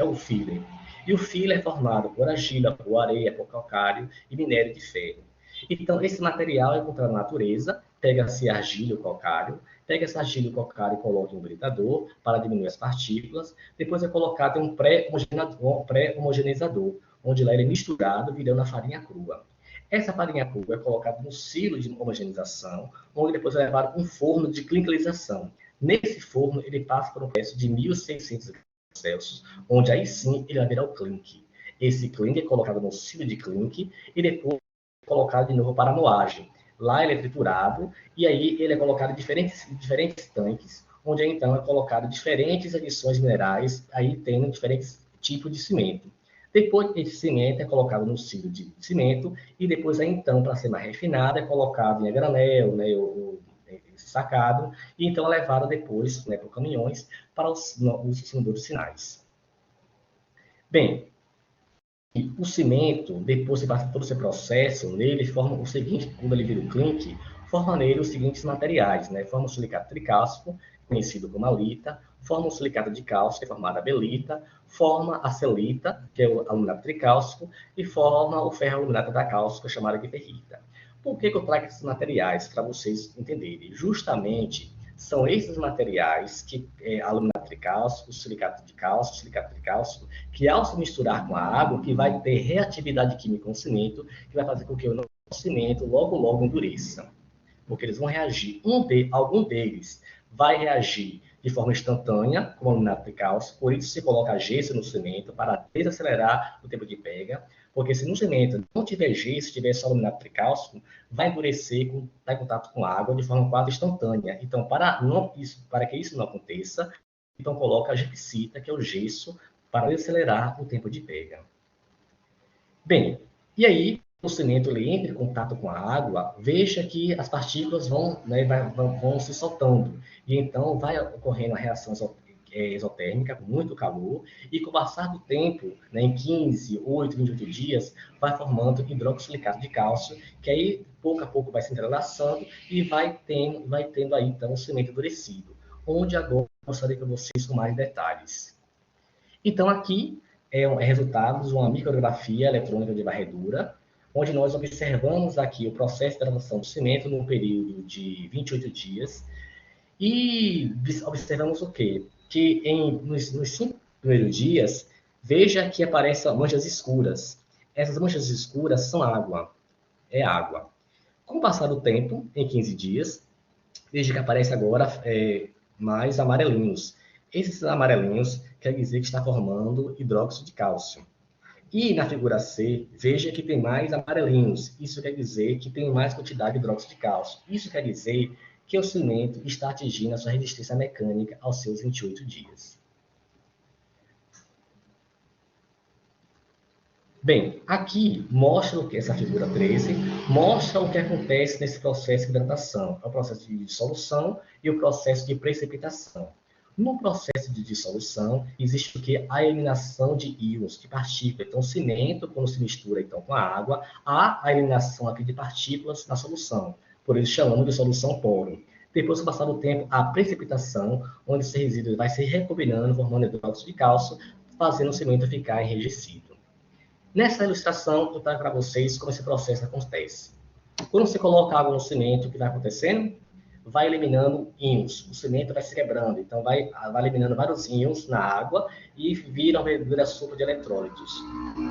o filler. E o filler é formado por argila, por areia, por calcário e minério de ferro. Então, esse material é encontrado na natureza, pega-se a argila e o calcário, pega essa argila e o calcário e coloca em um britador para diminuir as partículas, depois é colocado em um pré-homogeneizador, onde lá ele é misturado, virando a farinha crua. Essa farinha crua é colocada no silo de homogenização, onde depois é levado para um forno de clinkerização. Nesse forno, ele passa por um processo de 1.600 graus Celsius, onde aí sim ele vai virar o clink. Esse clink é colocado no silo de clink e depois é colocado de novo para a moagem. Lá ele é triturado e aí ele é colocado em diferentes tanques, onde aí, então é colocado diferentes adições minerais, aí tendo diferentes tipos de cimento. Depois, esse cimento é colocado no silo de cimento e depois, aí, então, para ser mais refinado, é colocado em granel, né, sacado, e então é levado depois, né, por caminhões para os fundadores finais. Bem, o cimento, depois que passa todo esse processo, nele forma o seguinte, quando ele vira o clink, forma nele os seguintes materiais, né? Forma o silicato tricálcico, conhecido como alita, forma o silicato de cálcio, que é formado a belita, forma a celita, que é o aluminato tricálcico, e forma o ferro-aluminato da cálcio, que é chamado de ferrita. Por que eu trago esses materiais? Para vocês entenderem. Justamente, são esses materiais, que aluminato tricálcico, silicato de cálcio, silicato tricálcico, que ao se misturar com a água, que vai ter reatividade química com o cimento, que vai fazer com que o cimento logo endureça. Porque eles vão reagir, algum deles vai reagir de forma instantânea com o aluminato de cálcio, por isso se coloca gesso no cimento para desacelerar o tempo de pega, porque se no cimento não tiver gesso, tiver só aluminato tricálcico, vai endurecer, está em contato com a água de forma quase instantânea. Então, para que isso não aconteça, então coloca a gipsita, que é o gesso, para desacelerar o tempo de pega. Bem, e aí o cimento ele entra em contato com a água, veja que as partículas vão se soltando. E então vai ocorrendo a reação exotérmica, com muito calor, e com o passar do tempo, né, em 15, 8, 28 dias, vai formando hidroxilicato de cálcio, que aí, pouco a pouco, vai se entrelaçando e vai tendo aí, então, o cimento endurecido, onde agora eu mostrarei para vocês com mais detalhes. Então, aqui é resultado de uma micrografia eletrônica de varredura, onde nós observamos aqui o processo de hidratação do cimento num período de 28 dias, e observamos o quê? Que nos 5 primeiros dias, veja que aparecem manchas escuras. Essas manchas escuras são água. É água. Com o passar do tempo, em 15 dias, veja que aparece agora mais amarelinhos. Esses amarelinhos quer dizer que está formando hidróxido de cálcio. E na figura C, veja que tem mais amarelinhos. Isso quer dizer que tem mais quantidade de hidróxido de cálcio. Isso quer dizer que o cimento está atingindo a sua resistência mecânica aos seus 28 dias. Bem, aqui mostra o que essa figura 13 mostra o que acontece nesse processo de hidratação. É o processo de dissolução e o processo de precipitação. No processo de dissolução, existe o que? A eliminação de íons, de partículas. Então, o cimento, quando se mistura então, com a água, há a eliminação aqui de partículas na solução. Por isso, chamamos de solução poro. Depois, com o passar do tempo, a precipitação, onde esse resíduo vai se recombinando, formando hidróxido de cálcio, fazendo o cimento ficar enrijecido. Nessa ilustração, eu trago para vocês como esse processo acontece. Quando você coloca água no cimento, o que vai acontecendo? Vai eliminando íons, o cimento vai se quebrando, então vai eliminando vários íons na água e vira uma verdadeira sopa de eletrólitos.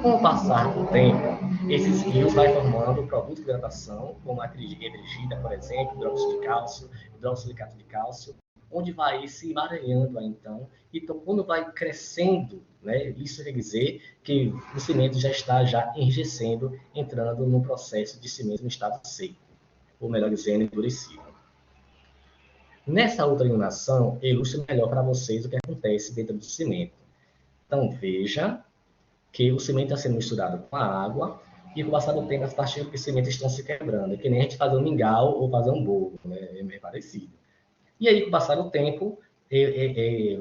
Com o passar do tempo, esses íons vão formando produtos de hidratação, como a hidrigida, por exemplo, hidróxido de cálcio, hidroxilicato de cálcio, onde vai se emaranhando aí, então. Então, quando vai crescendo, né, isso quer dizer que o cimento já está enrijecendo, entrando no processo de cimento no estado seco, ou melhor dizendo, endurecido. Nessa outra iluminação, eu ilustro melhor para vocês o que acontece dentro do cimento. Então, veja que o cimento está sendo misturado com a água e com o passar do tempo as partículas de cimento estão se quebrando. É que nem a gente fazer um mingau ou fazer um bolo, né? É parecido. E aí, com o passar do tempo,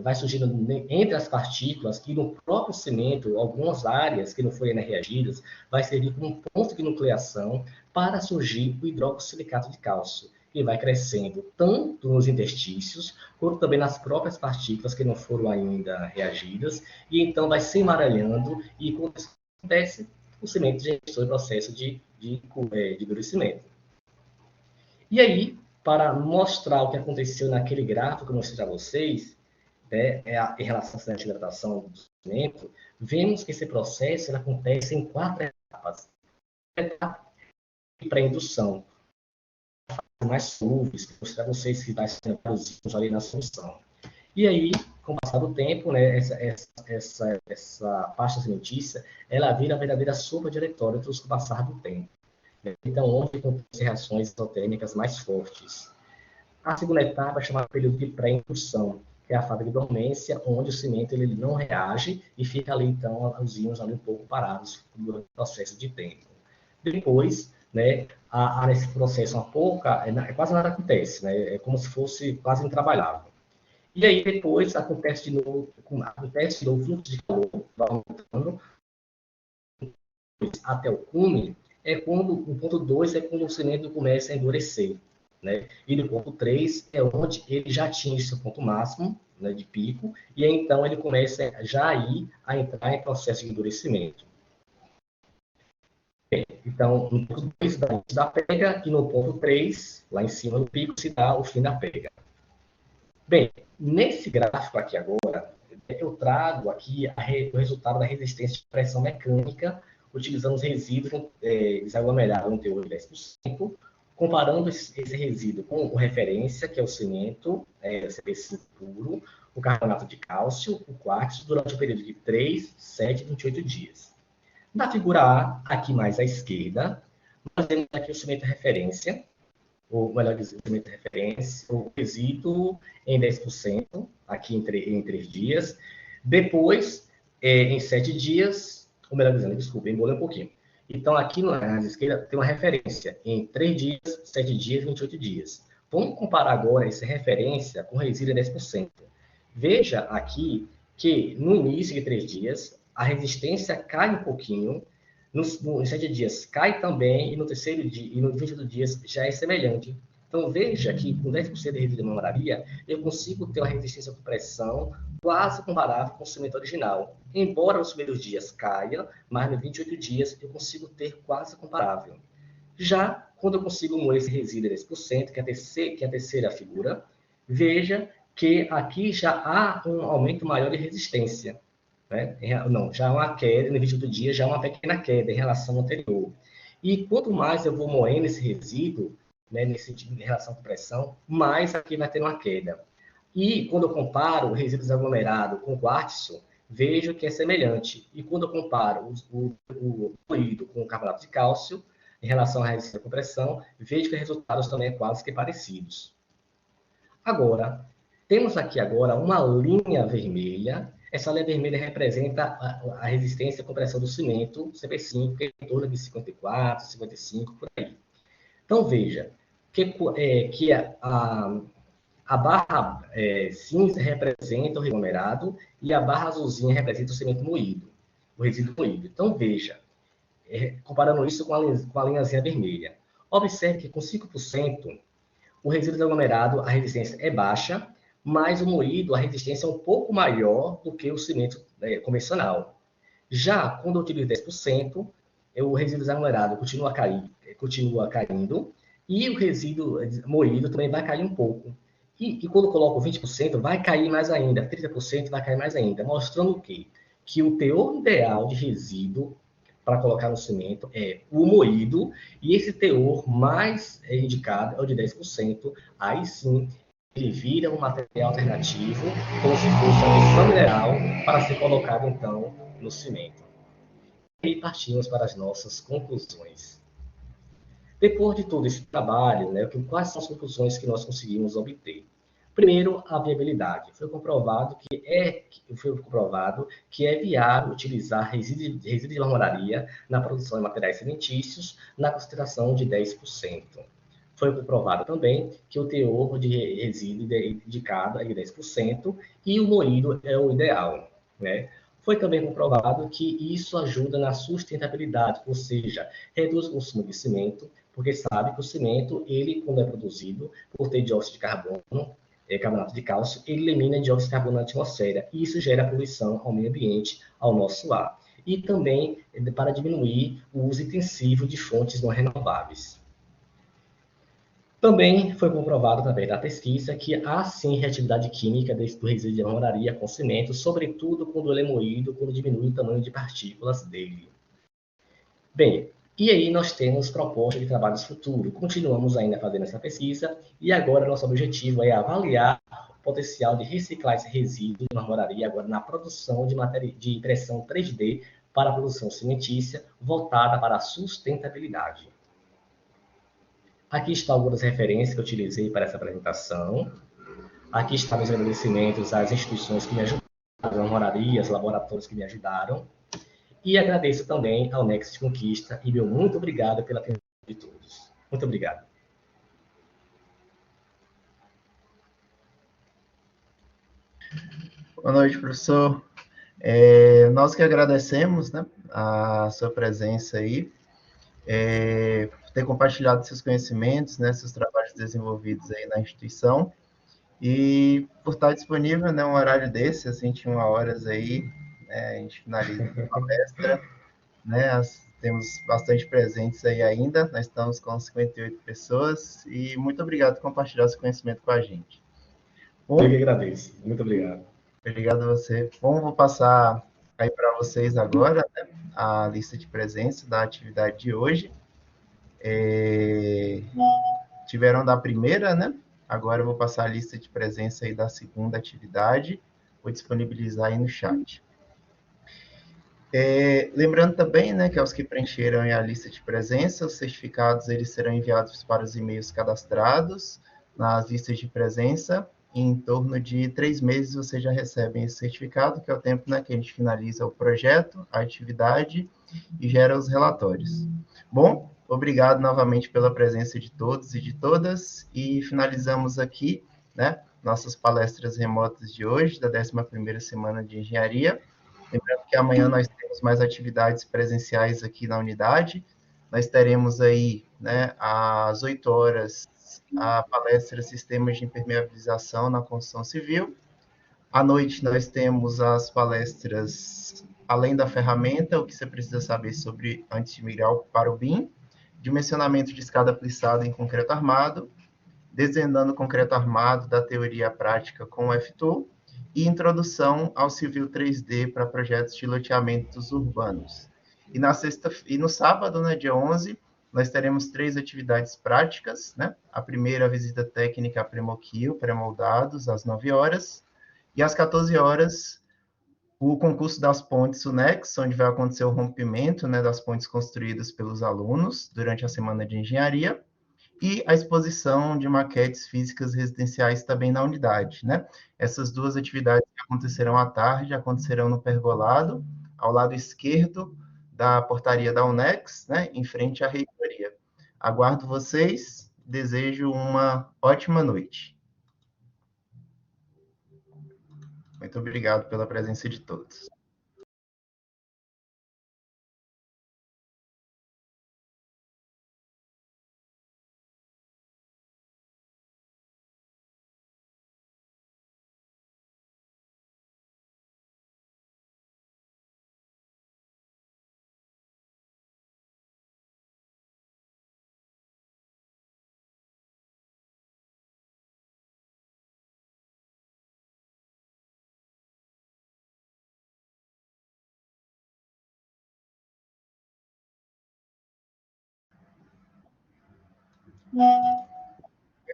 vai surgindo entre as partículas e no próprio cimento, algumas áreas que não foram reagidas, vai servir como um ponto de nucleação para surgir o hidroxissilicato de cálcio, que vai crescendo tanto nos interstícios, quanto também nas próprias partículas que não foram ainda reagidas, e então vai se emaranhando, e quando isso acontece, o cimento já está em processo de endurecimento. E aí, para mostrar o que aconteceu naquele gráfico que eu mostrei para vocês, né, em relação à hidratação do cimento, vemos que esse processo ele acontece em 4 etapas. A etapa de pré-indução, mais solúveis, que mostrar a vocês que vai ser produzidos ali na solução. E aí, com o passar do tempo, né, essa pasta cimentícia, ela vira a verdadeira sopa de eletrólitos com o passar do tempo. Então, onde acontecem reações isotérmicas mais fortes. A segunda etapa é chamada período de pré-indução, que é a fase de dormência, onde o cimento ele não reage e fica ali, então, os íons ali um pouco parados durante o processo de tempo. Depois, né, nesse processo quase nada acontece, né? É como se fosse quase intrabalhável. E aí depois acontece de novo o fluxo de calor, vai aumentando até o cume, o ponto 2 é quando o cimento começa a endurecer, né? E no ponto 3 é onde ele já atinge seu ponto máximo, né, de pico, e aí, então ele começa já a entrar em processo de endurecimento. Então, no ponto 2 dá o início da pega, e no ponto 3, lá em cima do pico, se dá o fim da pega. Bem, nesse gráfico aqui agora, eu trago aqui o resultado da resistência de pressão mecânica, utilizando os resíduos desaglomerados no teor de 10%, comparando esse resíduo com o referência, que é o cimento, CP5 puro, o carbonato de cálcio, o quartzo, durante um período de 3, 7 e 28 dias. Na figura A, aqui mais à esquerda, nós temos aqui o cimento referência, ou melhor dizendo, o cimento referência, o resíduo em 10%, aqui em 3 dias. Depois, em 7 dias, ou melhor dizendo, desculpa, embolei um pouquinho. Então, aqui na esquerda tem uma referência em 3 dias, 7 dias e 28 dias. Vamos comparar agora essa referência com o resíduo em 10%. Veja aqui que no início de 3 dias, a resistência cai um pouquinho, nos 7 dias cai também, e no terceiro dia e no 28 dias já é semelhante. Então, veja que com 10% de resíduo de mamoraria, eu consigo ter uma resistência por pressão quase comparável com o cimento original. Embora nos primeiros dias caia, mas nos 28 dias eu consigo ter quase comparável. Já quando eu consigo moer esse resíduo de 10%, que é a terceira figura, veja que aqui já há um aumento maior de resistência. Né? Não, já há uma queda, no 28 dias já há uma pequena queda em relação ao anterior. E quanto mais eu vou moendo esse resíduo, né, em relação à pressão, mais aqui vai ter uma queda. E quando eu comparo o resíduo desaglomerado com o quartzo, vejo que é semelhante. E quando eu comparo o fluido com o carbonato de cálcio, em relação à resistência à compressão, vejo que os resultados também são quase que parecidos. Agora, temos aqui agora uma linha vermelha. Essa linha vermelha representa a resistência à compressão do cimento, CP5, que é em torno de 54, 55, por aí. Então, veja que a barra cinza representa o aglomerado e a barra azulzinha representa o cimento moído, o resíduo moído. Então, veja, comparando isso com a linhazinha vermelha. Observe que com 5%, o resíduo aglomerado, a resistência é baixa, mas o moído, a resistência é um pouco maior do que o cimento convencional. Já quando eu utilizo 10%, o resíduo aglomerado continua caindo, e o resíduo moído também vai cair um pouco. E quando eu coloco 20%, vai cair mais ainda, 30% vai cair mais ainda, mostrando o quê? Que o teor ideal de resíduo para colocar no cimento é o moído, e esse teor mais indicado é o de 10%, aí sim ele vira um material alternativo, como se fosse uma adição mineral, para ser colocado, então, no cimento. E partimos para as nossas conclusões. Depois de todo esse trabalho, né, quais são as conclusões que nós conseguimos obter? Primeiro, a viabilidade. Foi comprovado que é viável utilizar resíduos de marmoraria na produção de materiais cimentícios na concentração de 10%. Foi comprovado também que o teor de resíduo indicado é de 10% e o moído é o ideal, né? Foi também comprovado que isso ajuda na sustentabilidade, ou seja, reduz o consumo de cimento, porque sabe que o cimento, ele, quando é produzido, por ter dióxido de carbono, carbonato de cálcio, ele elimina dióxido de carbono na atmosfera, e isso gera poluição ao meio ambiente, ao nosso ar. E também para diminuir o uso intensivo de fontes não renováveis. Também foi comprovado, através da pesquisa, que há sim reatividade química do resíduo de marmoraria com cimento, sobretudo quando ele é moído, quando diminui o tamanho de partículas dele. Bem, e aí nós temos proposta de trabalhos futuros. Continuamos ainda fazendo essa pesquisa e agora nosso objetivo é avaliar o potencial de reciclar esse resíduo de marmoraria agora na produção de impressão 3D para a produção cimentícia voltada para a sustentabilidade. Aqui estão algumas referências que eu utilizei para essa apresentação. Aqui estão os agradecimentos às instituições que me ajudaram, às marmorarias, laboratórios que me ajudaram. E agradeço também ao Next Conquista e meu muito obrigado pela atenção de todos. Muito obrigado. Boa noite, professor. Nós que agradecemos, né, a sua presença aí, por ter compartilhado seus conhecimentos, né, seus trabalhos desenvolvidos aí na instituição, e por estar disponível, né, um horário desse, às 21 horas aí, né, a gente finaliza a palestra, né, temos bastante presentes aí ainda, nós estamos com 58 pessoas, e muito obrigado por compartilhar seu conhecimento com a gente. Bom, eu que agradeço. Muito obrigado. Obrigado a você. Bom, vou passar aí para vocês agora, né, a lista de presença da atividade de hoje. Tiveram da primeira, né? Agora eu vou passar a lista de presença aí da segunda atividade. Vou disponibilizar aí no chat. Lembrando também, né, que aos que preencheram a lista de presença, os certificados eles serão enviados para os e-mails cadastrados nas listas de presença. E em torno de 3 meses vocês já recebem esse certificado, que é o tempo, né, que a gente finaliza o projeto, a atividade e gera os relatórios. Bom, obrigado novamente pela presença de todos e de todas, e finalizamos aqui, né, nossas palestras remotas de hoje, da 11ª semana de engenharia. Lembrando que amanhã nós temos mais atividades presenciais aqui na unidade. Nós teremos aí, né, às 8 horas, a palestra Sistemas de Impermeabilização na Construção Civil. À noite, nós temos as palestras Além da Ferramenta, o que você precisa saber sobre antes de migrar para o BIM, Dimensionamento de escada plissada em concreto armado, Desvendando concreto armado da teoria à prática com o F-Tool, e Introdução ao Civil 3D para projetos de loteamentos urbanos. E no sábado, né, dia 11, nós teremos 3 atividades práticas, né? A primeira, a visita técnica a Premoquil, pré-moldados, às 9 horas, e às 14 horas, o concurso das pontes UNEX, onde vai acontecer o rompimento, né, das pontes construídas pelos alunos durante a semana de engenharia, e a exposição de maquetes físicas residenciais também na unidade, né? Essas 2 atividades que acontecerão à tarde, acontecerão no pergolado, ao lado esquerdo da portaria da UNEX, né, em frente à reitoria. Aguardo vocês, desejo uma ótima noite. Muito obrigado pela presença de todos.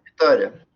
Vitória.